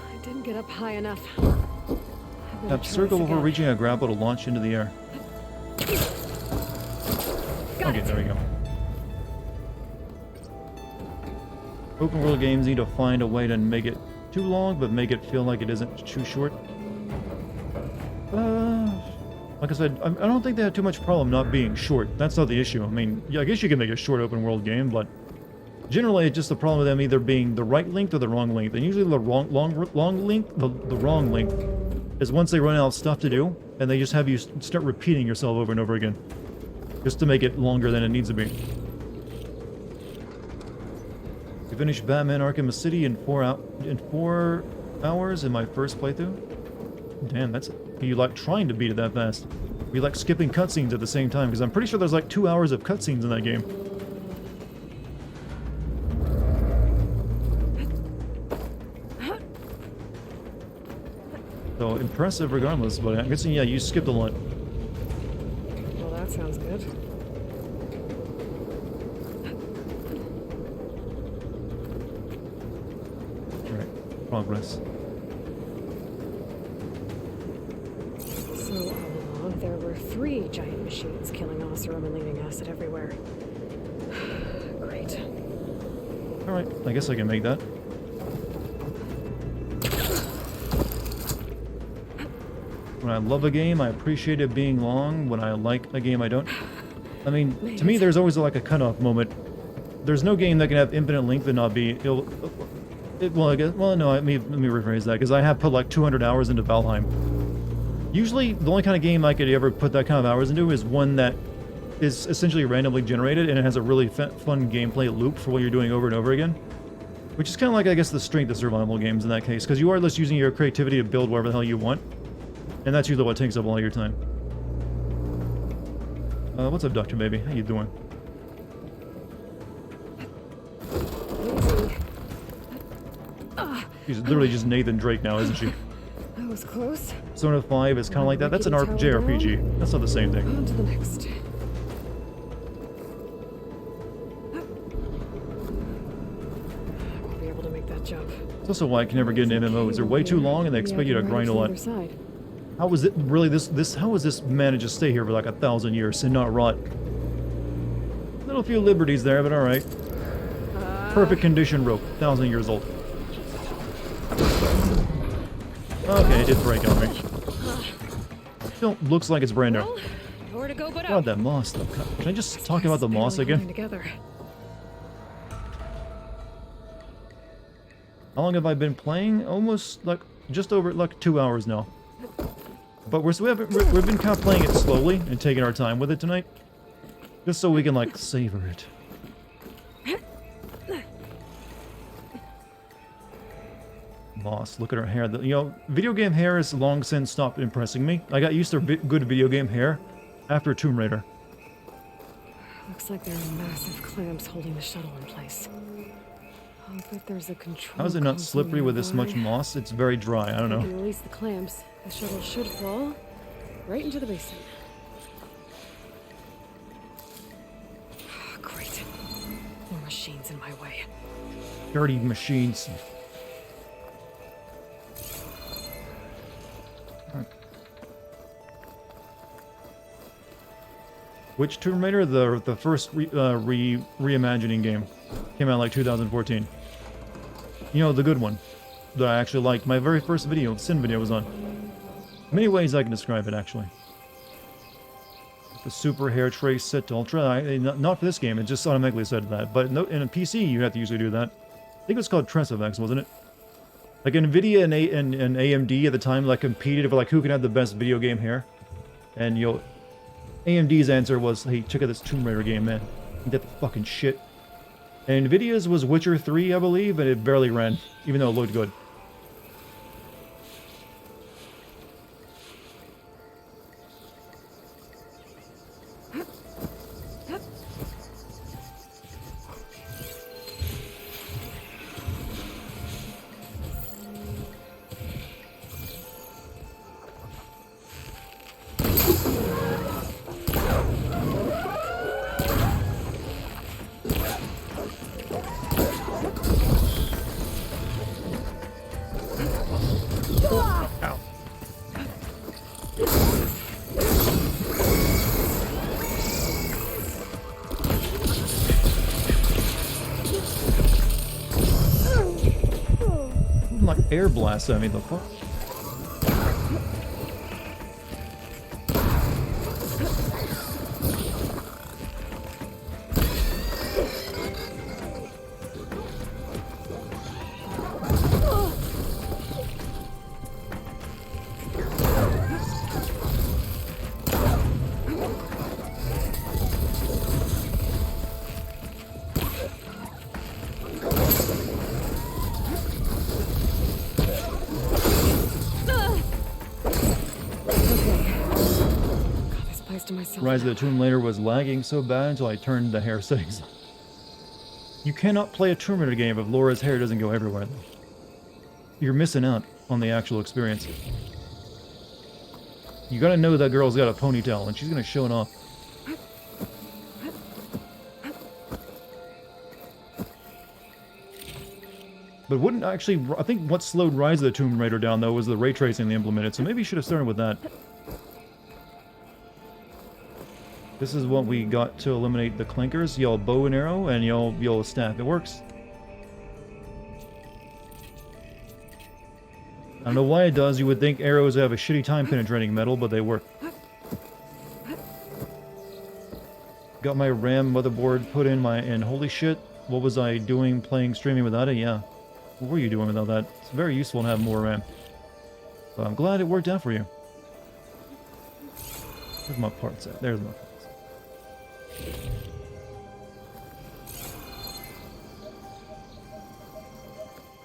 I didn't get up high enough. Tap circle before reaching a grapple to launch into the air. Okay, there we go. Open world games need to find a way to make it too long, but make it feel like it isn't too short. Like I said, I don't think they have too much problem not being short. That's not the issue. I mean, yeah, I guess you can make a short open world game, but generally it's just the problem with them either being the right length or the wrong length. And usually the wrong length, the wrong length is once they run out of stuff to do, and they just have you start repeating yourself over and over again, just to make it longer than it needs to be. You finished Batman Arkham City in 4 hours in my first playthrough. Damn, that's... You like trying to beat it that fast. You like skipping cutscenes at the same time, because I'm pretty sure there's like 2 hours of cutscenes in that game. So, impressive regardless, but I'm guessing, yeah, you skipped a lot. Well, that sounds good. Alright, progress. So, all along, there were 3 giant machines killing Oseram and leaving acid everywhere. Great. Alright, I guess I can make that. When I love a game, I appreciate it being long. When I like a game, I don't. I mean, to me, there's always like a cutoff moment. There's no game that can have infinite length and not be... no, let me rephrase that, because I have put like 200 hours into Valheim. Usually, the only kind of game I could ever put that kind of hours into is one that is essentially randomly generated and it has a really fun gameplay loop for what you're doing over and over again. Which is kind of like, I guess, the strength of survival games in that case, because you are just using your creativity to build whatever the hell you want. And that's usually what takes up all your time. What's up, Dr. Baby? How you doing? She's literally just Nathan Drake now, isn't she? That was close. Persona 5 is kind of like that. That's an Rickety tower JRPG. That's not the same thing. On to the next. I won't be able to make that jump. It's also why I can never get into MMOs. They're way too long and they expect you to grind a lot. How was it really how was this managed to stay here for like 1,000 years and not rot? Little few liberties there, but alright. Perfect condition rope, 1,000 years old. Okay, it did break on me. Still looks like it's brand new. Well, nowhere to go but God, up. that moss though. Can I just talk about the moss again? Together. How long have I been playing? Almost like just over like 2 hours now. But we've been kind of playing it slowly and taking our time with it tonight, just so we can like savor it. Moss, look at her hair. You know, video game hair has long since stopped impressing me. I got used to good video game hair after Tomb Raider. Looks like there are massive clamps holding the shuttle in place. I'll bet there's a control. How is it not console slippery with this much nearby. moss? It's very dry. I don't If you know. release the clamps, the shuttle should fall right into the basin. Great. More machines in my way. Dirty machines. Which Tomb Raider? The first reimagining game. Came out like 2014. You know, the good one. That I actually liked. My very first video, Sin video, was on. Many ways I can describe it, actually. The Super Hair Trace set to Ultra. Not for this game, it just automatically said that. But no, in a PC, you have to usually do that. I think it was called Tresivex, wasn't it? Like NVIDIA and AMD at the time like competed for like who can have the best video game hair. And AMD's answer was, hey, check out this Tomb Raider game, man. Get the fucking shit. And NVIDIA's was Witcher 3, I believe, and it barely ran, even though it looked good. Like air blasts at me, the fuck? Rise of the Tomb Raider was lagging so bad until I turned the hair settings on. You cannot play a Tomb Raider game if Laura's hair doesn't go everywhere. You're missing out on the actual experience. You gotta know that girl's got a ponytail and she's gonna show it off. But wouldn't actually, I think what slowed Rise of the Tomb Raider down though was the ray tracing they implemented, so maybe you should have started with that. This is what we got to eliminate the clinkers. Y'all bow and arrow, and y'all staff. It works. I don't know why it does. You would think arrows have a shitty time penetrating metal, but they work. Got my RAM motherboard put in and holy shit, what was I doing streaming without it? Yeah. What were you doing without that? It's very useful to have more RAM. But I'm glad it worked out for you. Where's my parts at? There's my parts.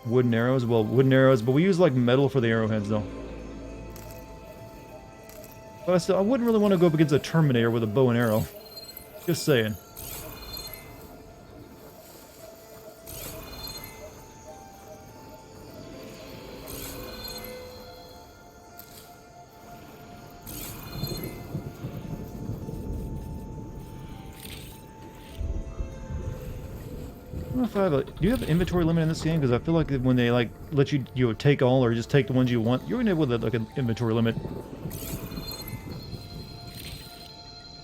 Wooden arrows? Well, wooden arrows, but we use like metal for the arrowheads though. But I wouldn't really want to go up against a Terminator with a bow and arrow. Just saying. know if I have a... Do you have an inventory limit in this game? Because I feel like when they, like, let you, take all or just take the ones you want, you're in it with, like, an inventory limit.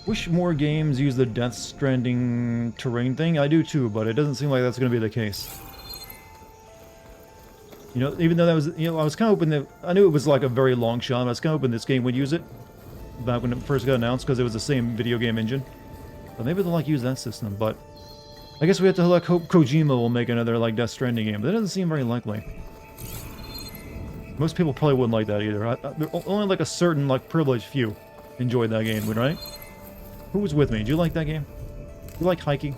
Wish more games use the Death Stranding terrain thing. I do too, but it doesn't seem like that's going to be the case. You know, even though that was... You know, I was kind of hoping that... I knew it was, like, a very long shot. I was kind of hoping this game would use it back when it first got announced, because it was the same video game engine. But maybe they'll, like, use that system, but... I guess we have to, like, hope Kojima will make another, like, Death Stranding game. That doesn't seem very likely. Most people probably wouldn't like that either. Only, like, a certain, like, privileged few enjoyed that game, right? Who was with me? Did you like that game? You like hiking?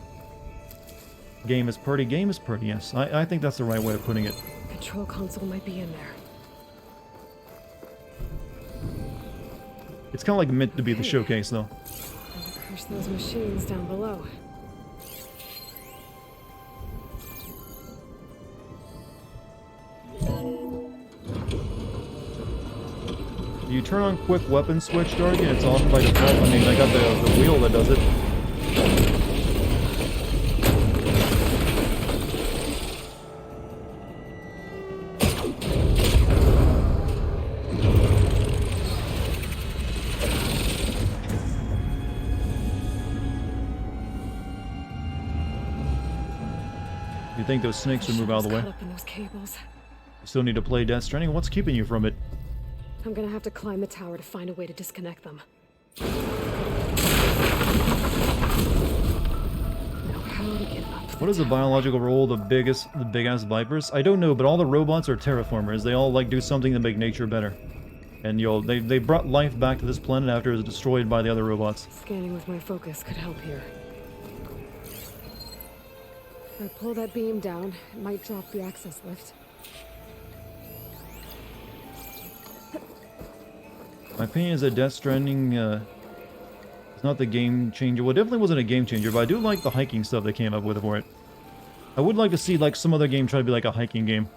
Game is pretty. Game is pretty, yes. I think that's the right way of putting it. Control console might be in there. It's kind of like meant to be the showcase, though. Time to crush those machines down below. You turn on quick weapon switch, Dartigan, it's off by default. I mean, I got the wheel that does it. You think those snakes would move out of the way? Up in those cables. You still need to play Death Stranding? What's keeping you from it? I'm gonna have to climb the tower to find a way to disconnect them. Now how to get up? What is the biological role of the big-ass vipers? I don't know, but all the robots are terraformers. They all, like, do something to make nature better. And, they brought life back to this planet after it was destroyed by the other robots. Scanning with my focus could help here. If I pull that beam down, it might drop the access lift. My opinion is that Death Stranding is not the game changer. Well, it definitely wasn't a game changer, but I do like the hiking stuff they came up with for it. I would like to see, like, some other game try to be like a hiking game.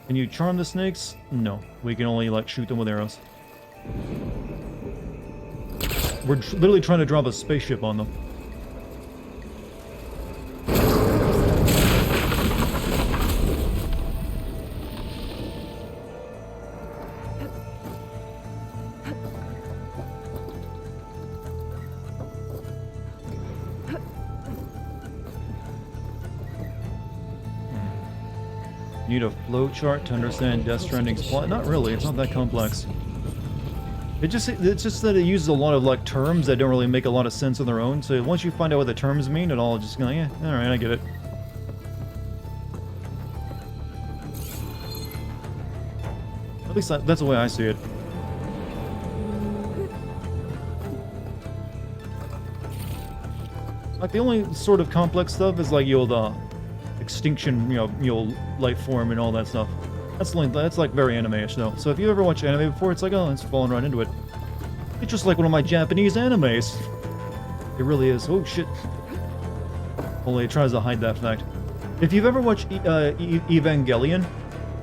Can you charm the snakes? No. We can only, like, shoot them with arrows. We're literally trying to drop a spaceship on them. You need a flowchart to understand Death Stranding's plot? Not really, it's not that complex. It's just that it uses a lot of, like, terms that don't really make a lot of sense on their own, so once you find out what the terms mean, it all just go, yeah, alright, I get it. At least that's the way I see it. Like, the only sort of complex stuff is, like, the extinction, life form and all that stuff. That's like very anime-ish though. So if you ever watched anime before, it's like, oh, it's falling right into it. It's just like one of my Japanese animes. It really is. Oh shit. Only it tries to hide that fact. If you've ever watched Evangelion,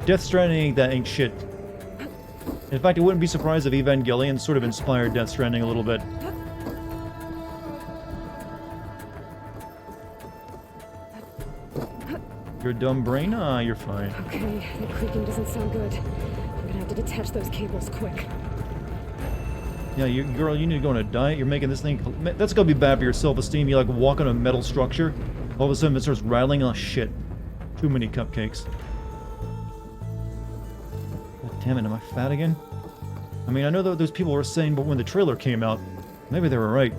Death Stranding ain't shit. In fact, I wouldn't be surprised if Evangelion sort of inspired Death Stranding a little bit. Your dumb brain? Ah, you're fine. Okay, the creaking doesn't sound good. I'm gonna have to detach those cables quick. Yeah, girl, you need to go on a diet. You're making this thing... That's gonna be bad for your self-esteem. You, like, walk on a metal structure. All of a sudden it starts rattling. Oh, shit. Too many cupcakes. God damn it, am I fat again? I mean, I know that those people were saying, but when the trailer came out, maybe they were right.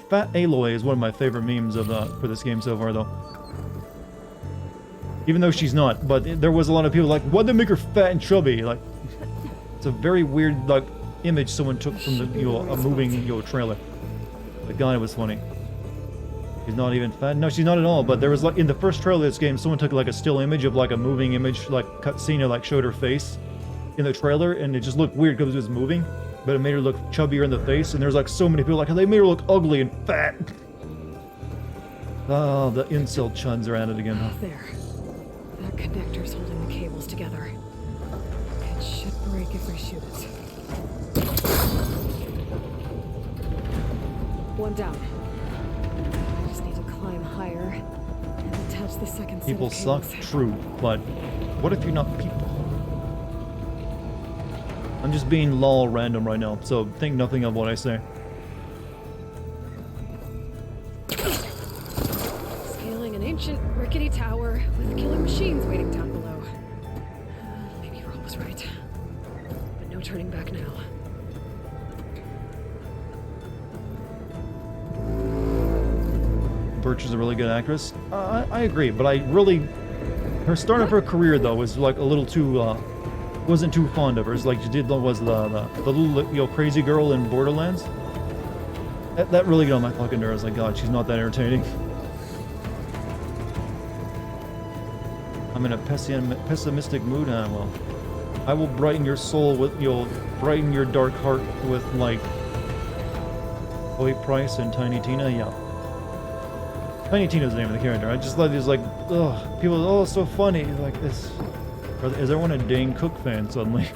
Fat Aloy is one of my favorite memes of for this game so far, though. Even though she's not, but there was a lot of people like, why'd they make her fat and chubby? Like, it's a very weird, like, image someone took from the a moving trailer. But God, it was funny. She's not even fat. No, she's not at all. But there was, like, in the first trailer of this game, someone took, like, a still image of, like, a moving image, like, cutscene, and, like, showed her face in the trailer, and it just looked weird because it was moving. But it made her look chubbier in the face, and there's, like, so many people like, they made her look ugly and fat. Oh, the incel chuns are at it again, huh? There. That connector's holding the cables together. It should break if I shoot it. One down. I just need to climb higher and attach the second set People of suck, cables. true, but what if you're not people? I'm just being lol random right now, so think nothing of what I say. Scaling an ancient rickety tower with killing machines waiting down below. Maybe Roll was right. But no turning back now. Birch is a really good actress. I agree, but I really... Her start of her career, though, was like a little too, wasn't too fond of her. It's like she did, was the little, you know, crazy girl in Borderlands. That really got on my fucking nerves. Like, God, she's not that entertaining. I'm in a pessimistic mood, well. I will brighten your soul with, you'll brighten your dark heart with, like, Chloe Price and Tiny Tina, yeah. Tiny Tina's the name of the character. I just love these, like, ugh, people, oh, it's so funny, like this. Is everyone a Dane Cook fan suddenly?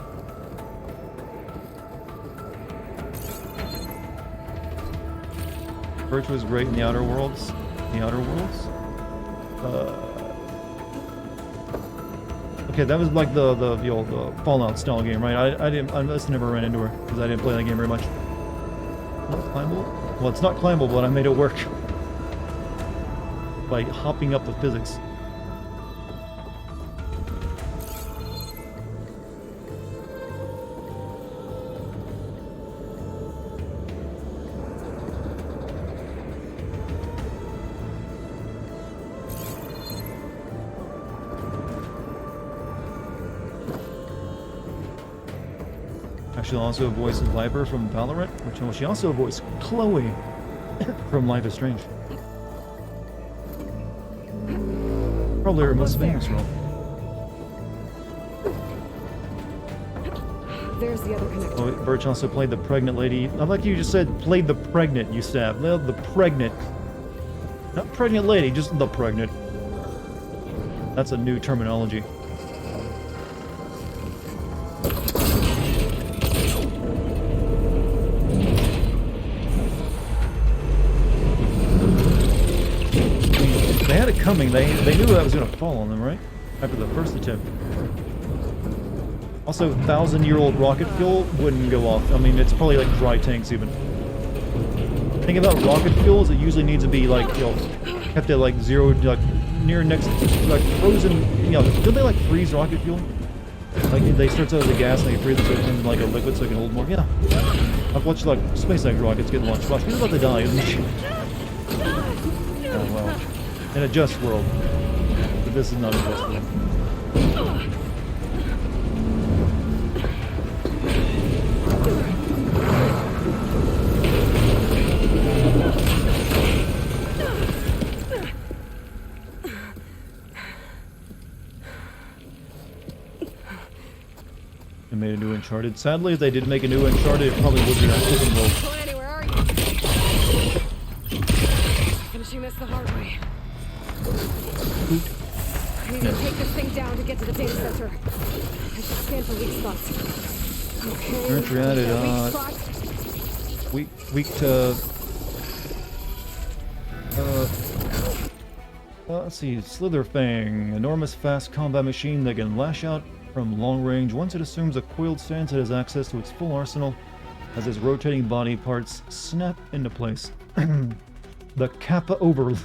Birch was great in The Outer Worlds. The Outer Worlds? Okay, that was like the old Fallout style game, right? I just never ran into her because I didn't play that game very much. Not climbable? Well, it's not climbable, but I made it work by hopping up the physics. She'll also voice Viper from Valorant, which she also voiced Chloe from Life is Strange. Probably her most famous role. There's the other connector. Oh, Birch also played the pregnant lady. I like you just said played the pregnant, you stab. No, the pregnant. Not pregnant lady, just the pregnant. That's a new terminology. They had it coming. They knew that was going to fall on them, right? After the first attempt. Also, 1,000-year-old rocket fuel wouldn't go off. I mean, it's probably like dry tanks even. Think about rocket fuels. It usually needs to be like, you know, kept at like zero, like near next, like frozen. You know, don't they like freeze rocket fuel? Like they start out as a gas and they freeze it so it turns into like a liquid so it can hold more. Yeah. I've watched like SpaceX rockets get launched. Watch, he's about to die, isn't he? Oh wow. In a just world. But this is not a just world. They made a new Uncharted. Sadly, if they did make a new Uncharted, it probably would be that open world. Going anywhere, are you? Finishing this the hard way. I need to take this thing down to get to the data center. I should scan for weak spots. Okay. Currently added, weak to... let's see, Slitherfang, enormous fast combat machine that can lash out from long range. Once it assumes a coiled stance, it has access to its full arsenal as its rotating body parts snap into place. The Kappa overrides,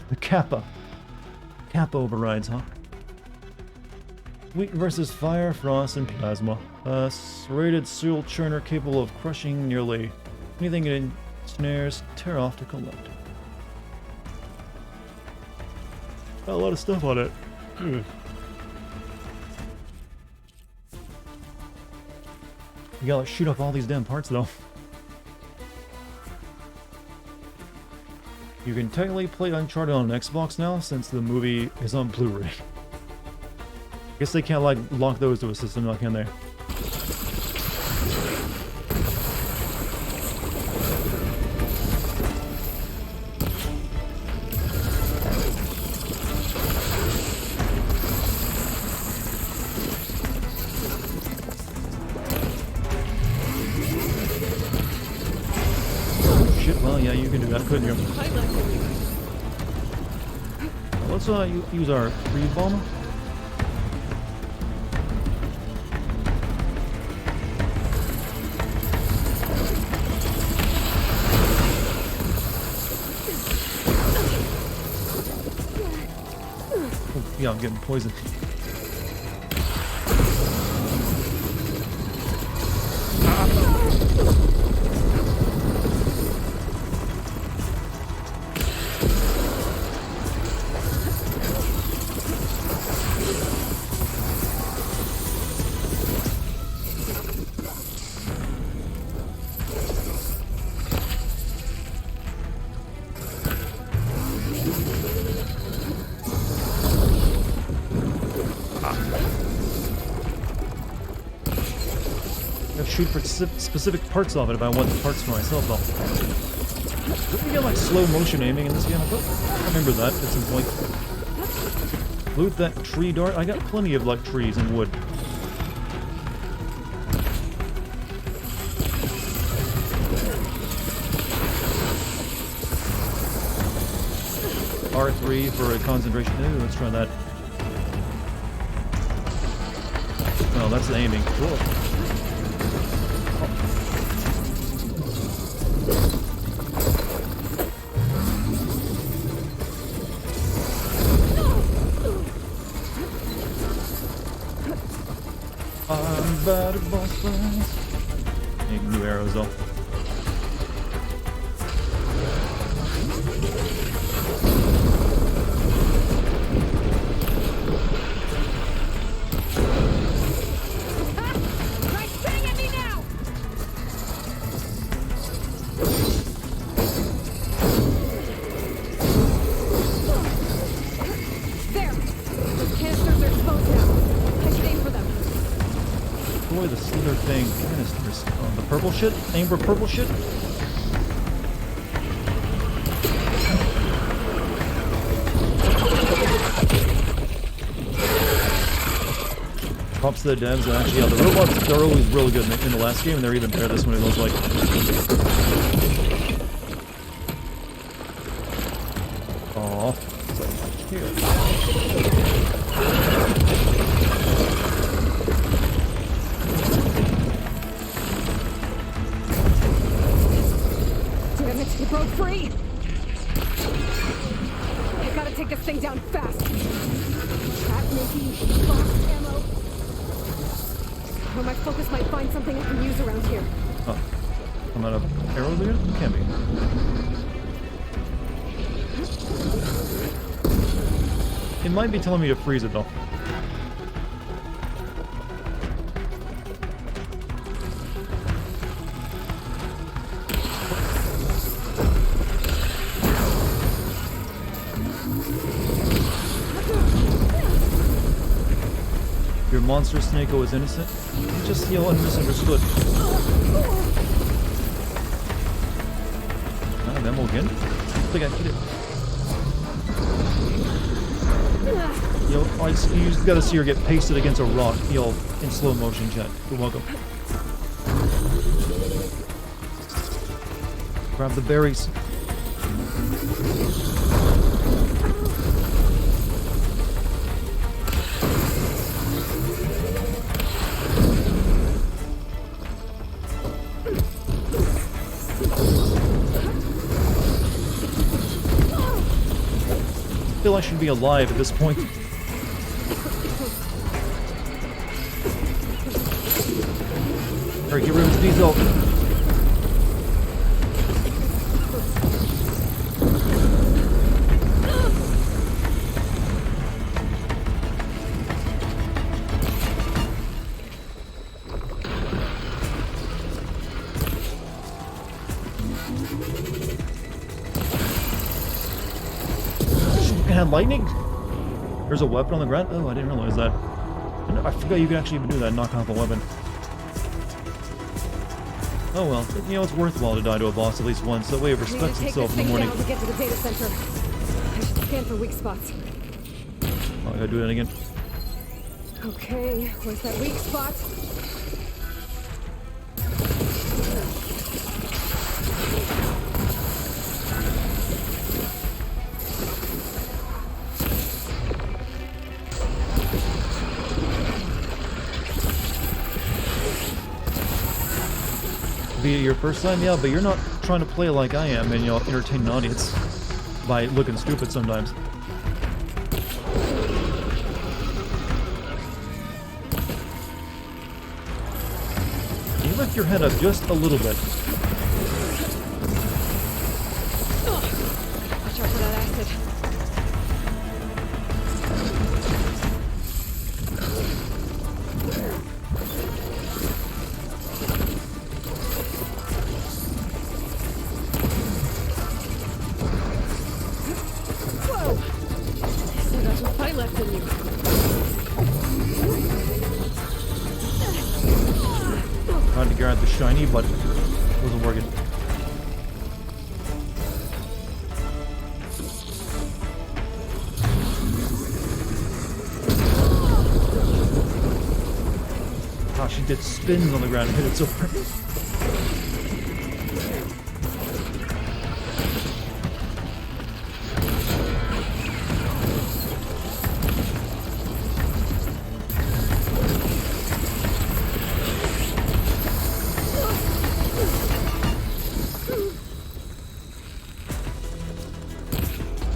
huh? Wheat versus fire, frost, and plasma. A serrated seal churner capable of crushing nearly anything it ensnares, tear off to collect. Got a lot of stuff on it. You gotta shoot off all these damn parts though. You can technically play Uncharted on Xbox now since the movie is on Blu-ray. Guess they can't like lock those to a system now, can they? Shit, well, yeah, you You can do that, couldn't you? Let's use our reed bomb. Oh, yeah, I'm getting poisoned. Shoot for specific parts of it if I want the parts for myself, though. Didn't we get like slow motion aiming in this game? I remember that at some point. Loot that tree dart. I got plenty of like trees and wood. R3 for a concentration. Ooh, let's try that. Oh, that's the aiming. Cool. About a boss fight. Need new arrows though. Try staying at me now! There! The canisters are exposed now. I should aim for them. Boy, the slither thing. Canisters. Oh, the purple shit? Aim for purple shit? Props to the devs. And actually, yeah, the robots, they're always really good in the last game, and they're even better this one, it looks like. Aww. Here. He broke free! I gotta take this thing down fast! Trap making, box ammo... Or my focus might find something I can use around here. Oh. I'm out of arrows again? Can't be. It might be telling me to freeze it though. Your monster Snako is innocent? You just, misunderstood. Out of ammo again? I think I hit it. You just gotta see her get pasted against a rock, in slow motion, chat. You're welcome. Grab the berries. I feel I should be alive at this point. Alright, get rid of these out. Had lightning? There's a weapon on the ground? Oh, I didn't realize that. I forgot you could actually even do that, knock off a weapon. Oh well, it's worthwhile to die to a boss at least once, that way it respects itself in the morning. To get to the data center. I should scan for weak spots. Oh, I gotta do that again. Okay, where's that weak spot? Be it your first time, yeah, but you're not trying to play like I am and, you know, entertain an audience by looking stupid sometimes. You lift your head up just a little bit. Watch out for that acid. Whoa! Still got some fight left in you. Trying to grab the shiny, but it wasn't working. Ah, she did spins on the ground and hit it so hard.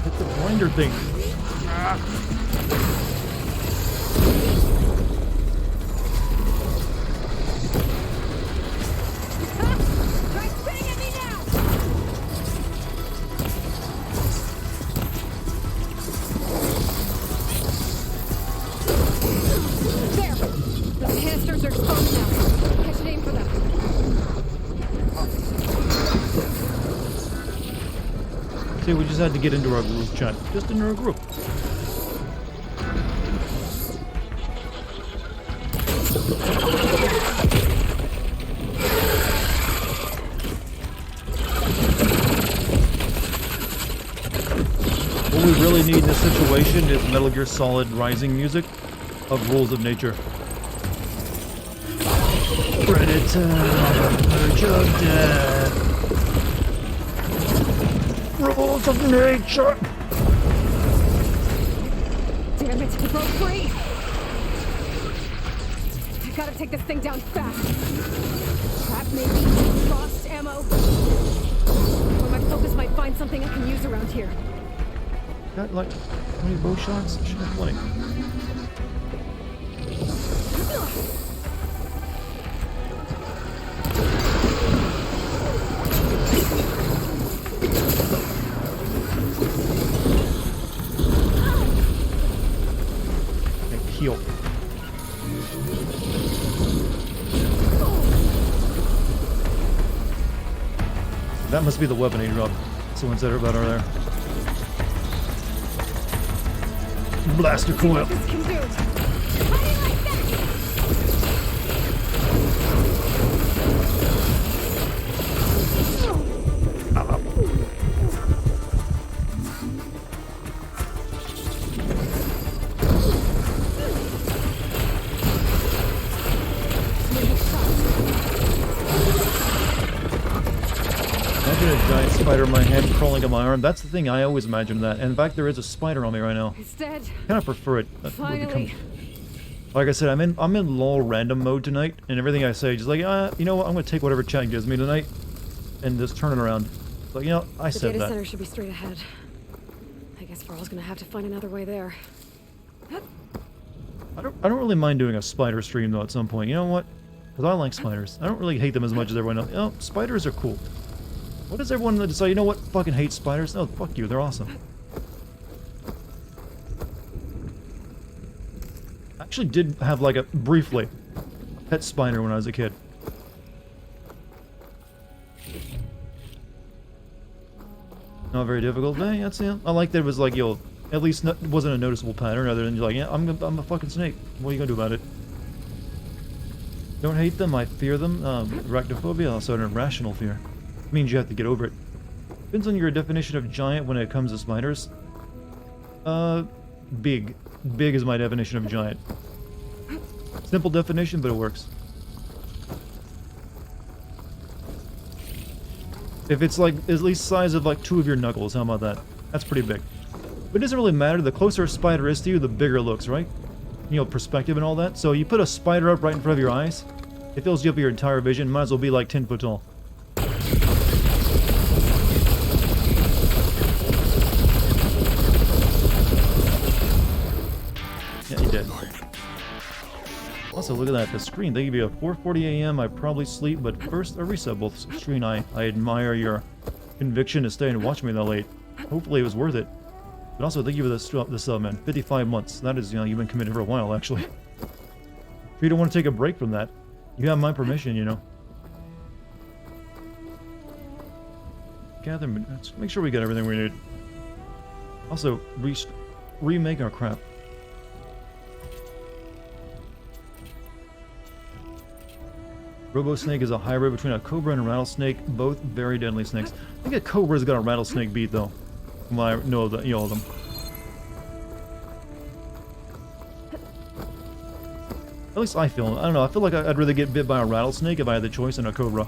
Hit the blinder thing. Try spitting at me now! There! The canisters are exposed now. Catch an aim for them. See, we just had to get into our group chat. Just into our group. What we really need in this situation is Metal Gear Solid Rising music of Rules of Nature. Predator, Urge of Death. Rules of Nature. Damn it, he broke free! I gotta take this thing down fast. Trap maybe? Lost ammo? Or my focus might find something I can use around here. Got like 20 bow shots? Should have plenty. And heal. That must be the weapon he dropped. Someone said about her there. Blaster coil. This can do. How do you like that? Imagine a giant spider in my hand crawling up my arm. That's the thing, I always imagine that. And in fact, there is a spider on me right now. It's dead. Kind of prefer it. That would Finally. Like I said, I'm in lol random mode tonight, and everything I say, just like, you know what, I'm gonna take whatever chat gives me tonight, and just turn it around. But you know, I The said data that. center should be straight ahead. I guess Farl's gonna have to find another way there. I don't really mind doing a spider stream though at some point. You know what? Because I like spiders. I don't really hate them as much as everyone else. You know, spiders are cool. What does everyone decide? You know what? Fucking hate spiders? No, fuck you. They're awesome. I actually did have like a briefly pet spider when I was a kid. Not very difficult. That's yeah. I like that it was like yo. At least it wasn't a noticeable pattern other than you're like, yeah, I'm a fucking snake. What are you gonna do about it? Don't hate them, I fear them. Arachnophobia, also an irrational fear. It means you have to get over it. Depends on your definition of giant when it comes to spiders. Big. Big is my definition of giant. Simple definition, but it works. If it's like at least size of like 2 of your knuckles, how about that? That's pretty big. But it doesn't really matter. The closer a spider is to you, the bigger it looks, right? You know, perspective and all that. So you put a spider up right in front of your eyes, it fills you up with your entire vision. Might as well be like 10 foot tall. Yeah, he did. Also, look at that. The screen. They give you a 4:40 a.m. I probably sleep, but first a reset. Both screen. I admire your conviction to stay and watch me that late. Hopefully it was worth it. But also, thank you for the sub, man. 55 months. That is, you know, you've been committed for a while, actually. If you don't want to take a break from that, you have my permission, you know. Gather, let's make sure we get everything we need. Also, remake our crap. Robo-snake is a hybrid between a cobra and a rattlesnake, both very deadly snakes. I think a cobra's got a rattlesnake beat, though. From what I know of the, you know, of them. At least I feel. I don't know. I feel like I'd rather get bit by a rattlesnake if I had the choice than a cobra.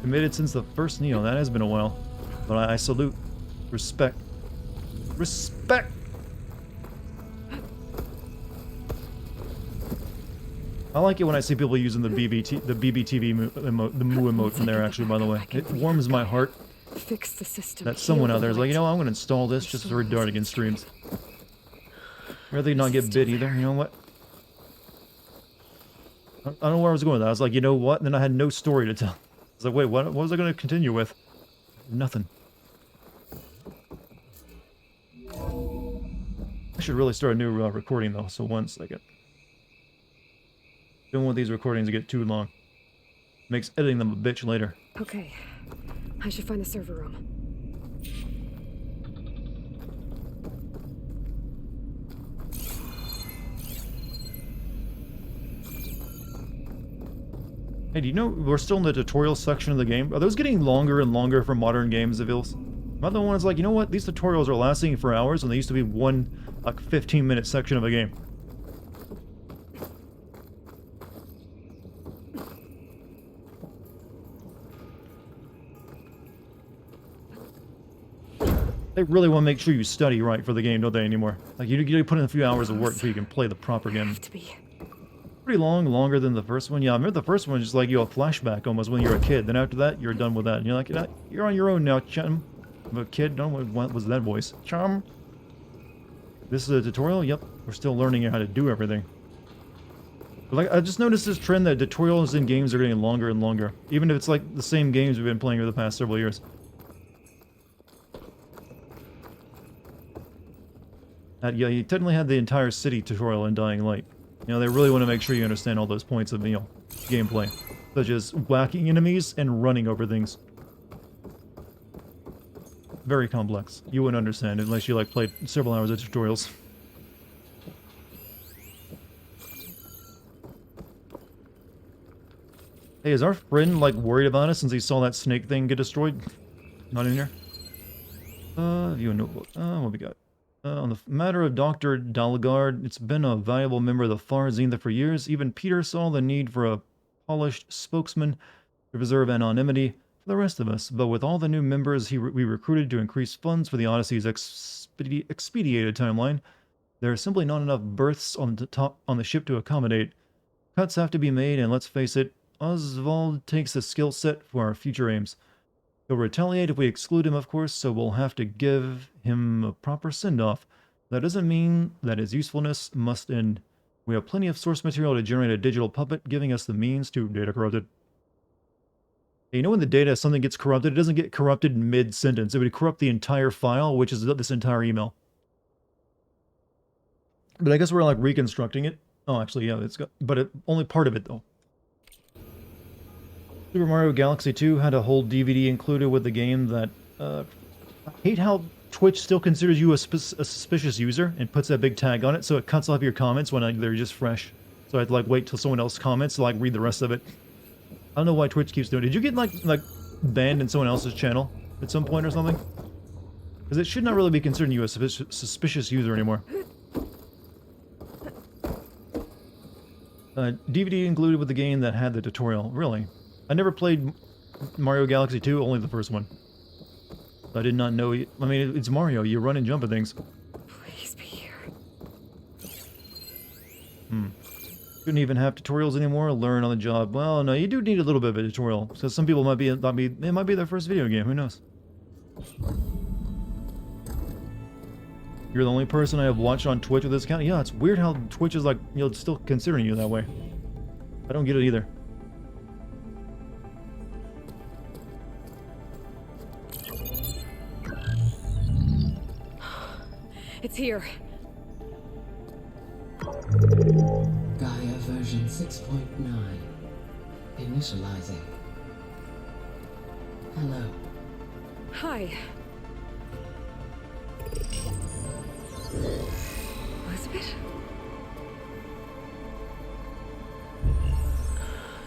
Committed since the first Neo. That has been a while. But I salute. Respect. Respect! I like it when I see people using the BBTV emote, the moo emote from there, actually, by the way. It warms my heart Fix the system. that someone out there is like, you know, I'm going to install this just for Dartigan streams. I'd rather not get bit either, you know what? I don't know where I was going with that. I was like, you know what? And then I had no story to tell. I was like, wait, what was I going to continue with? Nothing. I should really start a new recording, though, so 1 second. Don't want these recordings to get too long. Makes editing them a bitch later. Okay. I should find the server room. Hey, do you know we're still in the tutorial section of the game? Are those getting longer and longer for modern games, it feels? Am I the one that's like, you know what? These tutorials are lasting for hours when they used to be one, like, 15-minute section of a game. They really want to make sure you study right for the game, don't they, anymore? Like, you put in a few hours of work so you can play the proper game. Have to be. Pretty long, longer than the first one. Yeah, I remember the first one was just like, you know, a flashback almost when you were a kid. Then after that, you're done with that. And you're like, you're on your own now, chum. I'm a kid, what was that voice? Chum. This is a tutorial? Yep. We're still learning how to do everything. But like, I just noticed this trend that tutorials in games are getting longer and longer. Even if it's like the same games we've been playing over the past several years. Yeah, you technically had the entire city tutorial in Dying Light. You know, they really want to make sure you understand all those points of, you know, gameplay. Such as whacking enemies and running over things. Very complex. You wouldn't understand it unless you, like, played several hours of tutorials. Hey, is our friend, like, worried about us since he saw that snake thing get destroyed? Not in here? View a notebook. What we got? On the matter of Dr. Dalgard, it's been a valuable member of the Far Zenith for years. Even Peter saw the need for a polished spokesman to preserve anonymity for the rest of us. But with all the new members we recruited to increase funds for the Odyssey's expedited timeline, there are simply not enough berths on the ship to accommodate. Cuts have to be made, and let's face it, Oswald takes the skill set for our future aims. He'll retaliate if we exclude him, of course, so we'll have to give him a proper send-off. That doesn't mean that his usefulness must end. We have plenty of source material to generate a digital puppet, giving us the means to data corrupted. Hey, you know when the data, something gets corrupted, it doesn't get corrupted mid-sentence. It would corrupt the entire file, which is this entire email. But I guess we're, like, reconstructing it. Oh, actually, yeah, but only part of it, though. Super Mario Galaxy 2 had a whole DVD included with the game that, I hate how Twitch still considers you a suspicious user and puts that big tag on it, so it cuts off your comments when they're just fresh. So I have to, like, wait till someone else comments to, like, read the rest of it. I don't know why Twitch keeps doing it. Did you get, like banned in someone else's channel at some point or something? Because it should not really be considering you a suspicious user anymore. DVD included with the game that had the tutorial. Really? I never played Mario Galaxy 2, only the first one. I did not know... I mean, it's Mario. You run and jump at things. Please be here. Shouldn't even have tutorials anymore. Learn on the job. Well, no, you do need a little bit of a tutorial. Because some people it might be their first video game. Who knows? You're the only person I have watched on Twitch with this account. Yeah, it's weird how Twitch is like, you know, still considering you that way. I don't get it either. It's here. Gaia version 6.9. Initializing. Hello. Hi. Elizabeth?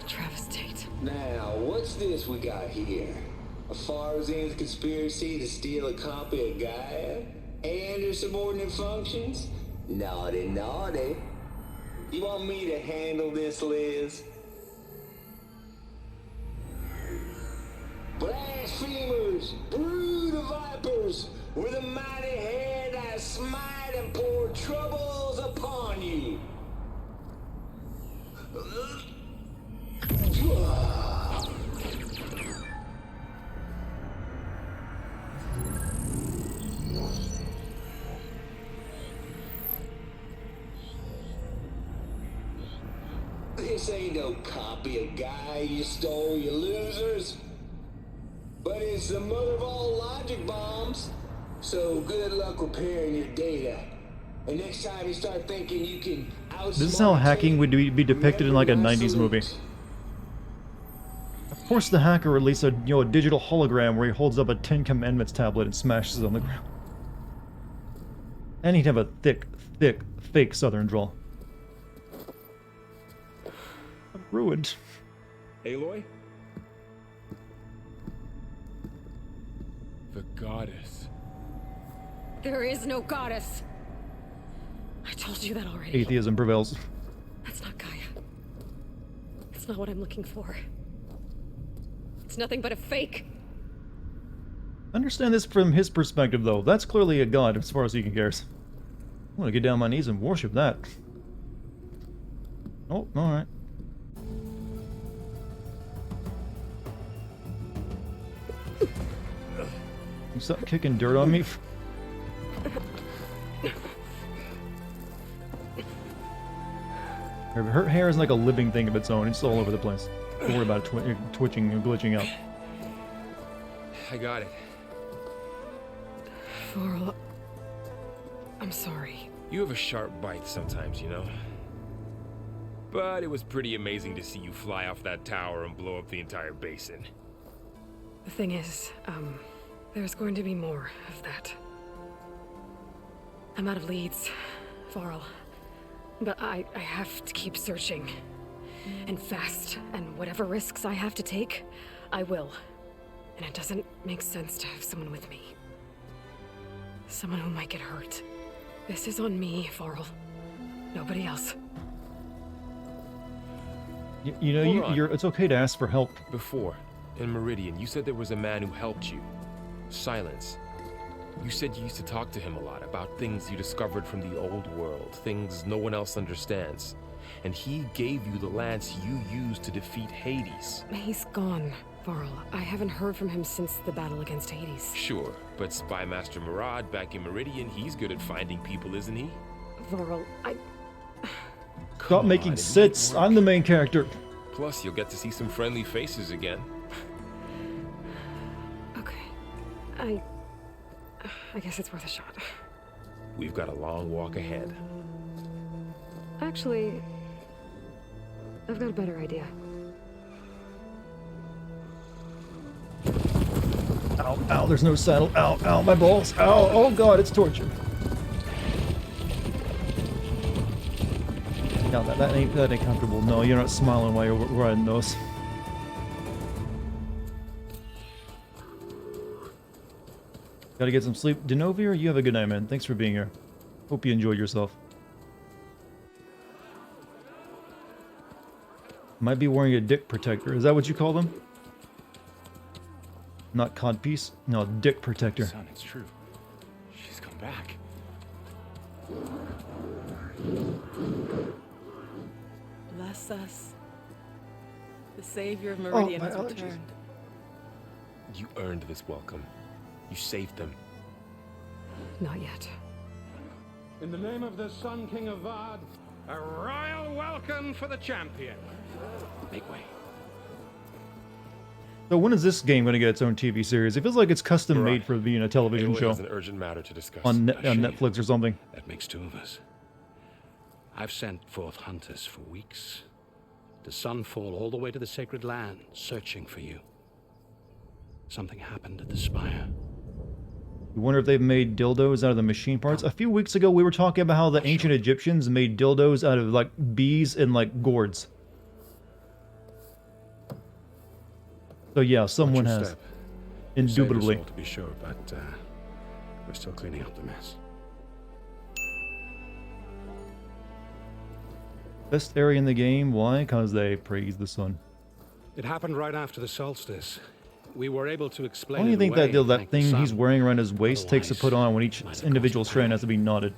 Travis Tate. Now, what's this we got here? A Farzan's conspiracy to steal a copy of Gaia? And her subordinate functions? Naughty, naughty. You want me to handle this, Liz? Blasphemers, brood of vipers, with a mighty hand I smite and pour troubles upon you. This ain't no copy of Gaia you stole, you losers. But it's the mother of all logic bombs. So good luck repairing your data. And next time you start thinking you can outsmart... This is how hacking would be depicted in like a 90s movie. Of course the hacker released a, you know, a digital hologram where he holds up a 10 Commandments tablet and smashes it on the ground. And he'd have a thick, fake southern drawl. I'm ruined. Aloy? The goddess. There is no goddess. I told you that already. Atheism prevails. That's not Gaia. It's not what I'm looking for. It's nothing but a fake. Understand this from his perspective, though. That's clearly a god, as far as he cares. I'm gonna get down on my knees and worship that. Oh, alright. You stop kicking dirt on me? Her hair is like a living thing of its own. It's all over the place. Don't worry about it twitching and glitching out. I got it. Varl, I'm sorry. You have a sharp bite sometimes, you know? But it was pretty amazing to see you fly off that tower and blow up the entire basin. The thing is, there's going to be more of that. I'm out of leads, Varl. But I have to keep searching. And fast. And whatever risks I have to take, I will. And it doesn't make sense to have someone with me. Someone who might get hurt. This is on me, Varl. Nobody else. You know, it's okay to ask for help. Before, in Meridian, you said there was a man who helped you. Silence. You said you used to talk to him a lot about things you discovered from the old world, things no one else understands. And he gave you the lance you used to defeat Hades. He's gone, Varl. I haven't heard from him since the battle against Hades. Sure, but Spy Master Murad back in Meridian, he's good at finding people, isn't he? Varl, Stop making sense. I'm the main character. Plus, you'll get to see some friendly faces again. Okay. I guess it's worth a shot. We've got a long walk ahead. Actually, I've got a better idea. Ow, ow, there's no saddle. Ow, ow, my balls. Ow, oh god, it's torture. No, that ain't comfortable. No, you're not smiling while you're riding those. Gotta get some sleep. Denovir, you have a good night, man. Thanks for being here. Hope you enjoyed yourself. Might be wearing a dick protector. Is that what you call them? Not codpiece? No, dick protector. Son, it's true. She's come back. Bless us. The savior of Meridian has allergies. returned. You earned this welcome. You saved them. Not yet. In the name of the Sun King of Vard, a royal welcome for the champion. Make way. So when is this game going to get its own TV series? It feels like it's custom made for being a television Aloy show. has an urgent matter to discuss. On Netflix or something. That makes two of us. I've sent forth hunters for weeks. The Sunfall all the way to the Sacred Land, searching for you. Something happened at the Spire. You wonder if they've made dildos out of the machine parts? A few weeks ago, we were talking about how the ancient Egyptians made dildos out of, like, bees and, like, gourds. So yeah, someone has. Indubitably. To be sure, but we're still cleaning up the mess. Best area in the game, why? Because they praise the sun. It happened right after the solstice. We were able to explain. Why do you think that deal, that thing he's wearing around his waist takes to put on when each individual strand has to be knotted?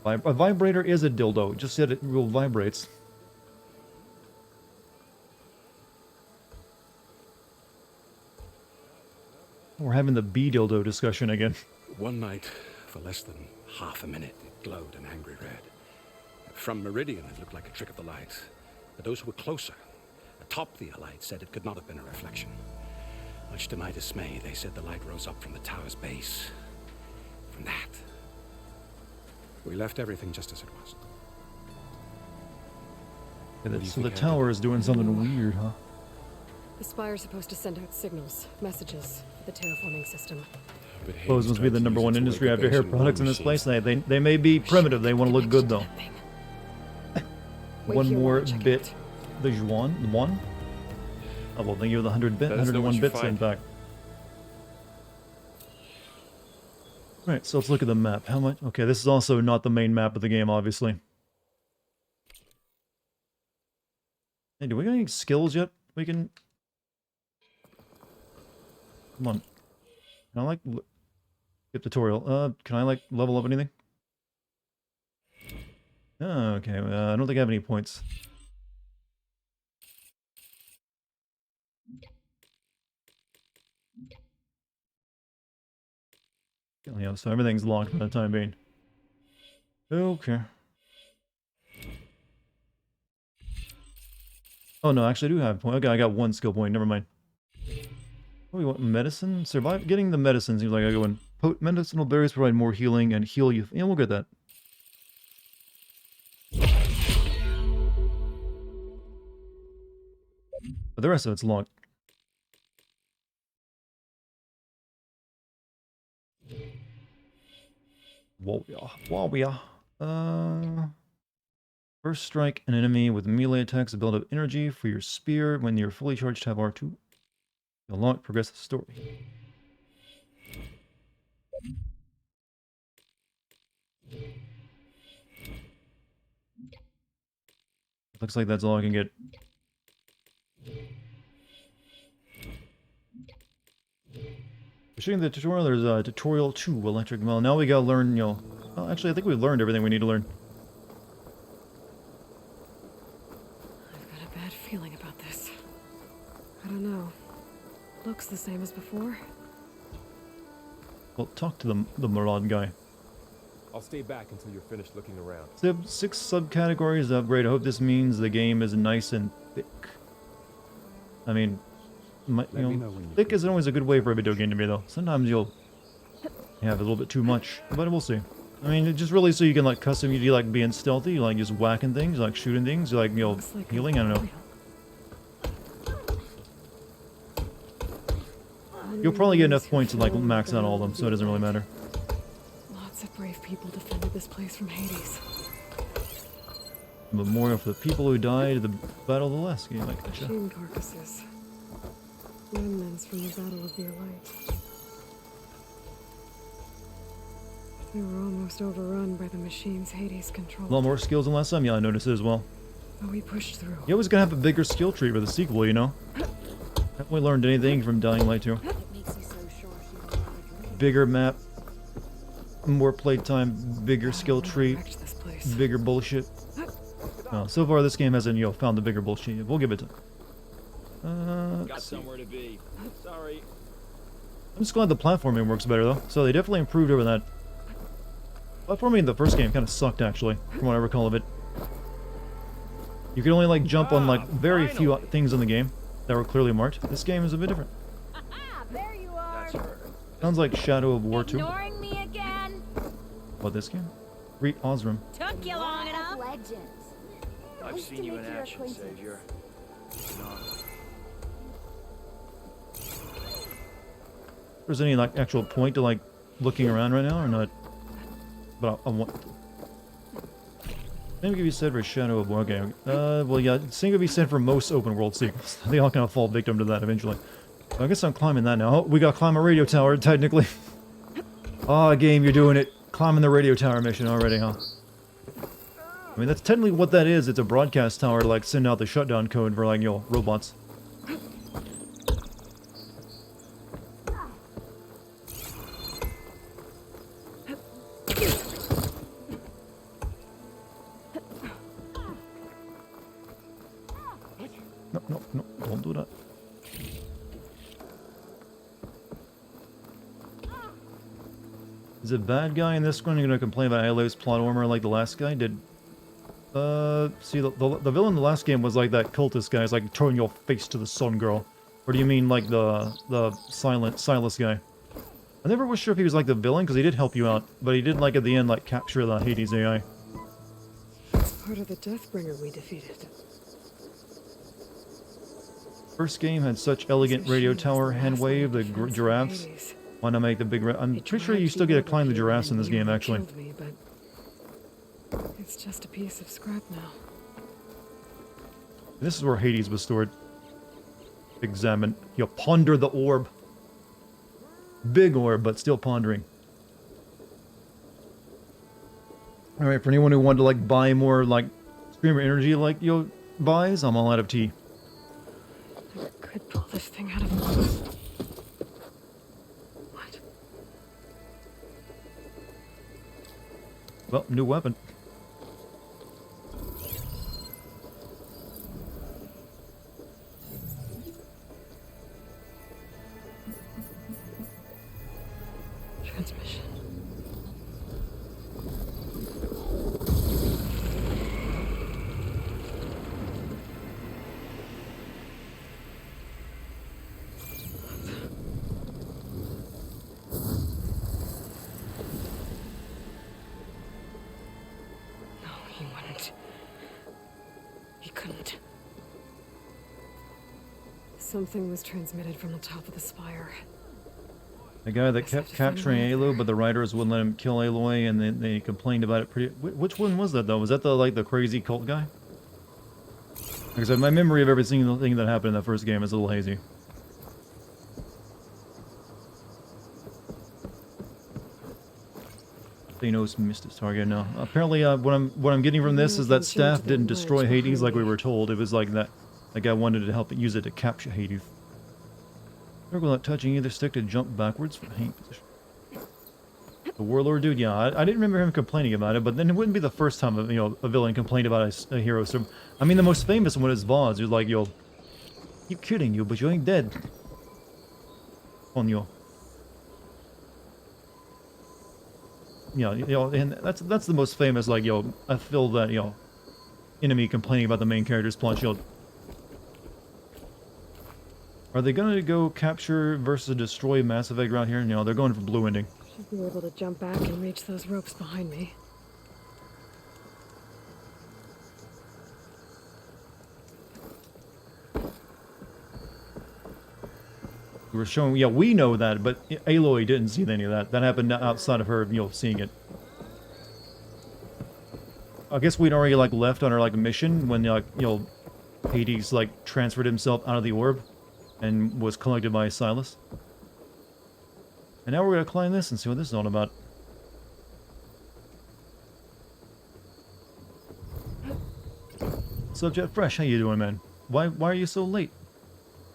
A vibrator is a dildo, just said it real vibrates. We're having the bee dildo discussion again. One night, for less than half a minute, it glowed an angry red. From Meridian, it looked like a trick of the light. But those who were closer, atop the light, said it could not have been a reflection. Much to my dismay, they said the light rose up from the tower's base. From that, we left everything just as it was. Yeah, so the tower is doing something weird, huh? The Spire's supposed to send out signals, messages, for the terraforming system. Clothes must be the #1 industry after hair products in this place. They may be primitive, they want to look good though. One more bit. The Juan? The one? Oh, well, then you're the 101 bits in fact. Right, so let's look at the map. How much? Okay, this is also not the main map of the game, obviously. Hey, do we got any skills yet? We can... Come on. Can I, like... Skip tutorial. Can I, like, level up anything? Oh, okay. I don't think I have any points. Yeah, so everything's locked for the time being. Okay. Oh no, actually I do have a point. Okay, I got one skill point. Never mind. What do we want? Medicine? Survive? Getting the medicine seems like I go in. Medicinal berries provide more healing and heal you. Yeah, we'll get that. But the rest of it's locked. Warrior. First strike an enemy with melee attacks to build up energy for your spear. When you're fully charged, have R2. Unlock progressive story. Looks like that's all I can get. Shooting the tutorial, there's a tutorial 2, electric well. Now we gotta learn, you know... Well, actually, I think we've learned everything we need to learn. I've got a bad feeling about this. I don't know. Looks the same as before. Well, talk to the Maraude guy. I'll stay back until you're finished looking around. 6 subcategories to upgrade. I hope this means the game is nice and thick. I mean... you know, thick isn't always a good way for a video game to be, though. Sometimes you'll have a little bit too much, but we'll see. I mean, it's just really so you can, like, custom, you like being stealthy, you like just whacking things, you like shooting things, you like, you know, healing, I don't know. You'll probably get enough points to, like, max out all of them, so it doesn't really matter. Lots of brave people defended this place from Hades. A memorial for the people who died at the Battle of the Last game, like that. Machine carcasses. Remnants from the Battle of the Alliance. They were almost overrun by the machines Hades controlled. A lot more skills than last time, yeah, I noticed it as well. But we pushed through. You always gonna have a bigger skill tree for the sequel, you know? Haven't we learned anything from Dying Light 2? Bigger map, more playtime, bigger skill tree, bigger bullshit. So far this game hasn't, you know, found the bigger bullshit. We'll give it to Got somewhere to be. Sorry. I'm just glad the platforming works better though. So they definitely improved over that. Platforming in the first game kind of sucked actually, from what I recall of it. You could only like jump on like very few things in the game that were clearly marked. This game is a bit different. There you are. Sounds like Shadow of War 2. Ignoring me again? What, this game? Reet Osram. Took you long enough. Legends. I've seen you in action, Savior. There's any like actual point to like looking around right now or not? But I want. Same could be said for Shadow of War. Okay. Well, yeah. Same could be said for most open world sequels. They all kind of fall victim to that eventually. So I guess I'm climbing that now. Oh, we got to climb a radio tower technically. Ah, game, you're doing it. Climbing the radio tower mission already, huh? I mean, that's technically what that is. It's a broadcast tower to like send out the shutdown code for like, robots. No, don't do that. Is a bad guy in this one? You're gonna complain about Aloy's plot armor like the last guy did? See, the villain in the last game was like that cultist guy. It's like throwing your face to the sun, girl. Or do you mean like the Silas guy? I never was sure if he was like the villain because he did help you out, but he did like at the end like capture the Hades AI. It's part of the Deathbringer we defeated. First game had such elegant radio tower hand wave, the giraffes. Why not make the big... I'm pretty sure you still get to climb the giraffes in this game, actually. Me, but it's just a piece of scrap now. This is where Hades was stored. Examine. You ponder the orb. Big orb, but still pondering. Alright, for anyone who wanted to, like, buy more, like, Screamer Energy, like, buys, I'm all out of tea. I could pull this thing out of... What? Well, new weapon. Transmission. Something was transmitted from the top of the spire. The guy that kept capturing Aloy, but the writers wouldn't let him kill Aloy, and they complained about it pretty... Which one was that, though? Was that the crazy cult guy? Like I said, my memory of every single thing that happened in that first game is a little hazy. Thanos missed his target now. Apparently, what I'm getting from this is that staff didn't destroy Hades like we were told. It was like that guy wanted to help use it to capture Hades. Circle without touching either stick to jump backwards from hanging position. The Warlord dude, yeah, I didn't remember him complaining about it, but then it wouldn't be the first time a villain complained about a hero. So, I mean, the most famous one is Voz, who's like, keep kidding you, but you ain't dead. On you. Yeah, and that's the most famous, like, I feel that, enemy complaining about the main character's plot shield. Are they gonna go capture versus destroy Mass Effect around here? No, they're going for blue ending. Should be able to jump back and reach those ropes behind me. We were showing, we know that, but Aloy didn't see any of that. That happened outside of her, seeing it. I guess we'd already, left on our, mission when, Hades, transferred himself out of the orb and was collected by Silas. And now we're gonna climb this and see what this is all about. Subject Fresh, how you doing, man? Why are you so late?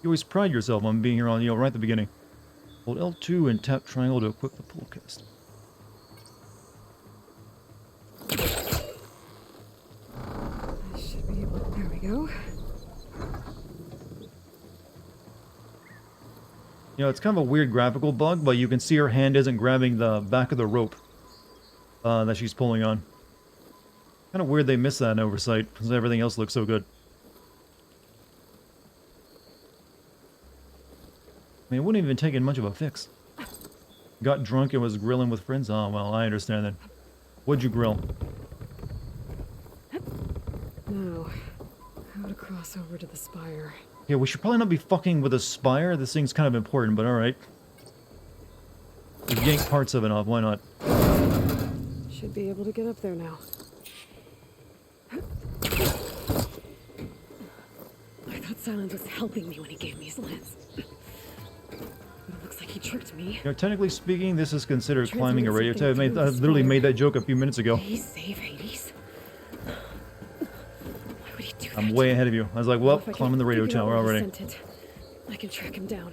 You always pride yourself on being here on, right at the beginning. Hold L2 and tap triangle to equip the pull cast. I should be able... There we go. You know, it's kind of a weird graphical bug, but you can see her hand isn't grabbing the back of the rope that she's pulling on. Kind of weird they missed that in oversight, because everything else looks so good. I mean, it wouldn't even take much of a fix. Got drunk and was grilling with friends? Oh, well, I understand that. What'd you grill? Now, how to cross over to the spire. Yeah, we should probably not be fucking with a spire. This thing's kind of important, but alright. Just yank parts of it off, why not? Should be able to get up there now. I thought Silence was helping me when he gave me his lance. But it looks like he tricked me. You know, technically speaking, this is considered climbing a radio tower. I literally made that joke a few minutes ago. Did he save Hades? Why would he do that? I'm way ahead of you. I was like, well, climbing the radio tower already. I can track him down.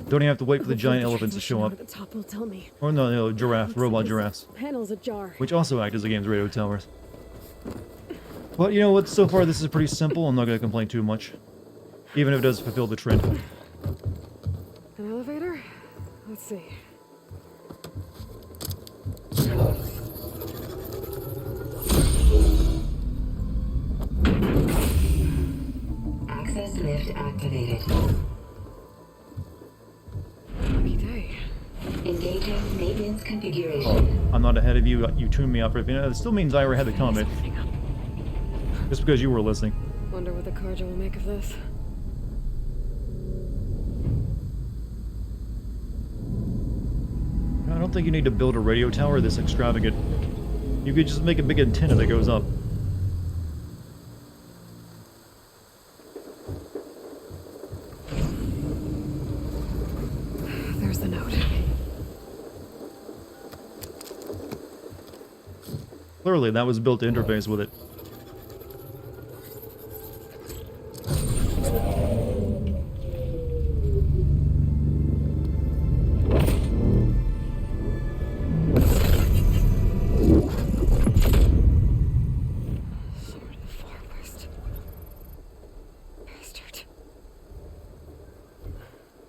Don't even have to wait for the giant elephants to show up. At the top will tell me. Or no, giraffe, robot giraffes. Panel's ajar. Which also act as the game's radio towers. But you know what, so far this is pretty simple. I'm not going to complain too much. Even if it does fulfill the trend. An elevator? Let's see. Access lift activated. Lucky day. Engaging maintenance configuration. I'm not ahead of you. You tuned me up. It still means I already had the comment. Just because you were listening. Wonder what the Carja will make of this. I don't think you need to build a radio tower this extravagant. You could just make a big antenna that goes up. There's the note. Clearly, that was built to interface with it.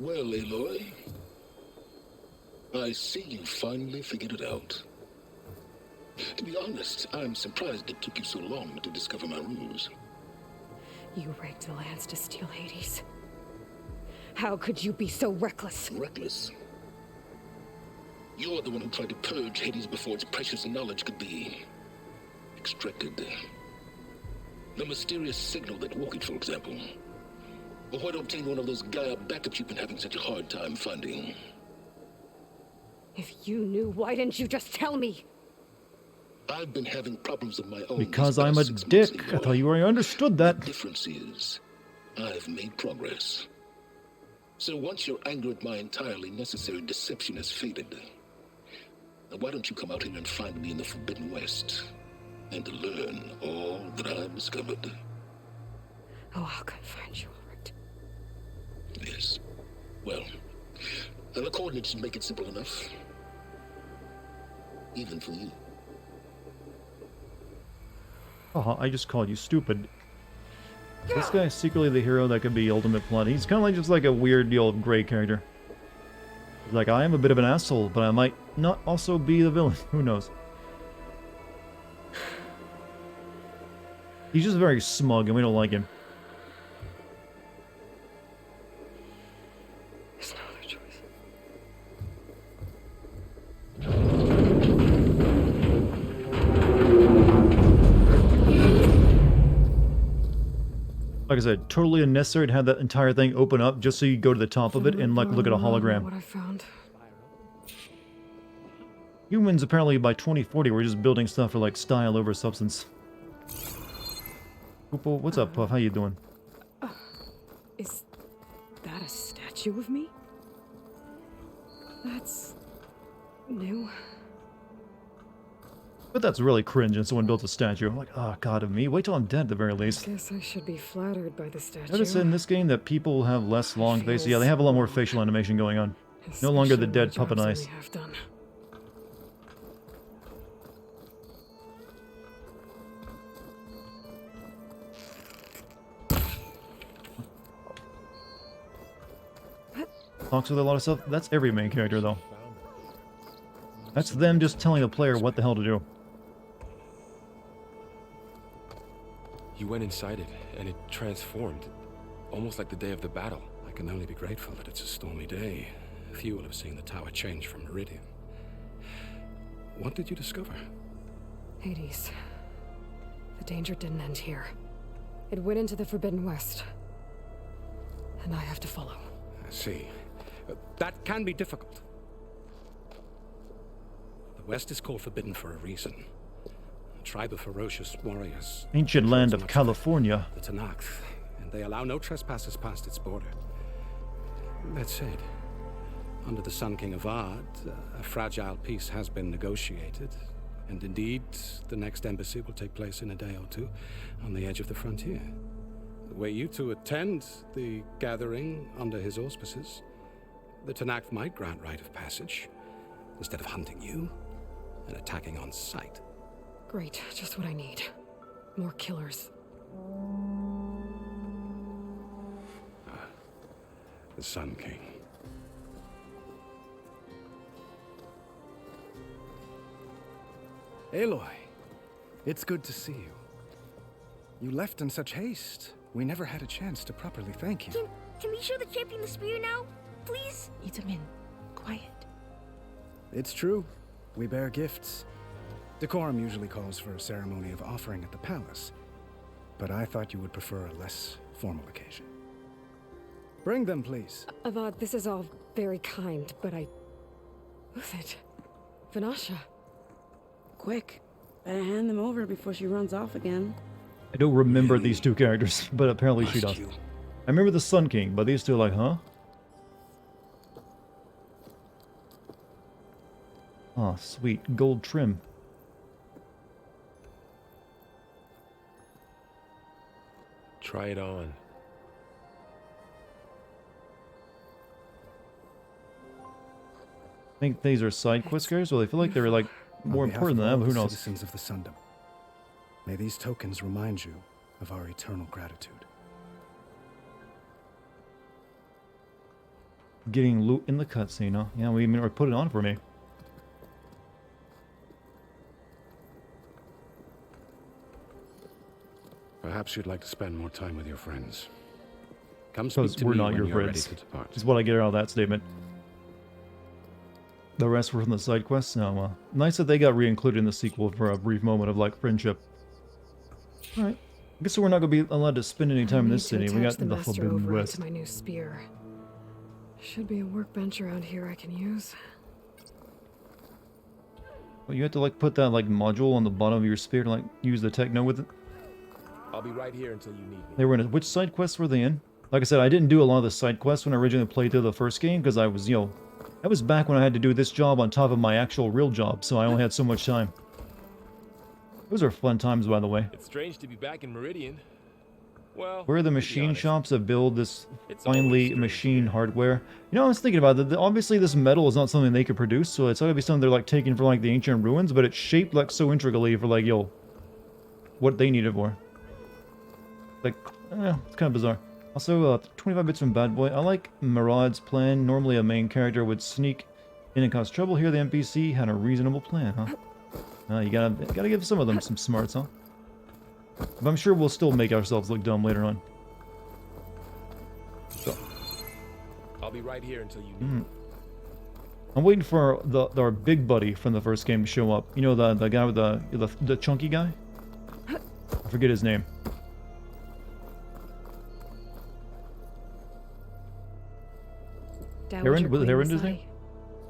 Well, Aloy, I see you finally figured it out. To be honest, I'm surprised it took you so long to discover my ruse. You rigged the lance to steal Hades. How could you be so reckless? Reckless? You're the one who tried to purge Hades before its precious knowledge could be extracted. The mysterious signal that woke it, for example. Or why to obtain one of those Gaia backups you've been having such a hard time finding. If you knew, why didn't you just tell me? I've been having problems of my own. Because I'm a dick. I thought you already understood that. The difference is, I've made progress. So once your anger at my entirely necessary deception has faded, now why don't you come out here and find me in the Forbidden West, and learn all that I've discovered. Oh, I'll come find you, all right. Yes. Well, the coordinates should make it simple enough. Even for you. Oh, I just called you stupid. This guy's secretly the hero that could be ultimate plot. He's kind of like just like a weird old gray character. He's like, I am a bit of an asshole, but I might not also be the villain. Who knows? He's just very smug, and we don't like him. There's no other choice. Like I said, totally unnecessary to have that entire thing open up just so you go to the top of it and like look at a hologram. What I found. Humans apparently by 2040 were just building stuff for like style over substance. Poopo, what's up, Puff? How you doing? Is that a statue of me? That's new. But that's really cringe and someone built a statue. I'm like, oh god of me. Wait till I'm dead at the very least. Guess I should be flattered by the statue. Notice in this game that people have less long faces. Yeah, they have a lot more facial animation going on. No longer the dead puppet eyes. talks with a lot of stuff. That's every main character, though. That's them just telling the player what the hell to do. You went inside it, and it transformed. Almost like the day of the battle. I can only be grateful that it's a stormy day. Few will have seen the tower change from Meridian. What did you discover? Hades. The danger didn't end here. It went into the Forbidden West. And I have to follow. I see. That can be difficult. The West is called Forbidden for a reason. A tribe of ferocious warriors. Ancient land of California. The Tanakh, and they allow no trespassers past its border. That said, under the Sun King of Ard, a fragile peace has been negotiated. And indeed, the next embassy will take place in a day or two on the edge of the frontier. Were you to attend the gathering under his auspices, the Tanakh might grant right of passage, instead of hunting you and attacking on sight. Great, just what I need. More killers. The Sun King. Aloy, it's good to see you. You left in such haste. We never had a chance to properly thank you. Can we show the champion the spear now? Please? Itamin, quiet. It's true. We bear gifts. Decorum usually calls for a ceremony of offering at the palace, but I thought you would prefer a less formal occasion. Bring them, please. Avad, this is all very kind, but I... Who's it? Vanasha. Quick. Better hand them over before she runs off again. I don't remember these two characters, but apparently she does. I remember the Sun King, but these two are like, huh? Oh, sweet. Gold trim. Try it on. I think these are side quest characters, well, they feel like they're like more important than that, but who knows? Citizens of the Sundom, may these tokens remind you of our eternal gratitude. Getting loot in the cutscene, huh? Yeah, we or put it on for me. Perhaps you'd like to spend more time with your friends. Come speak Because to we're me not when your you're ready friends. to depart. Is what I get out of that statement. The rest were from the side quests. No, nice that they got re-included in the sequel for a brief moment of like friendship. All right, I guess we're not gonna be allowed to spend any time in this city. We got the Forbidden West. To my new spear. Should be a workbench around here I can use. Well, you have to like put that like module on the bottom of your spear to like use the techno with it. I'll be right here until you need me. They were in which side quests were they in? Like I said, I didn't do a lot of the side quests when I originally played through the first game because I was, you know, that was back when I had to do this job on top of my actual real job, so I only had so much time. Those are fun times, by the way. It's strange to be back in Meridian. Well, Where are the machine shops that build this finely machined hardware? You know, I was thinking about that. Obviously, this metal is not something they could produce, so it's gotta be something they're like taking from like the ancient ruins, but it's shaped like so intricately for like, yo, what they need it for. Like, it's kind of bizarre. Also, 25 bits from Bad Boy. I like Murad's plan. Normally a main character would sneak in and cause trouble. Here the NPC had a reasonable plan, huh? You gotta give some of them some smarts, huh? But I'm sure we'll still make ourselves look dumb later on. So. I'll be right here until you need me. I'm waiting for our big buddy from the first game to show up. You know, the guy with the chunky guy? I forget his name. Aaron? Was it Aaron his name?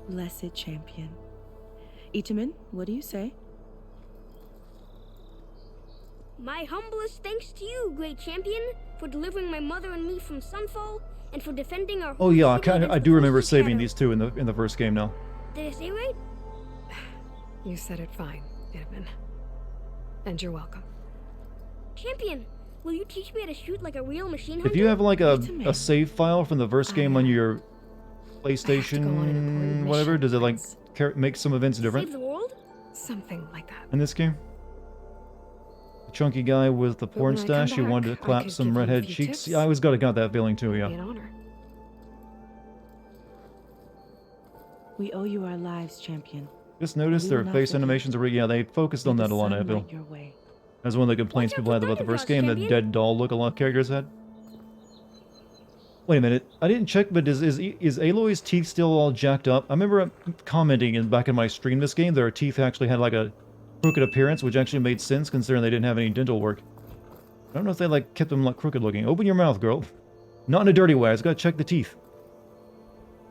Blessed champion. Itamin, what do you say? My humblest thanks to you, great champion, for delivering my mother and me from Sunfall, and for defending our. Oh yeah, I do remember saving these two in the first game now. Did I say right? You said it fine, Edmund. And you're welcome. Champion, will you teach me how to shoot like a real machine hunter? If you have like a save file from the first game on your PlayStation, whatever, does it like make some events different? Save the world? Something like that. In this game? The chunky guy with the porn stash who wanted to clap some redhead cheeks. Yeah, I always got that feeling too, yeah. We owe you our lives, champion. Just noticed their face animations are... Yeah, they focused on that a lot, I feel. That's one of the complaints people had about the first game, the dead doll look a lot of characters had. Wait a minute, I didn't check, but is Aloy's teeth still all jacked up? I remember commenting back in my stream this game, their teeth actually had like a crooked appearance, which actually made sense considering they didn't have any dental work. I don't know if they like kept them like crooked looking. Open your mouth, girl. Not in a dirty way, I just gotta check the teeth.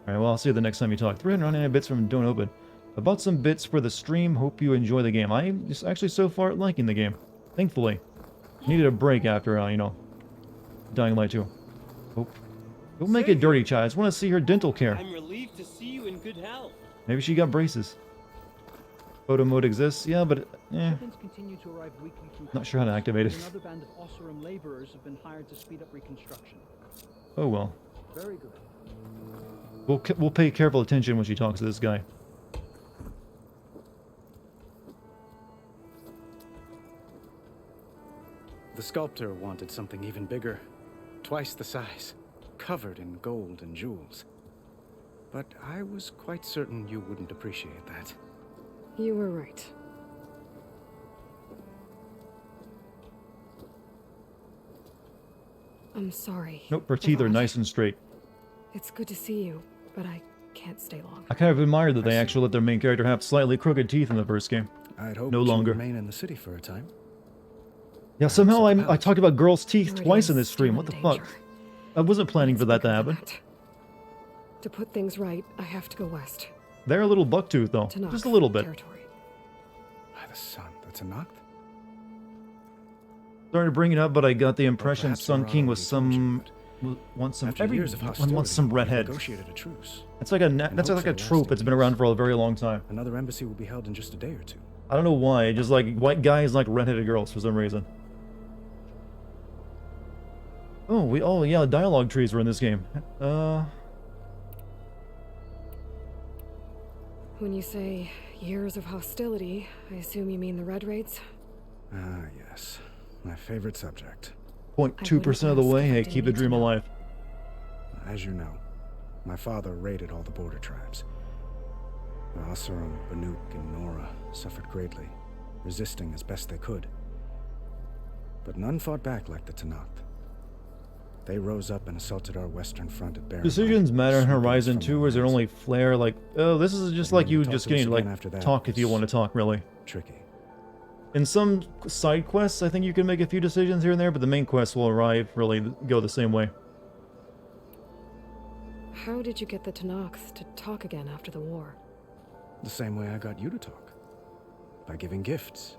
Alright, well, I'll see you the next time you talk. 399 bits from Don't Open. I bought some bits for the stream, hope you enjoy the game. I'm just actually so far liking the game. Thankfully. Needed a break after, you know, Dying Light 2. Oh. Don't make it dirty, child. I just want to see her dental care. I'm relieved to see you in good health. Maybe she got braces. Photo mode exists, yeah, but Continue to arrive weekly from not sure how to activate it. Another band of Osserum laborers have been hired to speed up reconstruction. Oh well. Very good. We'll pay careful attention when she talks to this guy. The sculptor wanted something even bigger, twice the size, covered in gold and jewels. But I was quite certain you wouldn't appreciate that. You were right. I'm sorry. Nope, her teeth are nice and straight. It's good to see you, but I can't stay long. I kind of admire that they actually let their main character have slightly crooked teeth in the first game. I'd hope no longer. remain in the city for a time. Yeah, somehow I talked about girls' teeth twice in this stream. What the fuck? I wasn't planning for that to happen. To put things right, I have to go west. They're a little bucktooth, though. Just a little bit. By the sun, that's a knock. Sorry to bring it up, but I got the impression Sun King was wants some redhead. It's like a trope that's been around for a very long time. Another embassy will be held in just a day or two. I don't know why. Just like white guys like redheaded girls for some reason. Oh yeah, dialogue trees were in this game. When you say years of hostility, I assume you mean the Red Raids? Ah, yes. My favorite subject. 0.2% of the way, hey, keep the dream alive. As you know, my father raided all the border tribes. The Osserum, Banuk, and Nora suffered greatly, resisting as best they could. But none fought back like the Tenakth. They rose up and assaulted our western front at Barren. Decisions matter in Horizon 2, or is it only Flare? Like, oh, this is just like you just getting like talk if you want to talk, really. Tricky. In some side quests, I think you can make a few decisions here and there, but the main quest will really go the same way. How did you get the Tenakth to talk again after the war? The same way I got you to talk. By giving gifts.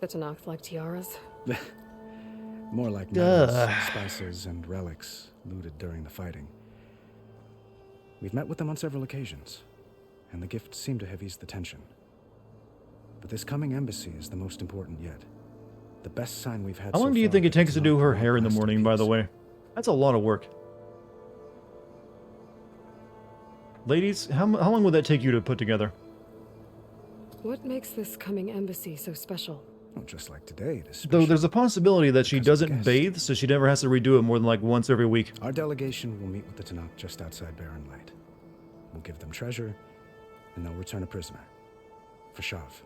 The Tenakth like tiaras? More like medals, spices, and relics looted during the fighting. We've met with them on several occasions, and the gifts seem to have eased the tension. But this coming embassy is the most important yet. The best sign we've had. How long do you think it takes to do her hair in the morning, by the way? That's a lot of work. Ladies, how long would that take you to put together? What makes this coming embassy so special? Well, just like today, it is special. Though there's a possibility that she doesn't bathe, so she never has to redo it more than like once every week. Our delegation will meet with the Tenakth just outside Barren Light. We'll give them treasure, and they'll return a prisoner. For Shav.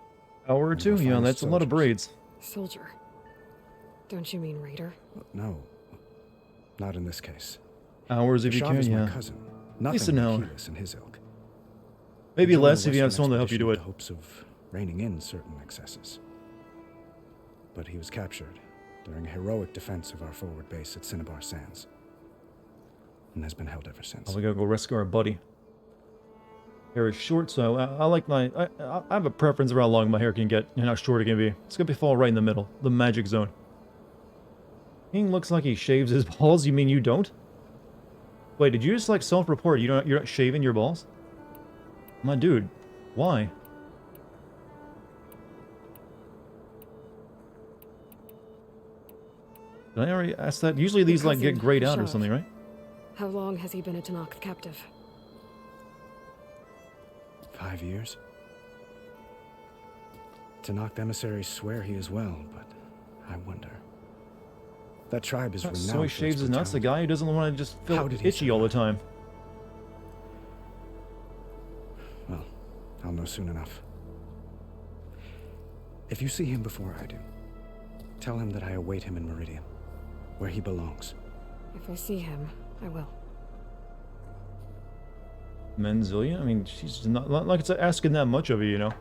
Hour or two? Yeah, that's a lot of braids. Soldier. Don't you mean raider? No. Not in this case. Hours if you can, is yeah. my cousin. Nice an hour. In his ilk. Maybe less if you have someone to help you do it. Hopes of reining in certain excesses. But he was captured during a heroic defense of our forward base at Cinnabar Sands. And has been held ever since. Oh, we gotta go rescue our buddy. Hair is short, so I like my... I have a preference for how long my hair can get and how short it can be. It's gonna fall right in the middle. The magic zone. King looks like he shaves his balls. You mean you don't? Wait, did you just like self-report? You're not shaving your balls? My dude, why? Did I already ask that? Usually these like get grayed out or something, right? How long has he been a Tenakth captive? 5 years. Tenakth emissaries swear he is well, but I wonder. That tribe is renowned. So he shaves his nuts, the guy who doesn't want to just feel itchy all the time. Well, I'll know soon enough. If you see him before I do, tell him that I await him in Meridian, where he belongs. If I see him, I will. Menzilia? I mean, she's not like it's asking that much of you, you know? I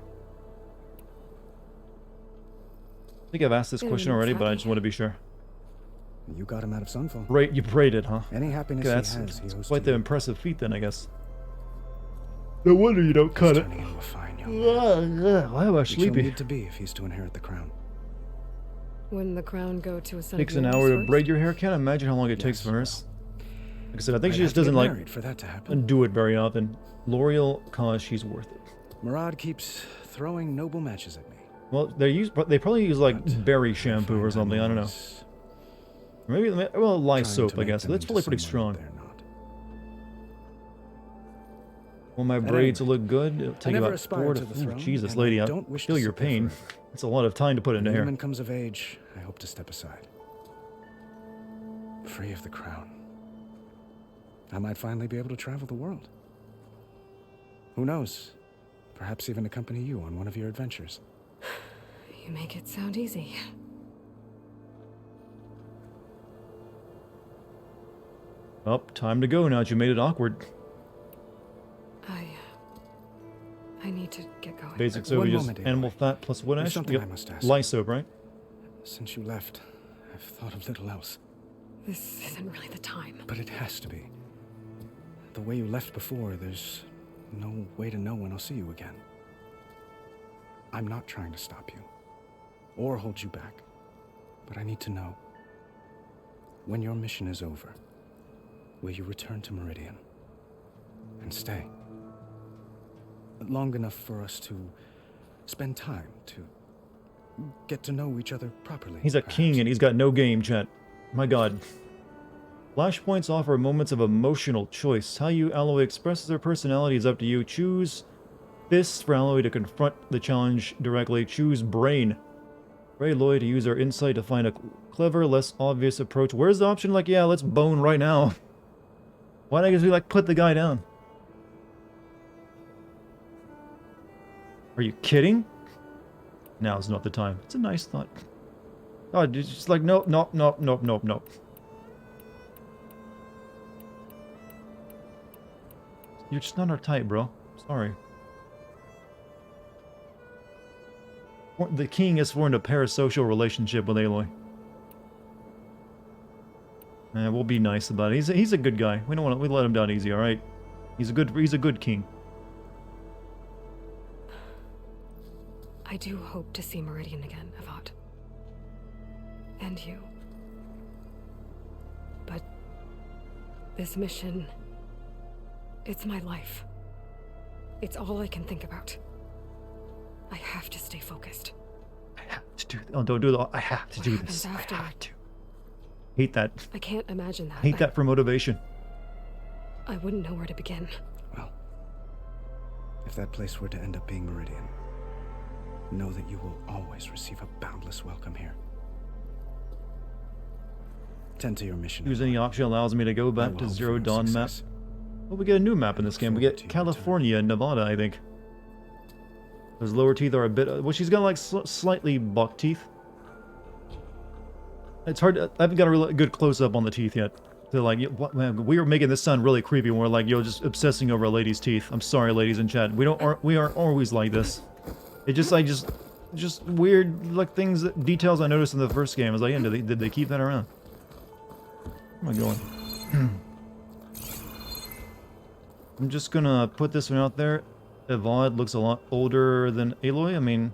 think I've asked this question already, but I just want to be sure. You got him out of Sunfall. Right, you braided, huh? Any happiness Okay, he that's has, he owes quite to the you. impressive feat then, I guess. No wonder you don't cut it. Turning into a fine young man. Why am I Which he'll sleepy? need to be if he's to inherit the crown. Wouldn't the crown go to a son Takes of an yours hour to first? braid your hair. Can't imagine how long it takes for hers. Like I said, I think I'd she just have to doesn't get like married for that to happen. do it very often. L'Oreal, cause she's worth it. Murad keeps throwing noble matches at me. Well, they probably use like berry shampoo or something. I don't know. Maybe well, lye soap, I guess. But that's probably pretty strong. Well, my braids will look good. It'll take never about aspired 4 to to the 5. throne, Jesus, and I lady, I don't wish to feel your sit there pain. forever. It's a lot of time to put into When hair. Newman comes of age, I hope to step aside. Free of the crown. I might finally be able to travel the world. Who knows? Perhaps even accompany you on one of your adventures. You make it sound easy. Oh, time to go now that you made it awkward. I need to get going. Basic soap is just animal fat plus what There's ash? something I must ask. Lye soap, right? Since you left, I've thought of little else. This isn't really the time. But it has to be. The way you left before, there's no way to know when I'll see you again. I'm not trying to stop you, or hold you back. But I need to know, when your mission is over, will you return to Meridian and stay? Long enough for us to spend time, to get to know each other properly. He's a king and he's got no game, chat. My god. Flashpoints offer moments of emotional choice. How you Aloy expresses her personality is up to you. Choose fists for Aloy to confront the challenge directly. Choose brain for Aloy to use her insight to find a clever, less obvious approach. Where's the option like, yeah, let's bone right now? Why don't I just be like, put the guy down? Are you kidding? Now's not the time. It's a nice thought. Oh, it's just like, nope, nope, nope, nope, nope, nope. You're just not our type, bro. Sorry. The king has formed a parasocial relationship with Aloy. We'll be nice about it. He's a good guy. We don't want to. We let him down easy, all right? He's a good king. I do hope to see Meridian again, Avad. And you. But this mission, it's my life. It's all I can think about. I have to stay focused. I have to do. Oh, don't do that. I have to do this. After? I have to. Hate that. I can't imagine that. Hate that for motivation. I wouldn't know where to begin. Well, if that place were to end up being Meridian, know that you will always receive a boundless welcome here. Tend to your mission. Use any option allows me to go back to Zero Dawn map. Well, we get a new map in this game. We get California and Nevada, I think. Those lower teeth are a bit... well, she's got like slightly buck teeth. It's hard to... I haven't got a really good close-up on the teeth yet. They're like, what, man, we were making this sound really creepy when we're like, yo, just obsessing over a lady's teeth. I'm sorry, ladies in chat. We aren't always like this. It just weird, like, details I noticed in the first game. I was like, yeah, did they keep that around? Where am I going? I'm just gonna put this one out there. Avad looks a lot older than Aloy. I mean,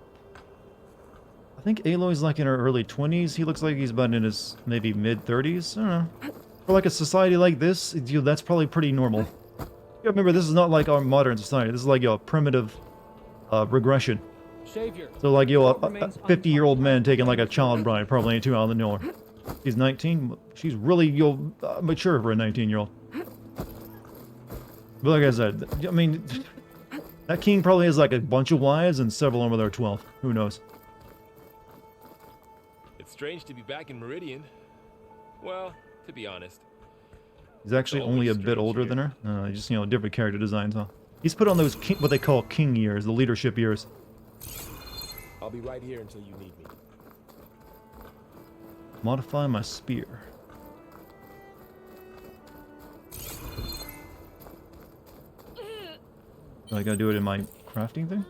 I think Aloy's like in her early 20s. He looks like he's about in his maybe mid-30s. I don't know. For like a society like this, that's probably pretty normal. You gotta remember, this is not like our modern society. This is like a primitive regression. Savior. So like, a 50-year-old man taking like a child bride probably ain't too out of the norm. She's 19. She's really mature for a 19-year-old. But like I said, I mean, that king probably has like a bunch of wives and several of them are 12. Who knows? It's strange to be back in Meridian. Well, to be honest. He's actually only a bit older than her. Just, different character designs, huh? He's put on those what they call king years, the leadership years. I'll be right here until you need me. Modify my spear. I gotta do it in my crafting thing?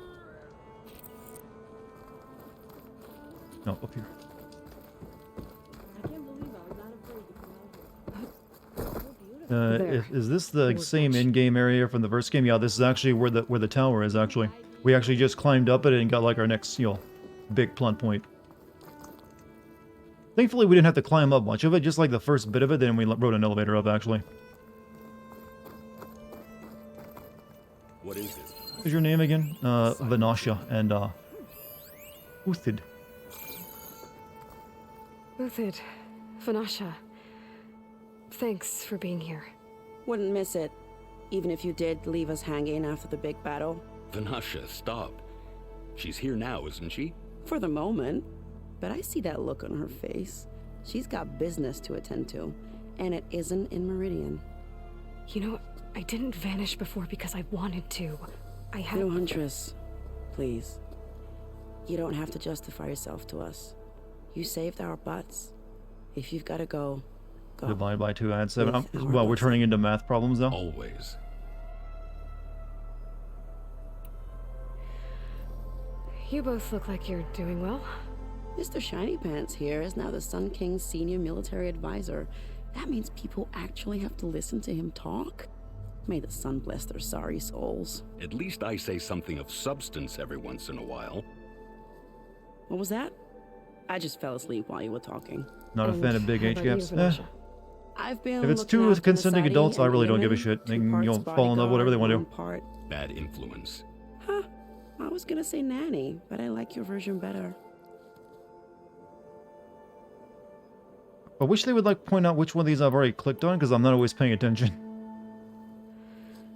No, up here. Is this the same in-game area from the first game? Yeah, this is actually where the tower is, actually. We actually just climbed up it and got, like, our next, you know, big plot point. Thankfully, we didn't have to climb up much of it, just like the first bit of it, then we rode an elevator up, actually. What is this? What's your name again? Vanasha and, Uthid. Uthid. Vanasha. Thanks for being here. Wouldn't miss it, even if you did leave us hanging after the big battle. Vanasha, stop. She's here now, isn't she? For the moment. But I see that look on her face. She's got business to attend to, and it isn't in Meridian. You know, I didn't vanish before because I wanted to. I had... No, Huntress. Please. You don't have to justify yourself to us. You saved our butts. If you've got to go, go. Divide by 2, add 7. Well, we're turning into math problems, though. Always. You both look like you're doing well. Mr. Shiny Pants here is now the Sun King's senior military advisor. That means people actually have to listen to him talk? May the sun bless their sorry souls. At least I say something of substance every once in a while. What was that? I just fell asleep while you were talking. Not a fan of big age gaps. I've been if it's two consenting adults, I really don't give a shit. They can, you know, fall in love, whatever they want to do. Bad influence. Huh. I was gonna say nanny, but I like your version better. I wish they would, like, point out which one of these I've already clicked on, because I'm not always paying attention.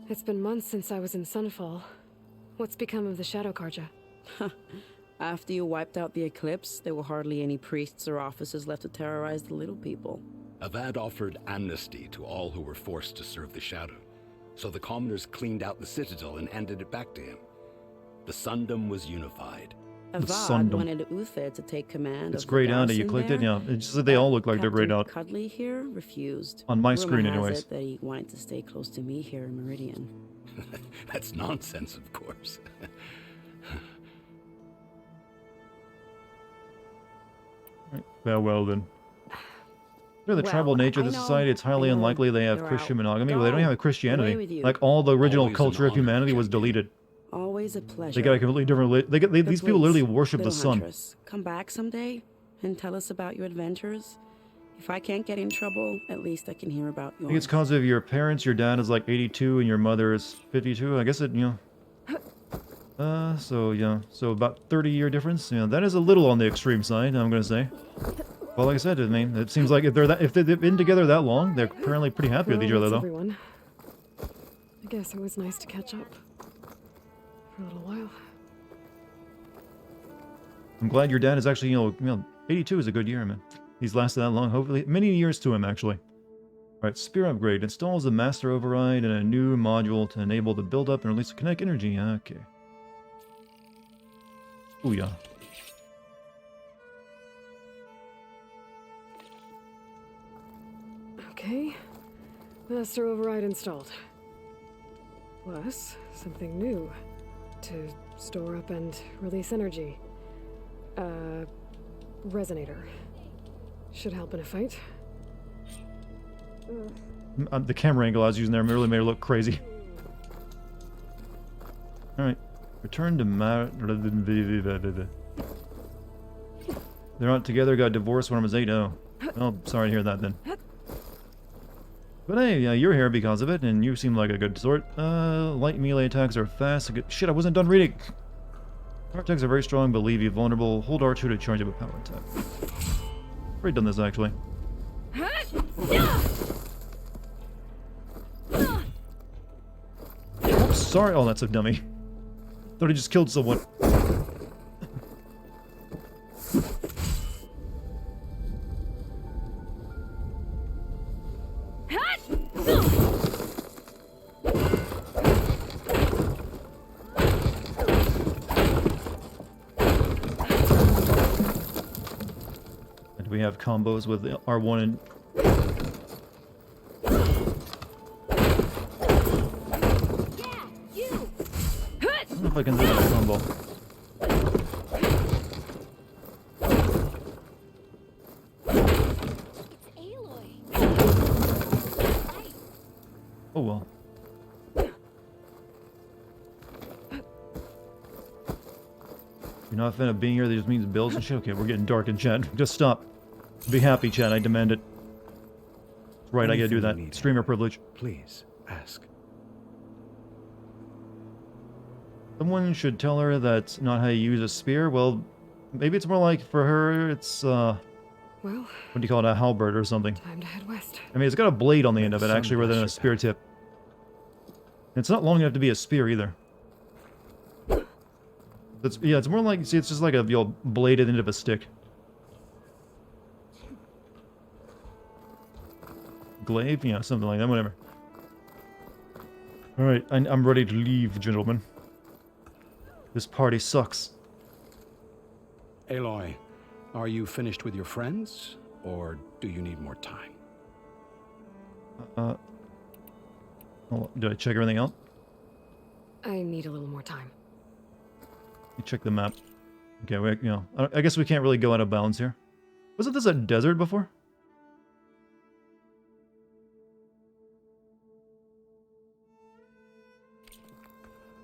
It's been months since I was in Sunfall. What's become of the Shadow Karja? After you wiped out the Eclipse, there were hardly any priests or officers left to terrorize the little people. Avad offered amnesty to all who were forced to serve the Shadow, so the commoners cleaned out the Citadel and handed it back to him. The Sundom was unified. Avad wanted Uthid to take command. It's grayed out. You clicked it, yeah. It's just that they all look like they're grayed out. Cuddly here refused. On my Rumor screen, has anyways. It that he wanted to stay close to me here in Meridian. That's nonsense, of course. Right. Well then. Due to the tribal nature of the society, it's highly unlikely they have Christian monogamy. Well, they don't have Christianity. Like, all the original culture of humanity was deleted. Always a pleasure. They got a completely different... These people literally worship the sun. Huntress, come back someday and tell us about your adventures. If I can't get in trouble, at least I can hear about yours. I think it's because of your parents. Your dad is like 82 and your mother is 52. I guess it, you know... so, yeah. So, about 30-year difference. Yeah, that is a little on the extreme side, I'm going to say. Well, like I said, I mean, it seems like if they've been together that long, they're apparently pretty happy with each other, though. Everyone. I guess it was nice to catch up. For a little while. I'm glad your dad is actually, you know, 82 is a good year, man. He's lasted that long, hopefully. Many years to him, actually. Alright, spear upgrade. Installs a master override and a new module to enable the build-up and release of kinetic energy. Okay. Ooh, yeah. Okay. Master override installed. Plus, something new. To store up and release energy. Resonator. Should help in a fight. The camera angle I was using there really made her look crazy. Alright. Return to They're not together, got divorced when I was 8. Oh. Well, sorry to hear that then. But hey, you're here because of it, and you seem like a good sort. Light melee attacks are fast. Shit, I wasn't done reading! Power attacks are very strong, but leave you vulnerable. Hold R2 to charge up a power attack. I've already done this, actually. Oops, sorry. Oh, that's a dummy. Thought he just killed someone. we have combos with the R1 and... I don't know if I can do that combo. Oh well. You're not a fan of being here, that just means bills and shit? Okay, we're getting dark in chat. Just stop. Be happy, chat. I demand it. Right, I gotta do that. Streamer privilege. Please, ask. Someone should tell her that's not how you use a spear. Well, maybe it's more like, for her, it's, well, what do you call it? A halberd or something. Time to head west. I mean, it's got a blade on the end of it, actually, rather than a spear tip. It's not long enough to be a spear, either. Yeah, it's more like, see, it's just like a bladed end of a stick. Glaive? Yeah, something like that, whatever. Alright, I'm ready to leave, gentlemen. This party sucks. Aloy, are you finished with your friends, or do you need more time? Hold on, did I check everything out? I need a little more time. Let me check the map. Okay, I guess we can't really go out of bounds here. Wasn't this a desert before?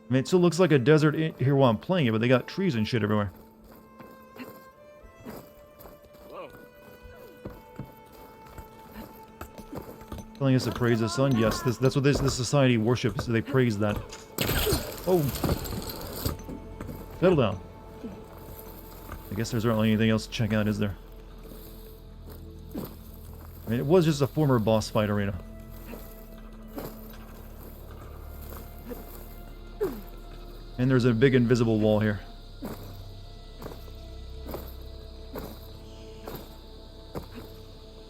I mean, it still looks like a desert here while I'm playing it, but they got trees and shit everywhere. Telling us to praise the sun? Yes, that's what this society worships. They praise that. Oh! Settle down. I guess there's not really anything else to check out, is there? I mean, it was just a former boss fight arena. And there's a big invisible wall here.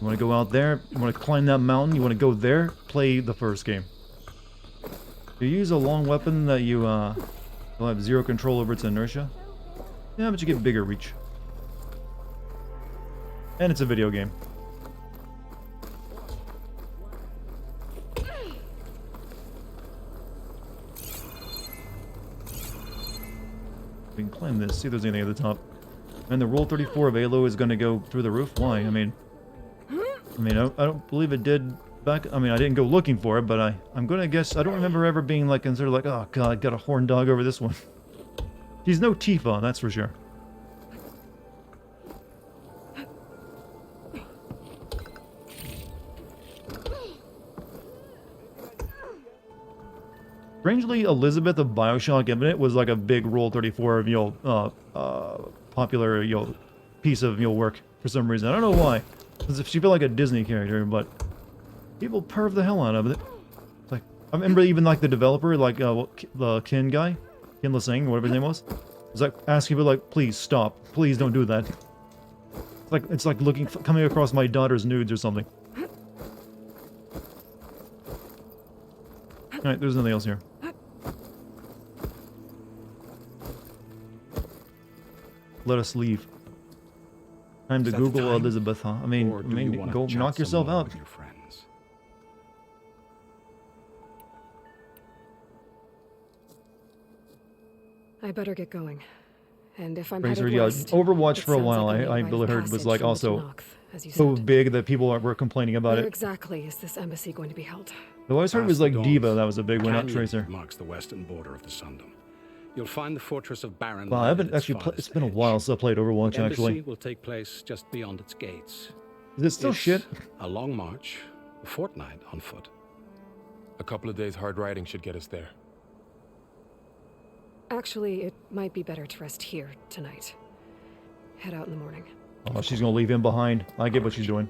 You want to go out there? You want to climb that mountain? You want to go there? Play the first game. You use a long weapon that you will have zero control over its inertia. Yeah, but you get bigger reach. And it's a video game. We can climb this, see if there's anything at the top. And the roll 34 of Halo is going to go through the roof? Why? I mean, I don't believe it did back... I mean, I didn't go looking for it, but I'm going to guess... I don't remember ever being, like, considered like, oh, God, got a horn dog over this one. She's no Tifa, that's for sure. Strangely, Elizabeth of Bioshock Infinite was like a big Roll 34 of, popular, piece of, work for some reason. I don't know why. As if she felt like a Disney character, but people perv the hell out of it. It's like, I remember even like the developer, like, the Ken guy, Ken Lasing, whatever his name was like asking people like, please stop, please don't do that. It's like coming across my daughter's nudes or something. Alright, there's nothing else here. Let us leave. Time to Google Elizabeth, huh? I mean, go knock yourself out. Your friends? I better get going. And if I'm Razor, headed west, Overwatch for a while, like I nearby heard was like passage also from the Nox, so big that people were complaining about Where it. exactly is this embassy going to be held? Though I always heard it was like Diva, that was a big one, not Tracer. Marks the western border of the Sundom. You'll find the fortress of Baron. Well, I haven't actually played. It's been a while since I played Overwatch, the actually. embassy will take place just beyond its gates. Is it still shit? A long march, a fortnight on foot. A couple of days hard riding should get us there. Actually, it might be better to rest here tonight. Head out in the morning. Oh, she's gonna leave him behind. I get what she's doing.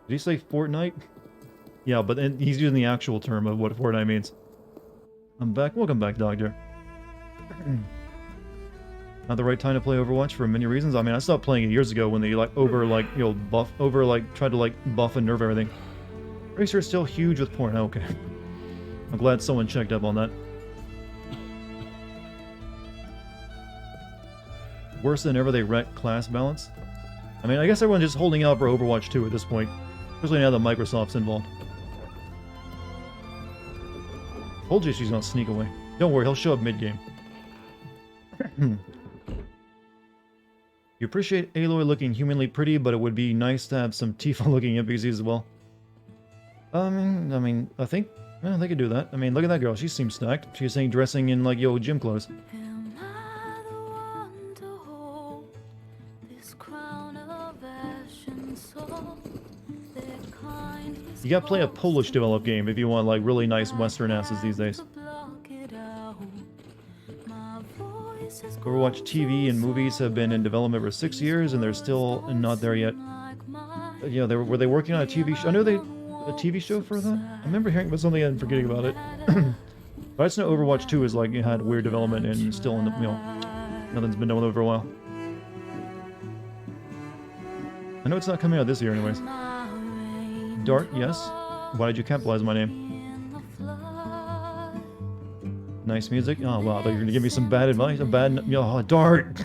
Did he say Fortnite? Yeah, but then he's using the actual term of what Fortnite means. I'm back. Welcome back, Doctor. Not the right time to play Overwatch for many reasons. I mean, I stopped playing it years ago when they tried to buff and nerf everything. Racer's still huge with porn. Okay. I'm glad someone checked up on that. Worse than ever, they wrecked class balance. I mean, I guess everyone's just holding out for Overwatch 2 at this point. Especially now that Microsoft's involved. Told you she's gonna sneak away. Don't worry, he'll show up mid-game. You appreciate Aloy looking humanly pretty, but it would be nice to have some Tifa-looking NPCs as well. I think they could do that. I mean, look at that girl. She seems stacked. She's saying dressing in, like, yo, gym clothes. You gotta play a Polish developed game if you want, like, really nice Western asses these days. Overwatch TV and movies have been in development for 6 years, and they're still not there yet. Yeah, were they working on a TV show? I know a TV show for that? I remember hearing about something and forgetting about it. But I just know Overwatch 2 is, like, it had weird development and still in the, nothing's been done with it for a while. I know it's not coming out this year anyways. Dart, yes. Why did you capitalize my name? Nice music. Oh wow, I thought you were gonna give me some bad advice. Oh, Dart!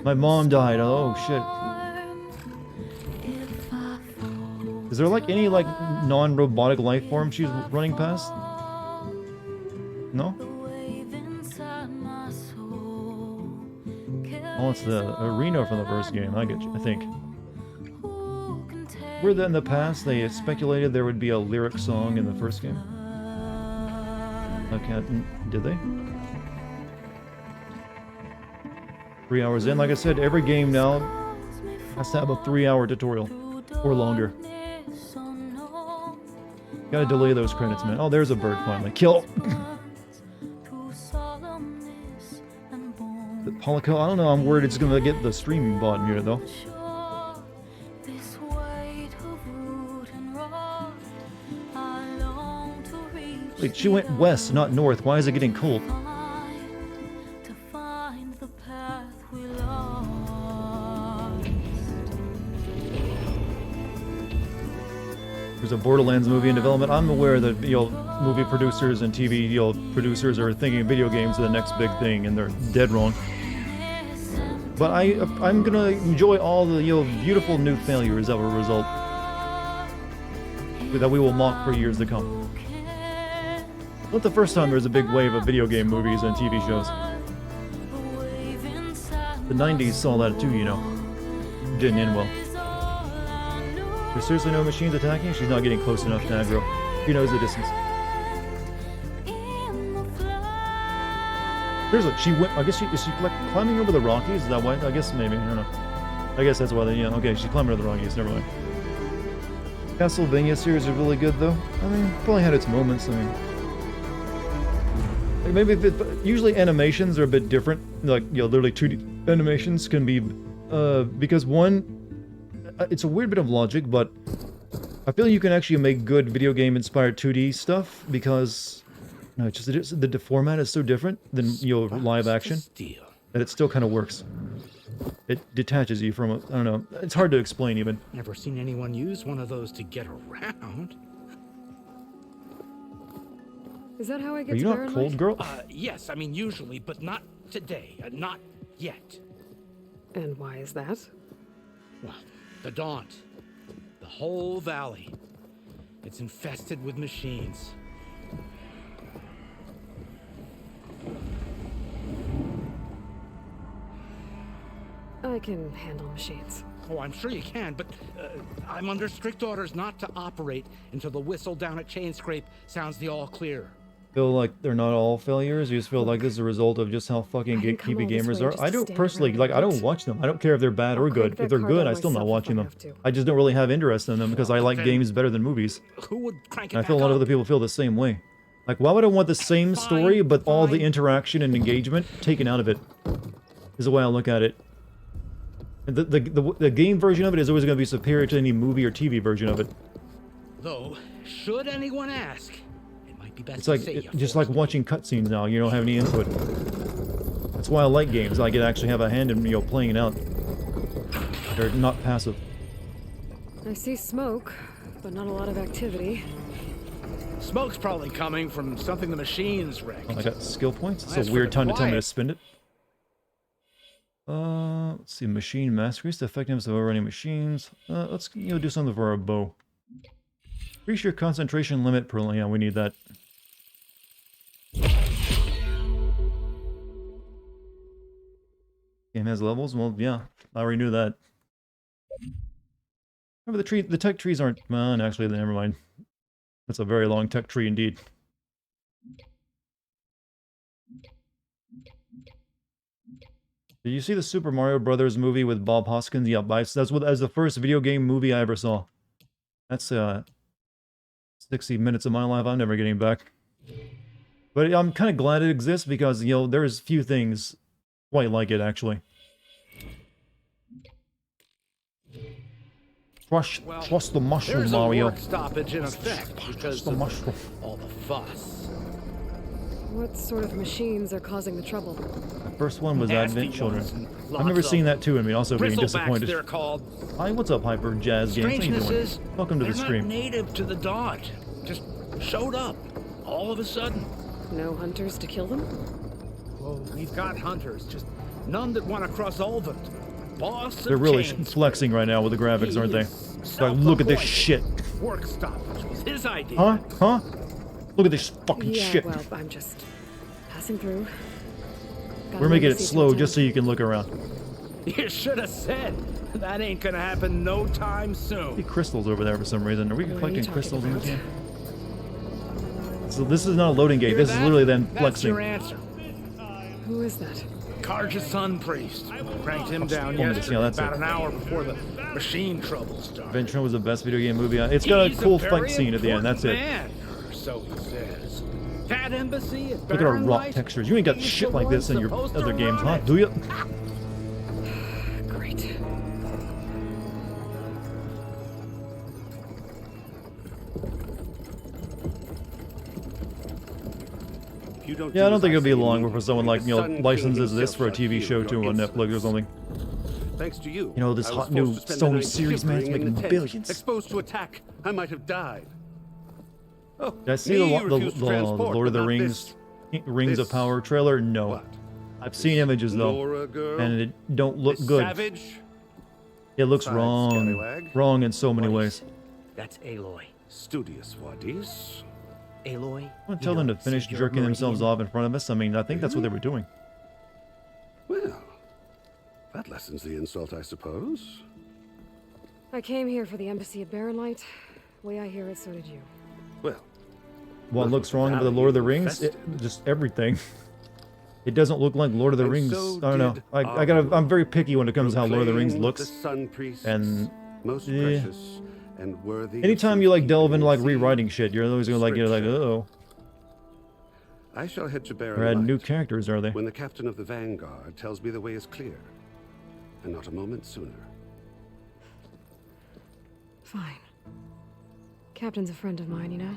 My mom died. Oh shit. Is there like any like non-robotic life form she's running past? No? Oh, it's the arena from the first game. I get you, I think. Were that in the past they speculated there would be a lyric song in the first game? Okay, did they? 3 hours in. Like I said, every game now has to have a 3-hour tutorial. Or longer. Gotta delay those credits, man. Oh, there's a bird finally. Kill! The Polico, I don't know, I'm worried it's gonna get the streaming bot muted though. Wait, she went west, not north. Why is it getting cold? There's a Borderlands movie in development. I'm aware that, movie producers and TV, producers are thinking video games are the next big thing, and they're dead wrong. But I'm gonna enjoy all the, beautiful new failures that will result. That we will mock for years to come. Not the first time there was a big wave of video game movies and TV shows. The 90s saw that too, Didn't end well. There's seriously no machines attacking? She's not getting close enough to aggro. She knows the distance. She went, I guess is she like climbing over the Rockies? Is that why? I guess maybe, I don't know. I guess that's why okay, she's climbing over the Rockies, never mind. Castlevania series are really good though. I mean, probably had its moments, maybe usually animations are a bit different, like, literally 2D animations can be, because one, it's a weird bit of logic, but I feel you can actually make good video game inspired 2D stuff because, it's just the format is so different than, live action, that it still kind of works. It detaches you from, I don't know, it's hard to explain even. Never seen anyone use one of those to get around. Is that how I get to Are you not cold, girl? Yes, I mean usually, but not today. Not yet. And why is that? Well, the Daunt. The whole valley. It's infested with machines. I can handle machines. Oh, I'm sure you can, but I'm under strict orders not to operate until the whistle down at Chainscrape sounds the all clear. Feel like they're not all failures? You just feel like this is a result of just how fucking gatekeepy gamers are? I don't personally, I don't watch them. I don't care if they're bad or good. If they're good, I'm still not watching them. I just don't really have interest in them because I like games better than movies. Who would crank it and I feel a lot of other people feel the same way. Like, why would I want the same story, but all the interaction and engagement taken out of it? Is the way I look at it. The game version of it is always going to be superior to any movie or TV version of it. Though, should anyone ask, it might be best it's like just like watching cutscenes now. You don't have any input. That's why I like games. I can actually have a hand in playing it out. They're not passive. I see smoke, but not a lot of activity. Smoke's probably coming from something the machines wrecked. Oh, I got skill points. It's a weird time to tell me to spend it. Let's see, machine mass. Increase the effectiveness of overrunning machines. Let's do something for our bow. Increase your concentration limit per... Yeah, we need that. Game has levels? Well, yeah. I already knew that. Remember the tech trees aren't... Well, actually, never mind. That's a very long tech tree indeed. Did you see the Super Mario Brothers movie with Bob Hoskins? Yeah, that's the first video game movie I ever saw. That's 60 minutes of my life I'm never getting back. But I'm kind of glad it exists because, you know, there's few things quite like it, actually. Trust the mushroom, Mario. There's a work stoppage in effect because the mushroom. All the fuss. What sort of machines are causing the trouble? The first one was Nasty Advent Children. ones. I've never seen that too, and also being disappointed. They're called. Hi, what's up, Hyper Jazz Games? How you Strangeness doing? is, Welcome to the they're stream. not native to the Dodge. Just showed up all of a sudden. No hunters to kill them? Well, we've got hunters, just none that want to cross Olvent. Boss They're really chains. flexing right now with the graphics, aren't they? Like, look at this shit. Work stoppage was his idea. Huh? Huh? Look at this fucking Yeah, shit. well, I'm just passing through. We're making it slow just so you can look around. You should have said. That ain't gonna happen no time soon. I see crystals over there for some reason. Are we collecting crystals in this game? So this is not a loading gate. This is literally them flexing. That's your answer. Who is that? Karja's Sun Priest. Cranked him down Yeah, yesterday, that's about it. an hour before the machine trouble started. Venture was the best video game movie. It's got a cool fight scene at the end. That's it. Man, or so he says. That embassy at Look at our Barren raw Light, textures. You ain't got he's shit the like one this in your supposed to other games, run huh? it. Do you? Great. Yeah, I don't think it'll be long before someone like, you know, licenses this for a TV show too on Netflix or something. Thanks to you. You know, this I was hot new forced to spend the Sony night series, man, it's shivering in making the tent. billions. Exposed to attack, I might have died. Oh, Did I see me the refused transport, Lord of the but not Rings, this. Rings of This. Power trailer? No. What? I've seen images though, Nora girl? and it don't look This good. Savage? It looks Besides, wrong, scallywag. wrong in so many ways. That's Aloy. Studious Wadis. Aloy? I want to tell them to finish jerking themselves off in front of us. I mean, I think that's what they were doing. Well, that lessens the insult, I suppose. I came here for the embassy at Barren Light. Way I hear it, so did you. Well, What looks wrong with the Lord of the Rings? Just everything. It doesn't look like Lord of the And Rings. so I don't know. did I'm very picky when it comes to how Lord of the Rings proclaimed looks. The Sun Priests, And most precious and worthy. of anytime you like delve into like safekeeping rewriting shit, you're always gonna like you're like, oh, I shall head to they're Barren adding Light new characters, are they? when the captain of the Vanguard tells me the way is clear, and not a moment sooner. Fine. Captain's a friend of mine, you know?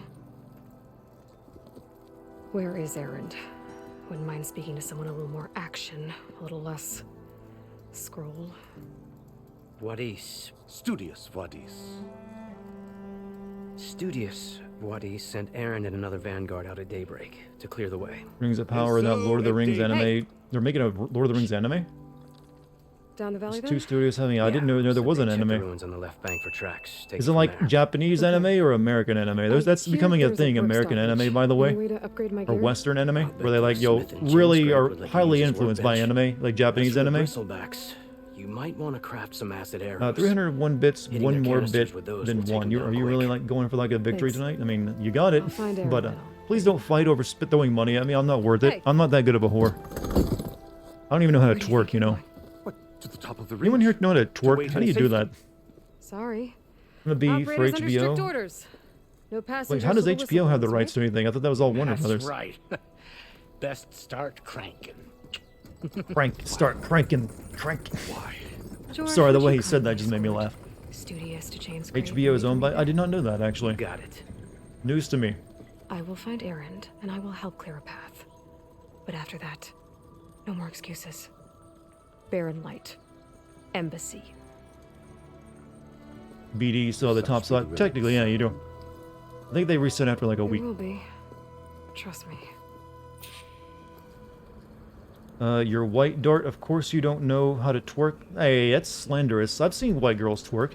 Where is Erend? Wouldn't mind speaking to someone a little more action, a little less scroll. Wadis. Studious Wadis. Studious Wadis sent Aaron and another vanguard out at daybreak to clear the way. Rings of Power, that Lord of the Rings anime. Hey. They're making a Lord of the Rings anime? Down the valley There's there? two studios having. I didn't know there was an Check the anime. ruins on the left bank for tracks. Take Is it it from like there. Japanese anime or American anime? That's Here becoming a there's thing. work American stoppage. anime, by the Any way, way to upgrade my or gear? Western anime, where they like Smith and really James are Craig would let you highly use his influenced by workbench. anime, like Japanese As for the anime. Bristlebacks, you might want to craft some acid arrows. 301 bits, Hitting one their more canisters bit with those than will take one. them Are down you really quick. like going for like a victory Thanks. tonight? I mean, you got it, I'll find Aaron but now. please don't fight over throwing money at me. I'm not worth it. Hey. I'm not that good of a whore. I don't even know how to twerk, you know. What, to the top of the ridge? Anyone here know how to twerk? wait How do in you do safety. that? Sorry. I'm gonna be for Operators under strict HBO. orders. No Wait, passengers. how does till the HBO whistle have the blows, rights to anything? I thought that was all Warner That's Brothers. right. Best start cranking. Start cranking. Why? George, Sorry, the would way you he said that kindly just made me escort laugh. Studious to Chains Craig HBO is away owned from by. me? I did not know that actually. Got it. News to me. I will find Erend, and I will help clear a path. But after that, no more excuses. Barren Light. Embassy. BD still have the top slot. Technically, yeah, you do. I think they reset after like a There week. will be. Trust me. Your white dart, of course you don't know how to twerk. Hey, that's slanderous. I've seen white girls twerk.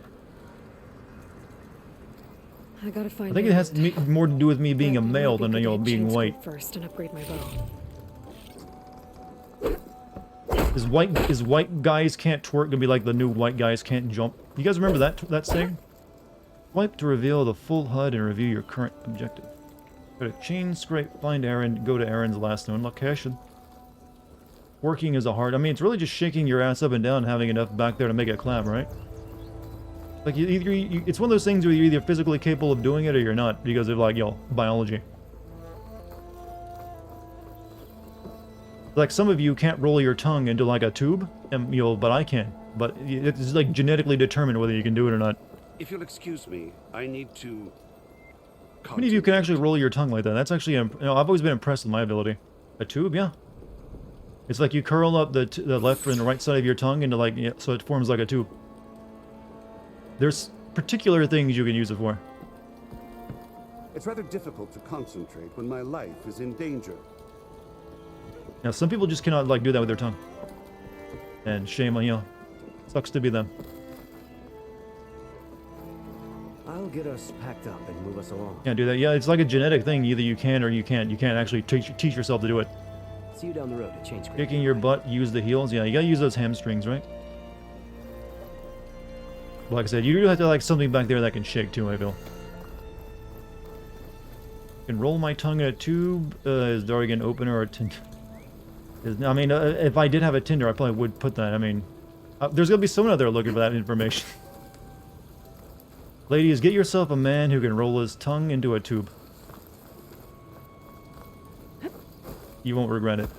I gotta find I think it has more to do with me being a male than, you know, being white. First and upgrade my bow. Is white guys can't twerk gonna be like the new white guys can't jump? You guys remember that saying? Swipe to reveal the full HUD and review your current objective. Go to chain scrape, find Aaron, go to Aaron's last known location. Working is a hard. I mean, it's really just shaking your ass up and down, and having enough back there to make it clap, right? Like it's one of those things where you're either physically capable of doing it or you're not because of like biology. Like some of you can't roll your tongue into like a tube, and but I can. But it's like genetically determined whether you can do it or not. If you'll excuse me, I need to... How many of you can actually roll your tongue like that? That's actually, I've always been impressed with my ability. A tube, yeah. It's like you curl up the left and the right side of your tongue into like, so it forms like a tube. There's particular things you can use it for. It's rather difficult to concentrate when my life is in danger. Now, some people just cannot like do that with their tongue. And shame on sucks to be them. I'll get us packed up and move us along. Can't do that. Yeah, it's like a genetic thing. Either you can or you can't. You can't actually teach yourself to do it. See you down the road at Chain Scrape. Kicking your butt, use the heels. Yeah, you gotta use those hamstrings, right? Like I said, you do have to like something back there that can shake too, I feel. Can roll my tongue in a tube. Is Dartigan opener or Tinder? I mean, if I did have a Tinder, I probably would put that. I mean, there's gonna be someone out there looking for that information. Ladies, get yourself a man who can roll his tongue into a tube. You won't regret it.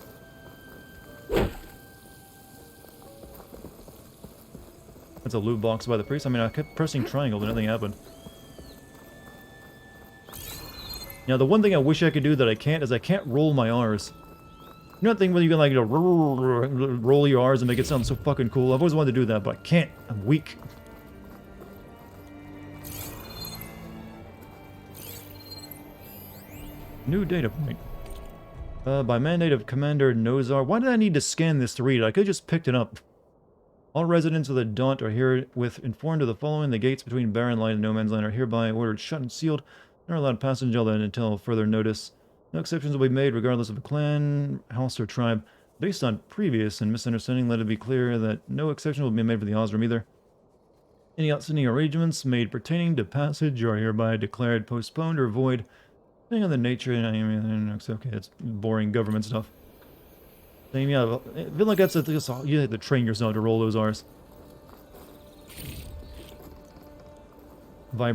That's a loot box by the priest. I mean, I kept pressing triangle, but nothing happened. Now, the one thing I wish I could do that I can't is I can't roll my R's. You know that thing where you can like roll your R's and make it sound so fucking cool? I've always wanted to do that, but I can't. I'm weak. New data point. By mandate of Commander Nozar. Why did I need to scan this to read it? I could have just picked it up. All residents of the Daunt are herewith informed of the following. The gates between Barren Light and No Man's Land are hereby ordered shut and sealed. Nor allowed passage until further notice. No exceptions will be made regardless of a clan, house, or tribe. Based on previous and misunderstanding, let it be clear that no exception will be made for the Osram either. Any outstanding arrangements made pertaining to passage are hereby declared postponed or void. Depending on the nature, it's okay, it's boring government stuff. Same, yeah, I feel like that's you have to train yourself to roll those R's. Yeah,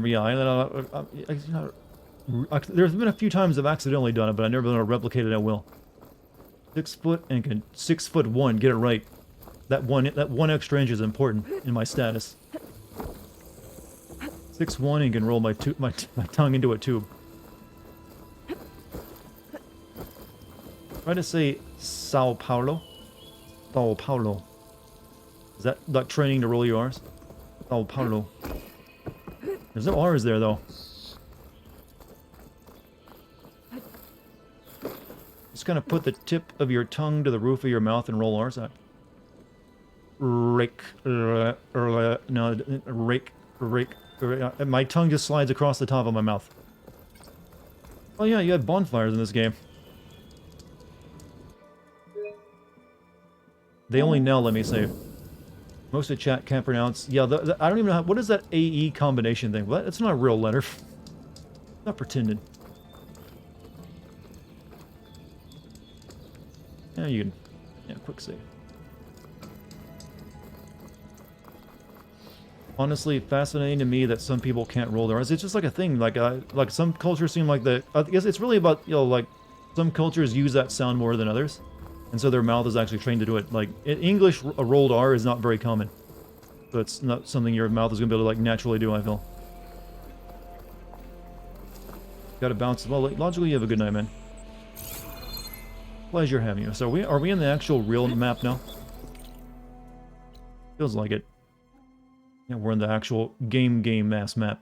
there's been a few times I've accidentally done it, but I've never been able to replicate it at will. 6 foot and can 6'1", get it right. That one extra inch is important in my status. 6'1" and can roll my tongue into a tube. Try to say Sao Paulo. Sao Paulo. Is that like training to roll your R's? Sao Paulo. There's no R's there though. Just kind of put the tip of your tongue to the roof of your mouth and roll R's out. Rake. No, rake. My tongue just slides across the top of my mouth. Oh yeah, you had bonfires in this game. They only now let me save. Most of the chat can't pronounce. Yeah, I don't even know how. What is that AE combination thing? Well, it's not a real letter. Not pretended. Yeah, you can. Yeah, quick save. Honestly, fascinating to me that some people can't roll their eyes. It's just like a thing. Like some cultures seem like the. I guess it's really about like some cultures use that sound more than others. And so their mouth is actually trained to do it. Like, in English, a rolled R is not very common. So it's not something your mouth is going to be able to, like, naturally do, I feel. Gotta bounce. Well, logically, you have a good night, man. Pleasure having you. So are we in the actual real map now? Feels like it. Yeah, we're in the actual game-ass map.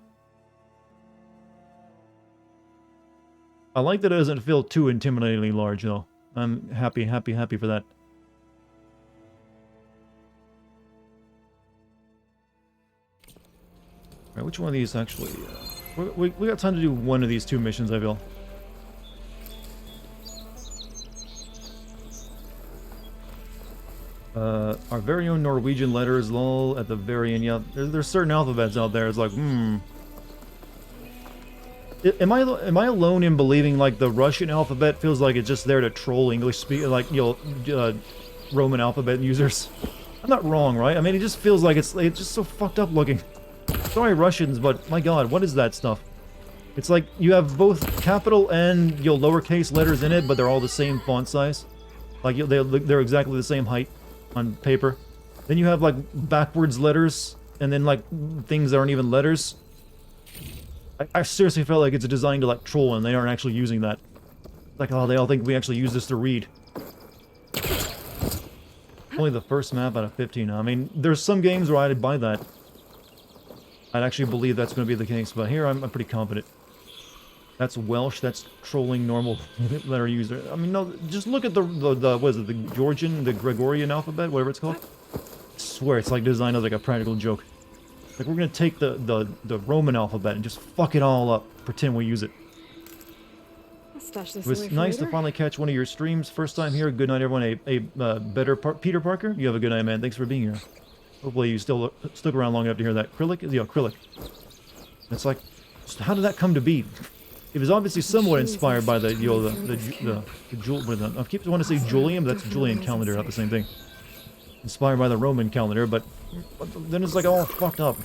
I like that it doesn't feel too intimidatingly large, though. I'm happy for that. Alright, which one of these actually... we got time to do one of these two missions, I feel. Our very own Norwegian letters, lol, at the very end. Yeah, there's certain alphabets out there. It's like, Am I alone in believing, like, the Russian alphabet feels like it's just there to troll English speak, like, you know, Roman alphabet users? I'm not wrong, right? I mean, it just feels like it's just so fucked up looking. Sorry, Russians, but my god, what is that stuff? It's like you have both capital and, you know, lowercase letters in it, but they're all the same font size. Like, they're exactly the same height on paper. Then you have, like, backwards letters, and then, like, things that aren't even letters. I seriously felt like it's designed to, like, troll, and they aren't actually using that. Like, oh, they all think we actually use this to read. Only the first map out of 15. I mean, there's some games where I'd buy that. I'd actually believe that's going to be the case, but here I'm pretty confident. That's Welsh, that's trolling normal letter user. I mean, no, just look at the what is it, the Georgian, the Gregorian alphabet, whatever it's called. I swear, it's like designed as like a practical joke. Like, we're going to take the Roman alphabet and just fuck it all up, pretend we use it. It was nice to finally catch one of your streams. First time here. Good night, everyone. Better Peter Parker. You have a good night, man. Thanks for being here. Hopefully you still stuck around long enough to hear that. Acrylic? Yeah, acrylic. It's like, how did that come to be? It was obviously somewhat inspired by the, you know, the I keep wanting to say Julian, but that's Julian calendar, not the same thing. Inspired by the Roman calendar, but then it's like all fucked up.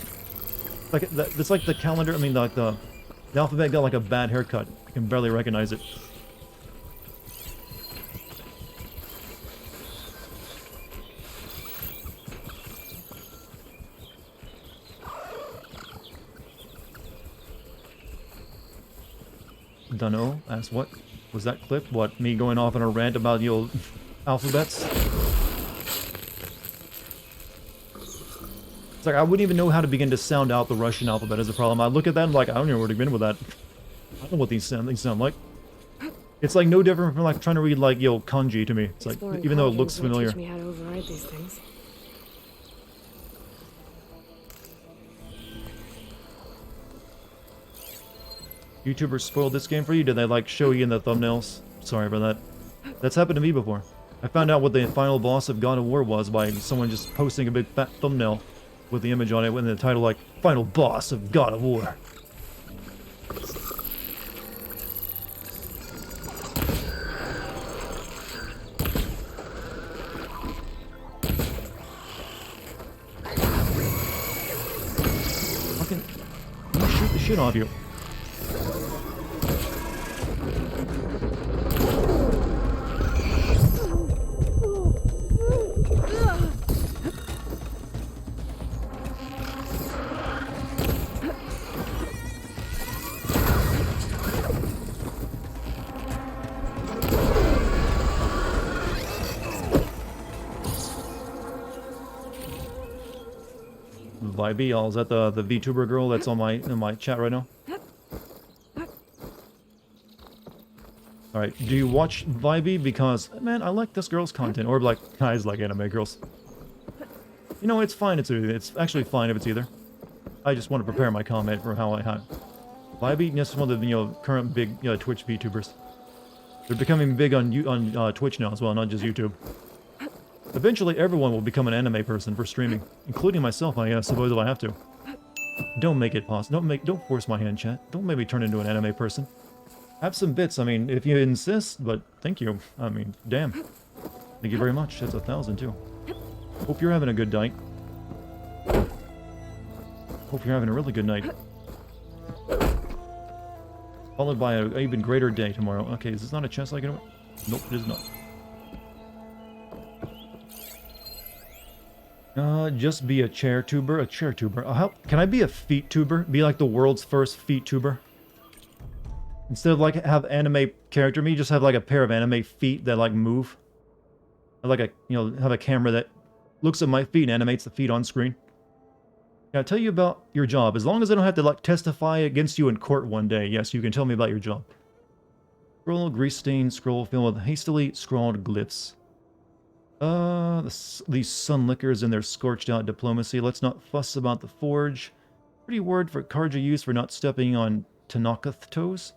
Like it's like the calendar. I mean, like the alphabet got like a bad haircut. You can barely recognize it. Dunno. Asked what was that clip? What, me going off on a rant about the old alphabets? It's like I wouldn't even know how to begin to sound out the Russian alphabet as a problem. I look at that and like, I don't know where to begin with that. I don't know what these sound like. It's like no different from like trying to read like, yo, kanji to me. It's like, even though it looks familiar. Teach me how to override these things. YouTubers spoiled this game for you? Did they like show you in the thumbnails? Sorry about that. That's happened to me before. I found out what the final boss of God of War was by someone just posting a big fat thumbnail with the image on it with the title like, Final Boss of God of War. Fucking... I'm gonna shoot the shit off you. Vibey, is that the VTuber girl that's on in my chat right now? Alright, do you watch Vibey? Because, man, I like this girl's content. Or like, guys like anime girls. You know, it's fine, it's actually fine if it's either. I just want to prepare my comment for how I have. Vibey, yes, one of the, you know, current big Twitch VTubers. They're becoming big on Twitch now as well, not just YouTube. Eventually, everyone will become an anime person for streaming, including myself, I suppose, if I have to. Don't make it possible. Don't force my hand, chat. Don't make me turn into an anime person. Have some bits, I mean, if you insist, but thank you. I mean, damn. Thank you very much. That's 1,000, too. Hope you're having a good night. Hope you're having a really good night. Followed by an even greater day tomorrow. Okay, is this not a chest I can... Nope, it is not. Just be a chair tuber. A chair tuber. How can I be a feet tuber? Be like the world's first feet tuber? Instead of like have anime character me, just have like a pair of anime feet that like move. Like a, you know, have a camera that looks at my feet and animates the feet on screen. Can I tell you about your job? As long as I don't have to like testify against you in court one day, yes, you can tell me about your job. Scroll, grease-stained scroll filled with hastily scrawled glyphs. These sun lickers and their scorched out diplomacy. Let's not fuss about the forge. Pretty word for Karja use for not stepping on Tanaka's toes.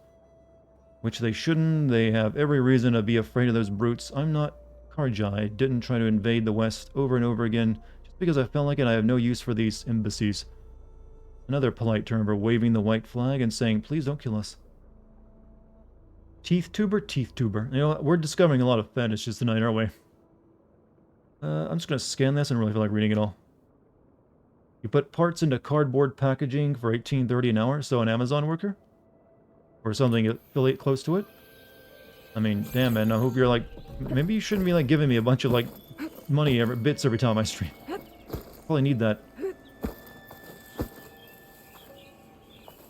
Which they shouldn't. They have every reason to be afraid of those brutes. I'm not Karja. I didn't try to invade the West over and over again just because I felt like it. I have no use for these embassies. Another polite term for waving the white flag and saying, please don't kill us. Teeth tuber? Teeth tuber. You know, we're discovering a lot of fetishes tonight, aren't we? I'm just going to scan this and really feel like reading it all. You put parts into cardboard packaging for $18.30 an hour, so an Amazon worker? Or something affiliate close to it? I mean, damn man, I hope you're like... Maybe you shouldn't be like giving me a bunch of like money, bits every time I stream. Probably need that.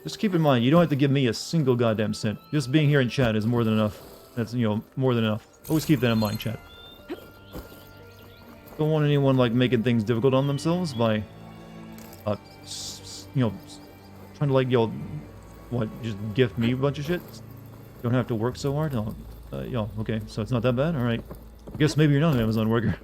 Just keep in mind, you don't have to give me a single goddamn cent. Just being here in chat is more than enough. That's, you know, more than enough. Always keep that in mind, chat. Don't want anyone like making things difficult on themselves by, you know, trying to like, you know, what, just gift me a bunch of shit? Don't have to work so hard? No. Yeah, okay, so it's not that bad? Alright. I guess maybe you're not an Amazon worker.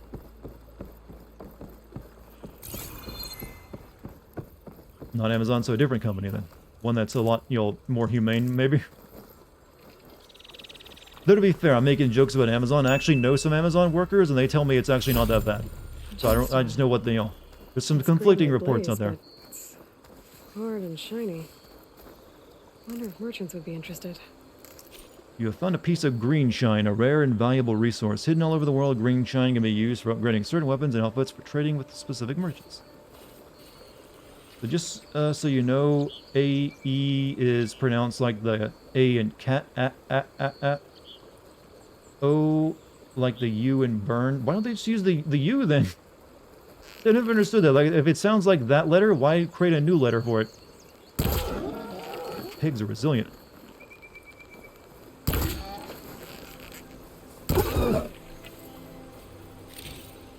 Not Amazon, so a different company then. One that's a lot, you know, more humane, maybe? Though to be fair, I'm making jokes about Amazon. I actually know some Amazon workers, and they tell me it's actually not that bad. So I just know what they, you know. There's some conflicting reports out there. It's hard and shiny. Wonder if merchants would be interested. You have found a piece of green shine, a rare and valuable resource. Hidden all over the world, green shine can be used for upgrading certain weapons and outfits for trading with specific merchants. So just so you know, A-E is pronounced like the A in cat, O like the U in burn. Why don't they just use the U then? I never understood that. Like, if it sounds like that letter, why create a new letter for it? Pigs are resilient.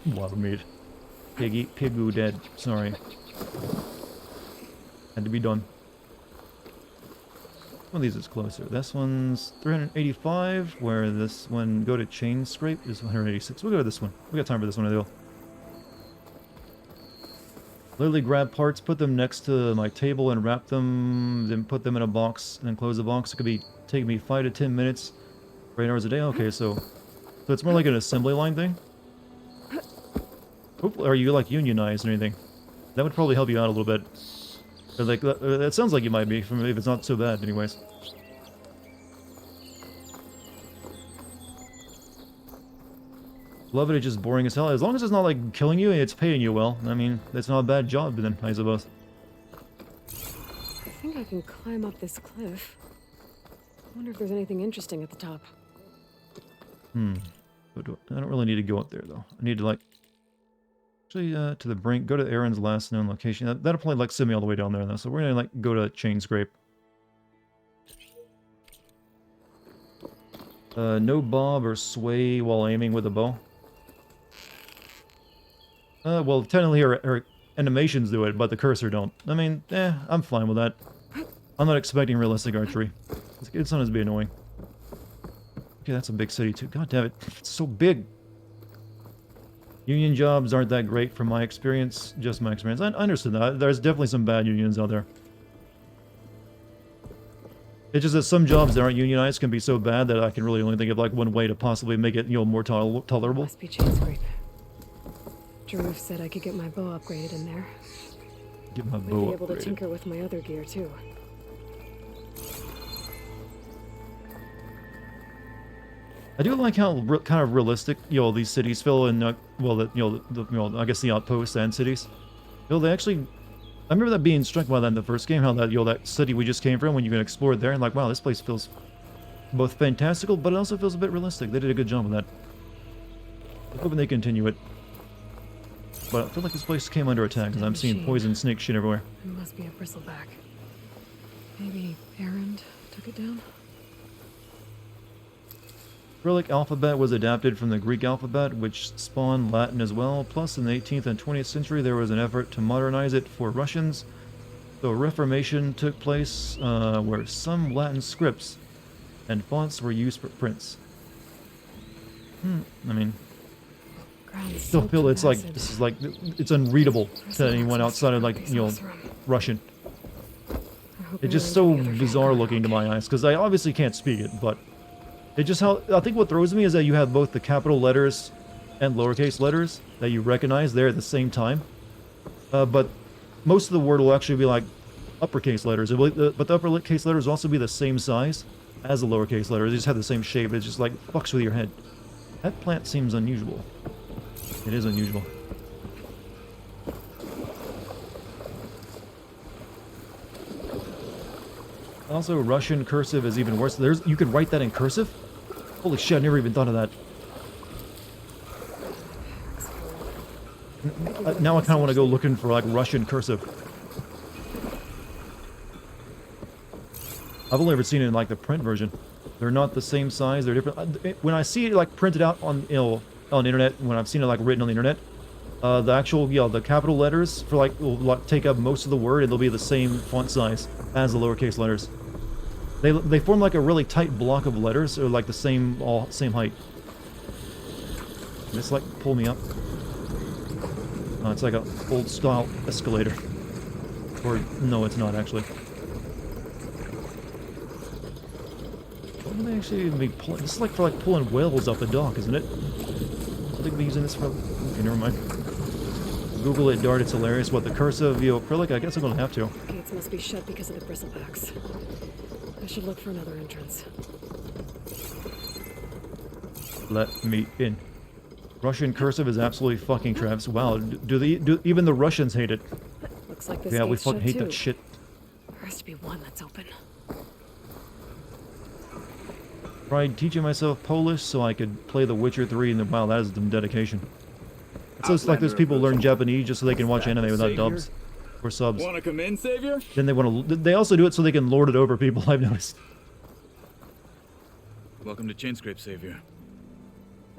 Wild meat. Piggy dead. Sorry. Had to be done. One of these is closer. This one's 385, where this one, go to chain scrape, is 186. We'll go to this one. We got time for this one, I think. Literally grab parts, put them next to my table and wrap them, then put them in a box, and then close the box. It could be take me 5 to 10 minutes for 8 hours a day. Okay, so it's more like an assembly line thing. Hopefully, are you like unionized or anything? That would probably help you out a little bit. Or like that sounds like you might be, if it's not so bad, anyways. Love it, it's just boring as hell. As long as it's not like killing you and it's paying you well. I mean, that's not a bad job then, I suppose. I think I can climb up this cliff. I wonder if there's anything interesting at the top. But I don't really need to go up there though. I need to like actually to the brink, go to Aaron's last known location. That'll probably like send me all the way down there though. So we're gonna like go to chain scrape. No bob or sway while aiming with a bow. Well, technically her animations do it, but the cursor don't. I mean, I'm fine with that. I'm not expecting realistic archery. It's sometimes be annoying. Okay, that's a big city too. God damn it, it's so big. Union jobs aren't that great from my experience, just my experience. I understand that. There's definitely some bad unions out there. It's just that some jobs that aren't unionized can be so bad that I can really only think of like one way to possibly make it, you know, more tolerable. Must be chain scrape. Drew said I could get my bow upgraded in there. Get my Might bow be able to upgraded. tinker with my other gear too. I do like how kind of realistic, you know, these cities feel, and well, I guess the outposts and cities. You know, they actually, I remember that being struck by that in the first game, how that, you know, that city we just came from, when you can explore it there, and like, wow, this place feels both fantastical, but it also feels a bit realistic. They did a good job of that. I'm hoping they continue it. But I feel like this place came under attack, because I'm seeing poison snake shit everywhere. It must be a bristleback. Maybe Aaron took it down? Cyrillic alphabet was adapted from the Greek alphabet, which spawned Latin as well. Plus, in the 18th and 20th century, there was an effort to modernize it for Russians. So a reformation took place where some Latin scripts and fonts were used for prints. I mean, I still feel it's like, this is like, it's unreadable to anyone outside of like, you know, Russian. It's just so bizarre looking to my eyes, because I obviously can't speak it, but it just how I think what throws me is that you have both the capital letters and lowercase letters that you recognize there at the same time. But most of the word will actually be like uppercase letters, but the uppercase letters will also be the same size as the lowercase letters. They just have the same shape. It's just like fucks with your head. That plant seems unusual. It is unusual. Also, Russian cursive is even worse. You could write that in cursive? Holy shit, I never even thought of that. Now I kind of want to go looking for, like, Russian cursive. I've only ever seen it in, like, the print version. They're not the same size, they're different. When I see it, like, printed out on, you know, on the internet, when I've seen it, like, written on the internet, the actual, you know, the capital letters for, like, will, like, take up most of the word, and they'll be the same font size as the lowercase letters. They form, like, a really tight block of letters, or, like, the same height. Just, like, pull me up. Oh, it's like an old-style escalator. Or, no, it's not, actually. What would they actually be pulling? This is like for, like, pulling whales off the dock, isn't it? I think they're using this for... Okay, never mind. Google it, Dart, it's hilarious. What, the cursive, you know, acrylic? I guess I'm gonna have to. Gates must be shut because of the bristlebacks. I should look for another entrance. Let me in. Russian cursive is absolutely fucking traps. Wow, do even the Russians hate it? Looks like this Yeah, we gate's fucking shut hate too. that shit. There has to be one that's open. Tried teaching myself Polish so I could play The Witcher 3, and wow, that is some dedication. It's just like those people learn Japanese just so they can watch anime without dubs or subs. Want to come in, Savior? Then they want to. They also do it so they can lord it over people. I've noticed. Welcome to Chainscrape, Savior.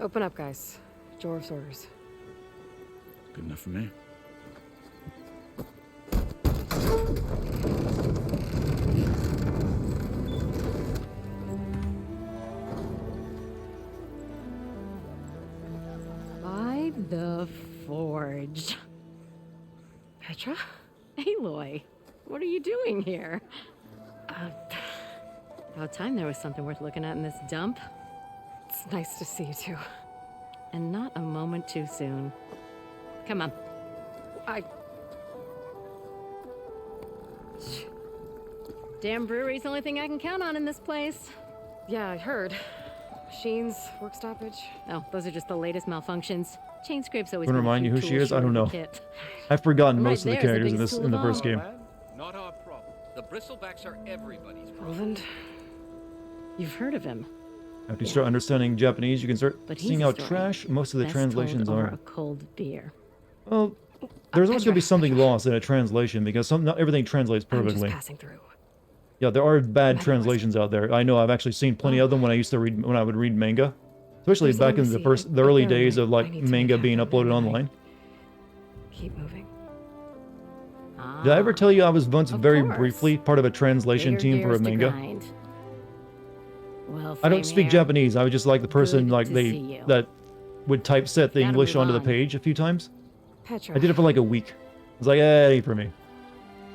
Open up, guys. Jorv's orders. Good enough for me. By the Forge. Petra? Aloy, what are you doing here? About time there was something worth looking at in this dump. It's nice to see you too. And not a moment too soon. Come on. Damn brewery's the only thing I can count on in this place. Yeah, I heard. Machines, work stoppage. Oh, those are just the latest malfunctions. Chainscrape's always Want to remind you who she is? I don't know. I've forgotten most of the characters in the first game. Not our problem. The bristlebacks are everybody's problem. Roland? You've heard of him. After you start understanding Japanese, you can start seeing how trash most of the translations are. A cold beer. Well, there's always going to be something lost in a translation because not everything translates I'm perfectly. just passing through. Yeah, there are bad translations out there. I know. I've actually seen plenty of them when I would read manga, especially back in the early days of like manga being uploaded online. Keep moving. Did I ever tell you I was once very briefly part of a translation team for a manga? Well, I don't speak Japanese. I was just like the person like that would typeset the English onto the page a few times. Petra. I did it for like a week. I was like, it ain't for me.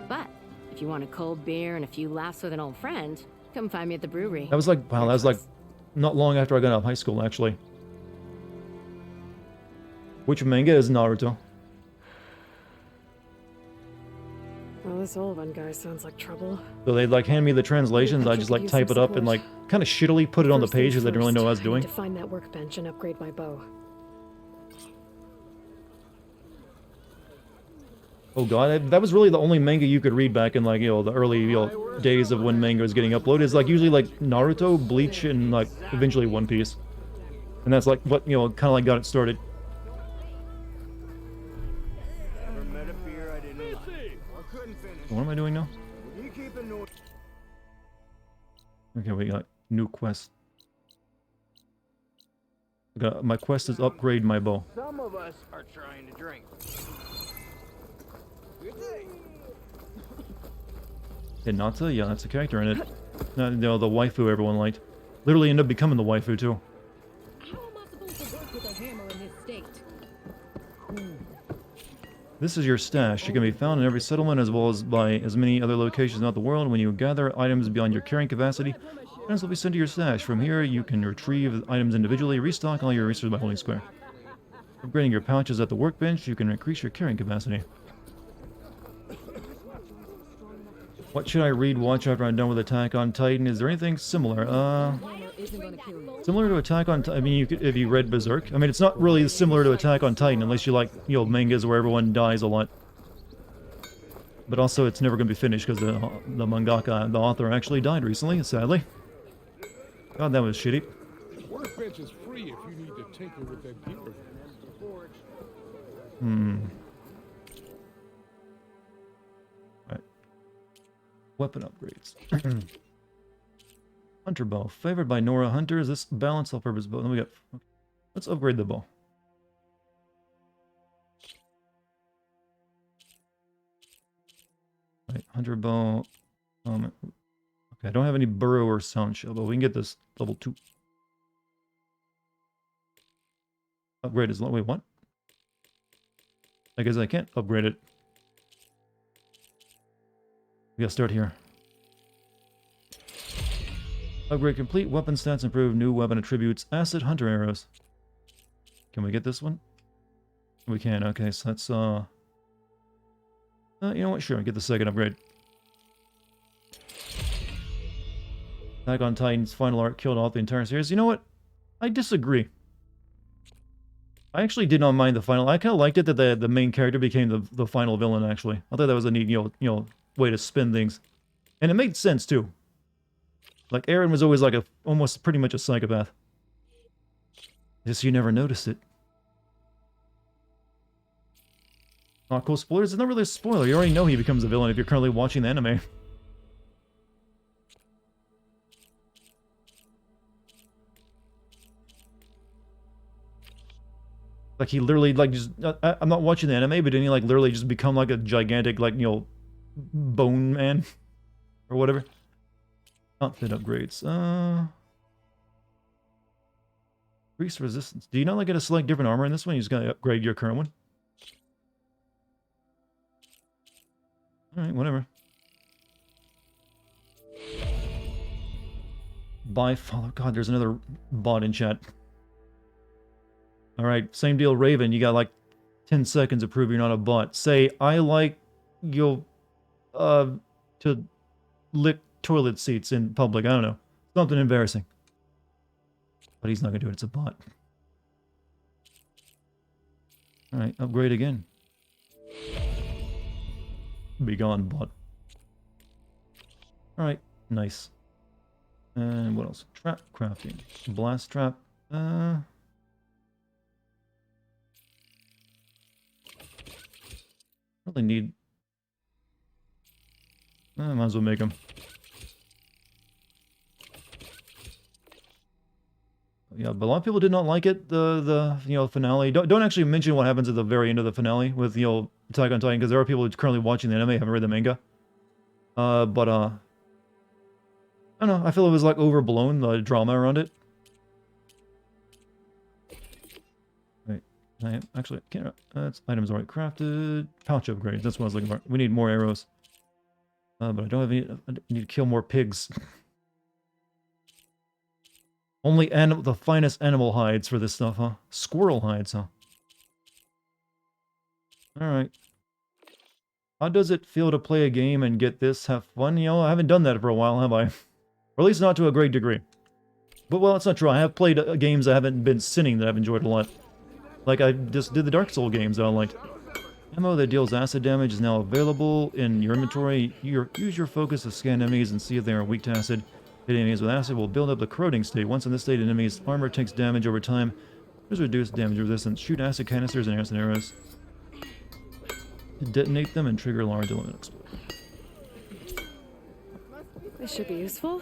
But if you want a cold beer and a few laughs with an old friend, come find me at the brewery. That was like, wow, that was like not long after I got out of high school, actually. Which manga is Naruto? Well, this old one guy sounds like trouble. So they'd like hand me the translations, I just like type it up and like kind of shittily put it on the page because I didn't really know what I was doing. To find that workbench and upgrade my bow. Oh god, that was really the only manga you could read back in like, you know, the early, you know, days of when manga was getting uploaded. It's like usually like Naruto, Bleach, and like eventually One Piece. And that's like what, you know, kind of like got it started. What am I doing now? Okay, we got new quest. My quest is upgrade my bow. Some of us are trying to drink. Good day. Hinata? Yeah, that's a character in it. No, the waifu everyone liked. Literally ended up becoming the waifu too. How am I supposed to work with a hammer in this state? This is your stash. It can be found in every settlement as well as by as many other locations throughout the world. When you gather items beyond your carrying capacity, items will be sent to your stash. From here, you can retrieve items individually, restock all your resources by holding square. Upgrading your pouches at the workbench, you can increase your carrying capacity. What should I read, watch after I'm done with Attack on Titan? Is there anything similar? Similar to Attack on Titan, I mean, you could, if you read Berserk. I mean, it's not really similar to Attack on Titan, unless you like, you know, mangas where everyone dies a lot. But also, it's never going to be finished, because the mangaka, the author, actually died recently, sadly. God, that was shitty. Workbench is free if you need to tinker with that gear. Right. Weapon upgrades. Hunter bow. Favored by Nora Hunters. This balanced all-purpose bow. Then we got... Okay. Let's upgrade the bow. Right, Hunter bow. Okay, I don't have any burrow or sound shell, but we can get this level 2. Upgrade is... Wait, what? I guess I can't upgrade it. We gotta start here. Upgrade complete. Weapon stats improve. New weapon attributes. Acid hunter arrows. Can we get this one? We can. Okay, so that's you know what? Sure, get the second upgrade. Attack on Titan's final arc killed off the entire series. You know what? I disagree. I actually did not mind the final. I kind of liked it that the main character became the final villain. Actually, I thought that was a neat you know way to spin things, and it made sense too. Like Eren was always like almost pretty much a psychopath. Just you never noticed it. Not cool spoilers. It's not really a spoiler. You already know he becomes a villain if you're currently watching the anime. Like he literally like just I'm not watching the anime, but didn't he like literally just become like a gigantic like, you know, bone man or whatever? Outfit upgrades. Increase resistance. Do you not like get to select different armor in this one? You just gotta upgrade your current one. Alright, whatever. Buy follow. God, there's another bot in chat. Alright, same deal, Raven. You got like 10 seconds to prove you're not a bot. Say, I like you to lick toilet seats in public. I don't know. Something embarrassing. But he's not gonna do it. It's a bot. Alright, upgrade again. Be gone, bot. Alright, nice. And what else? Trap crafting. Blast trap. Really need... I might as well make them. Yeah, but a lot of people did not like it, the you know, finale. Don't actually mention what happens at the very end of the finale with, you know, Attack on Titan, because there are people currently watching the anime, haven't read the manga. I don't know, I feel it was like overblown, the drama around it. Wait, I actually can't, that's items already crafted. Pouch upgrades, that's what I was looking for. We need more arrows. But I don't have any, I need to kill more pigs. Only the finest animal hides for this stuff, huh? Squirrel hides, huh? Alright. How does it feel to play a game and get this, have fun? You know, I haven't done that for a while, have I? Or at least not to a great degree. But, well, that's not true. I have played games that haven't been sinning that I've enjoyed a lot. Like, I just did the Dark Souls games that I liked. Ammo that deals acid damage is now available in your inventory. Use your focus to scan enemies and see if they are weak to acid. Hitting enemies with acid will build up the corroding state. Once in this state, enemies' armor takes damage over time. There's reduced damage resistance. Shoot acid canisters and acid arrows. Detonate them and trigger large element explosion. This should be useful.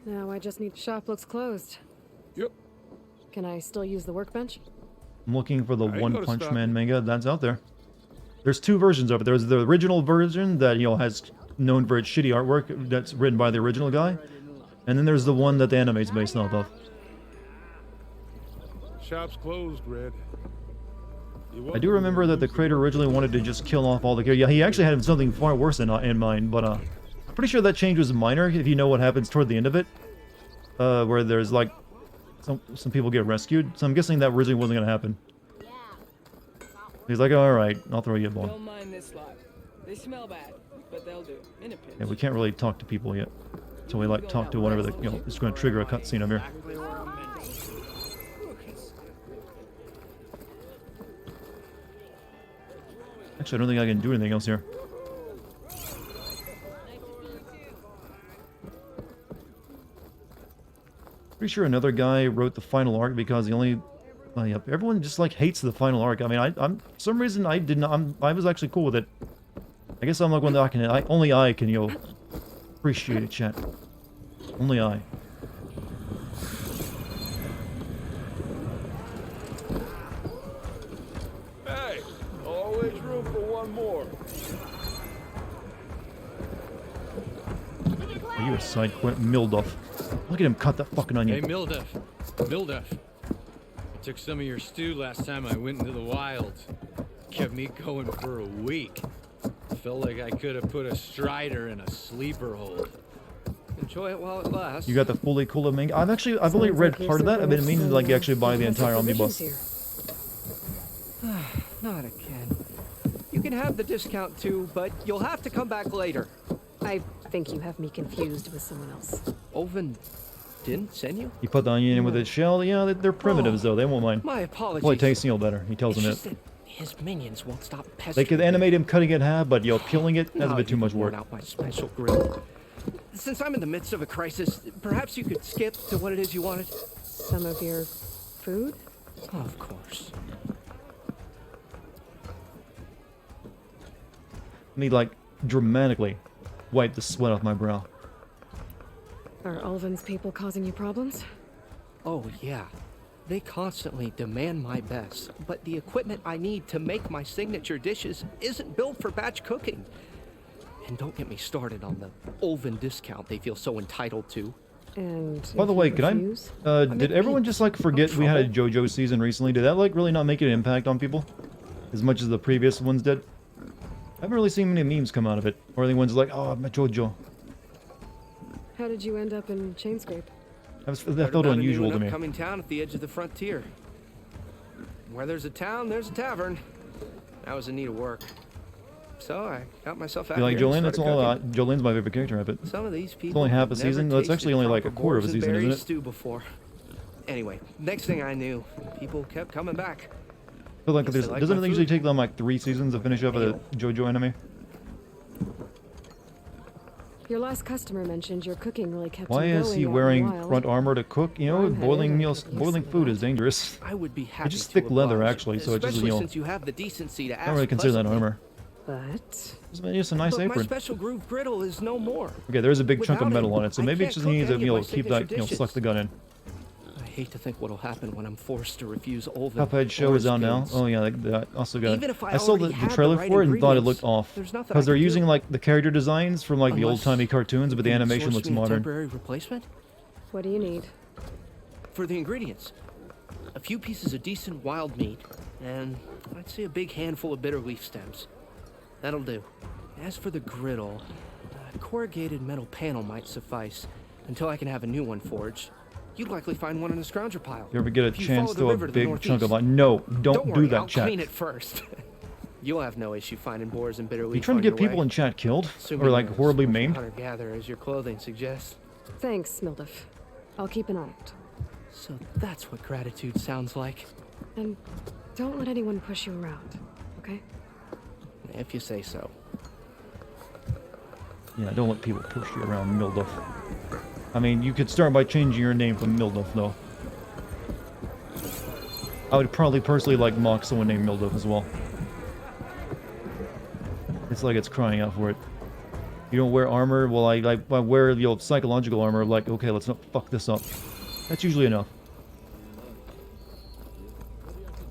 Now I just need... Shop looks closed. Yep. Can I still use the workbench? I'm looking for the One Punch Man manga that's out there. There's two versions of it. There's the original version that, you know, has known for its shitty artwork that's written by the original guy. And then there's the one that the anime's based off of. Shop's closed, Red. I do remember that the creator originally wanted to just kill off all the characters. Yeah, he actually had something far worse in mind, but I'm pretty sure that change was minor, if you know what happens toward the end of it. Where there's like, some people get rescued, so I'm guessing that originally wasn't going to happen. He's like, alright, I'll throw you a bone. Don't mind this lot. They smell bad, but they'll do. In a pinch. Yeah, we can't really talk to people yet. Until we like talk to whatever the, you know, it's going to trigger a cutscene over here. Actually, I don't think I can do anything else here. Pretty sure another guy wrote the final arc because the only... Well, yeah, everyone just like hates the final arc. I mean, I'm for some reason I did not. I was actually cool with it. I guess I'm like one that only I can, you know, appreciate it, chat. Only I. Hey, always room for one more. Are you a side quest, Milduff? Look at him cut that fucking onion. Hey, Milduff. Milduff. I took some of your stew last time I went into the wilds. Kept me going for a week. Felt like I could have put a strider in a sleeper hold. Enjoy it while it lasts. You got the fully cool manga. I've only read part of that. I've been meaning to like actually buy the entire omnibus. Not again. You can have the discount too, but you'll have to come back later. I think you have me confused with someone else. Oven didn't send you? You put the onion in with its shell. Yeah, they're primitives though. They won't mind. My apologies. Well, it tastes better. He tells them it. His minions won't stop pestering. They could animate him cutting it in half, but you know, peeling it, that's a bit too much work. Out my special grill. Since I'm in the midst of a crisis, perhaps you could skip to what it is you wanted? Some of your food? Of course. Let me like dramatically wipe the sweat off my brow. Are Ulvin's people causing you problems? Oh, yeah. They constantly demand my best, but the equipment I need to make my signature dishes isn't built for batch cooking. And don't get me started on the Ulvin discount they feel so entitled to. And by the way, did everyone just like forget we had a JoJo season recently? Did that like really not make an impact on people as much as the previous ones did? I haven't really seen many memes come out of it, or anyone's like, oh, my JoJo. How did you end up in Chainscrape? That felt unusual to me. Coming town at the edge of the frontier. Where there's a town, there's a tavern. That was in need of work. So I got myself out. You like here Jolene? That's all. Jolene's my favorite character, I bet. Some of these people. It's only half a season. That's actually only like a quarter of a season, isn't it? Stew before. Anyway, next thing I knew, people kept coming back. But like, doesn't it usually take them like 3 seasons to finish up a JoJo anime? Your last customer mentioned your cooking really kept Why him is going he out wearing in the wild. front armor to cook? You know, boiling food is dangerous. I would be happy It's just thick leather, oblige, actually, so it just, especially you know, since you have the decency to I don't really consider that armor. But It's just a nice my apron. special groove griddle is no more. Okay, there's a big chunk of Without metal on it, so I maybe it can't just cook needs to, any you of know, my keep that, signature you know, suck the gun in. I hate to think what'll happen when I'm forced to refuse Ulvin. Cuphead show is out now. Oh yeah, I also got Even it. if I I saw the already had the trailer right for it and thought it ingredients, looked off. there's nothing I Because they're can do. using like the character designs from like the Unless old-timey cartoons, but the you animation source looks me a modern. temporary replacement? what do you need? For the ingredients, a few pieces of decent wild meat, and I'd say a big handful of bitter leaf stems. That'll do. As for the griddle, a corrugated metal panel might suffice until I can have a new one forged. You'd likely find one in a scrounger pile. You ever get a If you chance follow the to a river to the big chunk of northeast. no, don't worry, do that, I'll chat. clean it first. You'll have no issue finding boars and bitter leaf. You trying to get people in chat killed? Or like horribly maimed? Hunter-gatherer, as your clothing suggests. Thanks, Milduff. I'll keep an eye out. So that's what gratitude sounds like. And don't let anyone push you around, okay? If you say so. Yeah, don't let people push you around, Milduff. I mean, you could start by changing your name from Milduff, though. I would probably personally like mock someone named Milduff as well. It's like it's crying out for it. You don't wear armor? Well, I wear the old psychological armor, like, okay, let's not fuck this up. That's usually enough.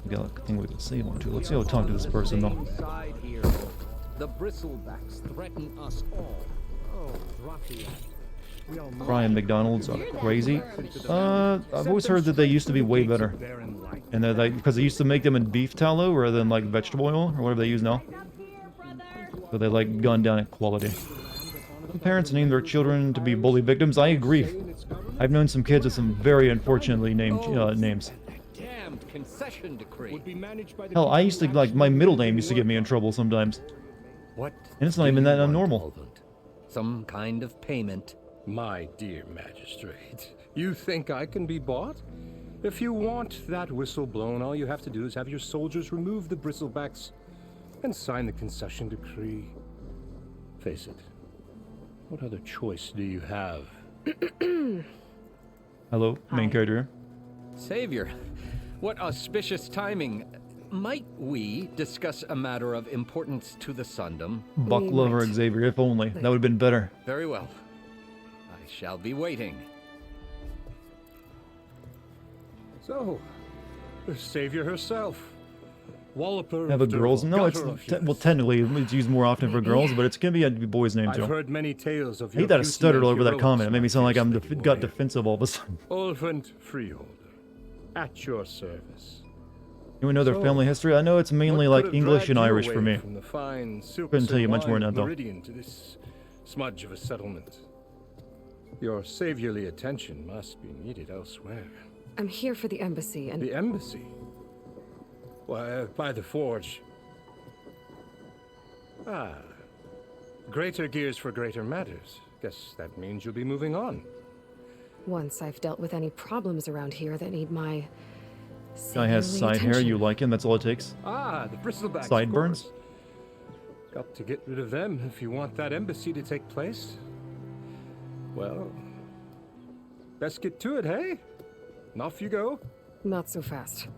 We got a thing we can save on to. Let's see how to talk to this person, though. Inside here, the bristlebacks threaten us all. Oh, Dartigan. Brian McDonald's are crazy. I've always heard that they used to be way better. And they're like, because they used to make them in beef tallow rather than like vegetable oil or whatever they use now. So they like gone down in quality. Some parents name their children to be bully victims. I agree. I've known some kids with some very unfortunately named names. Damned concession decree. Hell, I used to, like, my middle name used to get me in trouble sometimes. What? And it's not even that abnormal. Some kind of payment. My dear magistrate, you think I can be bought? If you want that whistle blown, all you have to do is have your soldiers remove the bristlebacks and sign the concession decree. Face it, what other choice do you have? Hello, main character. Savior, what auspicious timing. Might we discuss a matter of importance to the Sundom? Buck Lover Xavier, if only. That would have been better. Very well. I shall be waiting. So, the Savior herself. Walloper Have a girls? No, it's well, technically it's used more often for girls, but it's gonna be a boy's name too. I've heard many tales of I hate that I stuttered over that comment. It made me sound like I'm got defensive all of a sudden. Olfant Freeholder, at your service. You know their family history? I know it's mainly like English and Irish for me. From the fine Couldn't tell you much more than that though. Meridian to this smudge of a settlement. Your saviorly attention must be needed elsewhere. I'm here for the embassy and... The embassy? Why, by the forge. Ah. Greater gears for greater matters. Guess that means you'll be moving on. Once I've dealt with any problems around here that need my... Guy has side hair, you like him, that's all it takes. Ah, the bristlebacks. Sideburns? Got to get rid of them if you want that embassy to take place. Well, best get to it, hey? And off you go. Not so fast.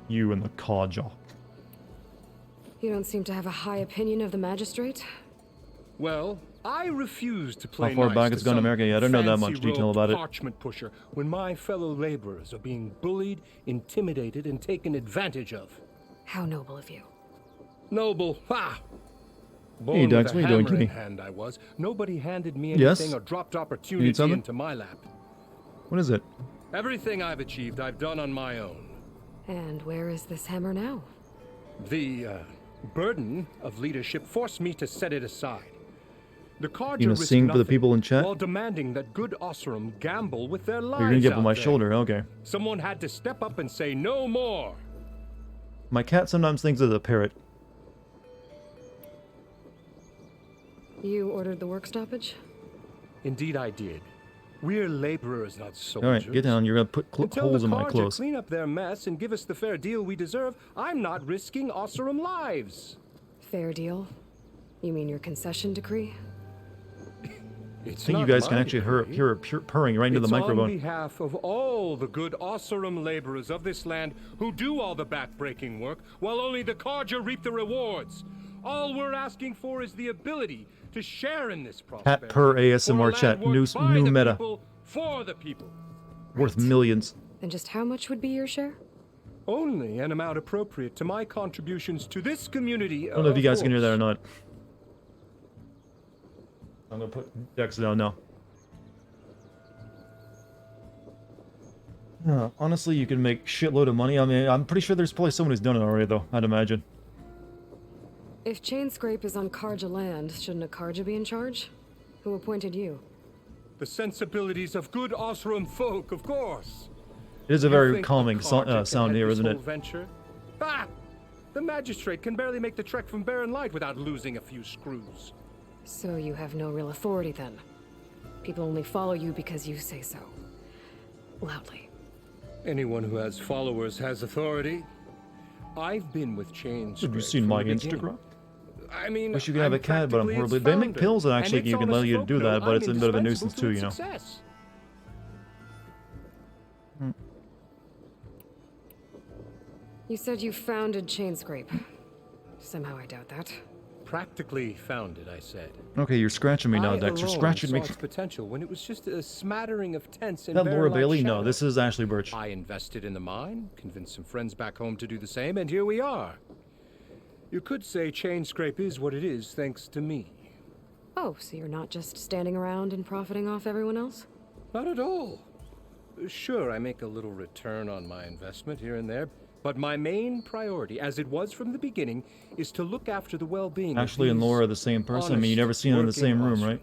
You and the codger. You don't seem to have a high opinion of the magistrate? Well, I refuse to play How far nice back to it's gone in some America? Yeah, I don't know that much fancy-robed detail about it. Parchment pusher when my fellow laborers are being bullied, intimidated, and taken advantage of. How noble of you. Noble, ha! Hey, Born Dax, with what a are you doing, hammer in cutie? hand I was. Nobody handed me Yes? anything or dropped You need opportunity something? into my lap. What is it? Everything I've achieved, I've done on my own. And where is this hammer now? The burden of leadership forced me to set it aside. The Carja You gonna risked sing for the nothing people in chat? while demanding that good Osram gamble with their lives. You're gonna get on out my there. shoulder, okay. Someone had to step up and say no more. My cat sometimes thinks of the parrot. You ordered the work stoppage? Indeed I did. We're laborers, not soldiers. Alright, get down. You're gonna put Until holes the in my Carja clothes. clean up their mess and give us the fair deal we deserve, I'm not risking Osram lives. Fair deal? You mean your concession decree? I think you guys can actually hear it purring right into the It's microphone. on behalf of all the good Osram laborers of this land who do all the backbreaking work, while only the Carja reap the rewards. All we're asking for is the ability to share in this prosperity. Pat per ASMR chat. New meta. People, for the people. Worth millions. And just how much would be your share? Only an amount appropriate to my contributions to this community. I don't know if you guys can hear that or not. I'm gonna put Dex down now. Honestly, you can make shitload of money. I mean, I'm pretty sure there's probably someone who's done it already, though. I'd imagine. If Chain Scrape is on Carja land, shouldn't a Carja be in charge? Who appointed you? The sensibilities of good Osram folk, of course. It is a You very think calming the Carja can sound head here, this isn't it? whole venture? Ah! The magistrate can barely make the trek from Barren Light without losing a few screws. So you have no real authority then? People only follow you because you say so. Loudly. Anyone who has followers has authority. I've been with Chain Scrape. Have you seen from my the beginning. Instagram? I mean, Wish you could have a cat, but I'm practically horribly. its They make founder, pills that and actually its you can allow honest you to folk do know that, but I'm it's a bit of a nuisance indispensable too, to you know. its success. You said you founded Chain Scrape. Somehow I doubt that. Practically founded, I said. Okay, you're scratching me now, Dex. You're alone scratching me. saw its potential when it was just a smattering of tents in That Laura Barren Light Bailey? No, shadow. this is Ashley Birch. I invested in the mine, convinced some friends back home to do the same, and here we are. You could say Chain Scrape is what it is thanks to me. Oh, so you're not just standing around and profiting off everyone else? Not at all. Sure, I make a little return on my investment here and there, but my main priority, as it was from the beginning, is to look after the well-being Ashley of and these Laura are the same person. I mean, you honest, never seen them in the same room, working right?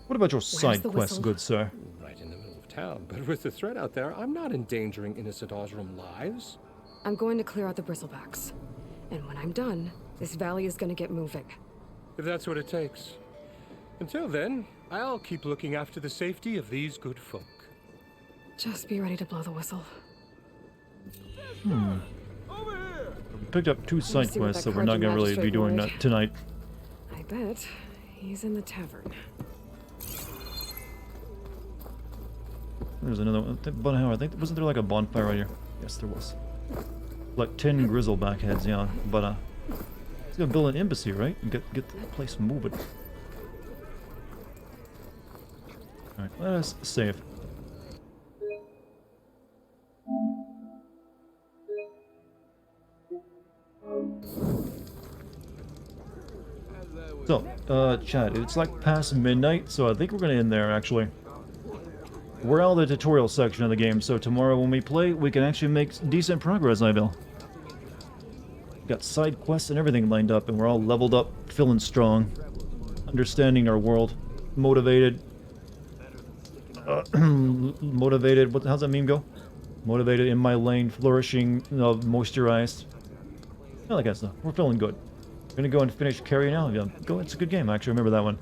What about your side quests, good sir? right in the middle of town, but with the threat out there, I'm not endangering innocent Osram lives. I'm going to clear out the bristlebacks. And when I'm done, this valley is going to get moving. If that's what it takes. Until then, I'll keep looking after the safety of these good folk. Just be ready to blow the whistle. We picked up 2 side see what quests, that so we're not going to really be magistrate doing wanted. that tonight. I bet he's in the tavern. There's another one. But how? I think wasn't there like a bonfire right here? Yes, there was. Like 10 grizzleback heads, yeah. But he's gonna build an embassy, right? And get the place moving. All right, let us save. So, chat, it's like past midnight, so I think we're gonna end there, actually. We're out of the tutorial section of the game, so tomorrow when we play, we can actually make decent progress, I feel. Got side quests and everything lined up, and we're all leveled up, feeling strong, understanding our world, motivated. Motivated, how's that meme go? Motivated, in my lane, flourishing, moisturized. All that kind of stuff. We're feeling good. Gonna go and finish Carry now. Yeah, go. It's a good game. I actually remember that one.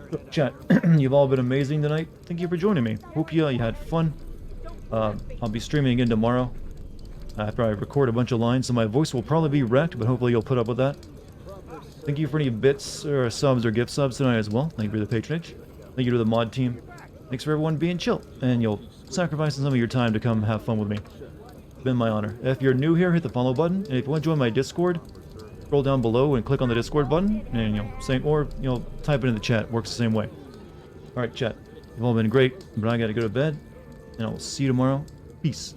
So, chat, you've all been amazing tonight. Thank you for joining me. Hope you had fun. I'll be streaming again tomorrow after I record a bunch of lines, so my voice will probably be wrecked, but hopefully you'll put up with that. Thank you for any bits or subs or gift subs tonight as well. Thank you for the patronage. Thank you to the mod team. Thanks for everyone being chill, and you'll sacrifice some of your time to come have fun with me. It's been my honor. If you're new here, hit the follow button, and if you want to join my Discord, scroll down below and click on the Discord button, and same, or type it in the chat. Works the same way. All right, chat. You've all been great, but I gotta go to bed, and I will see you tomorrow. Peace.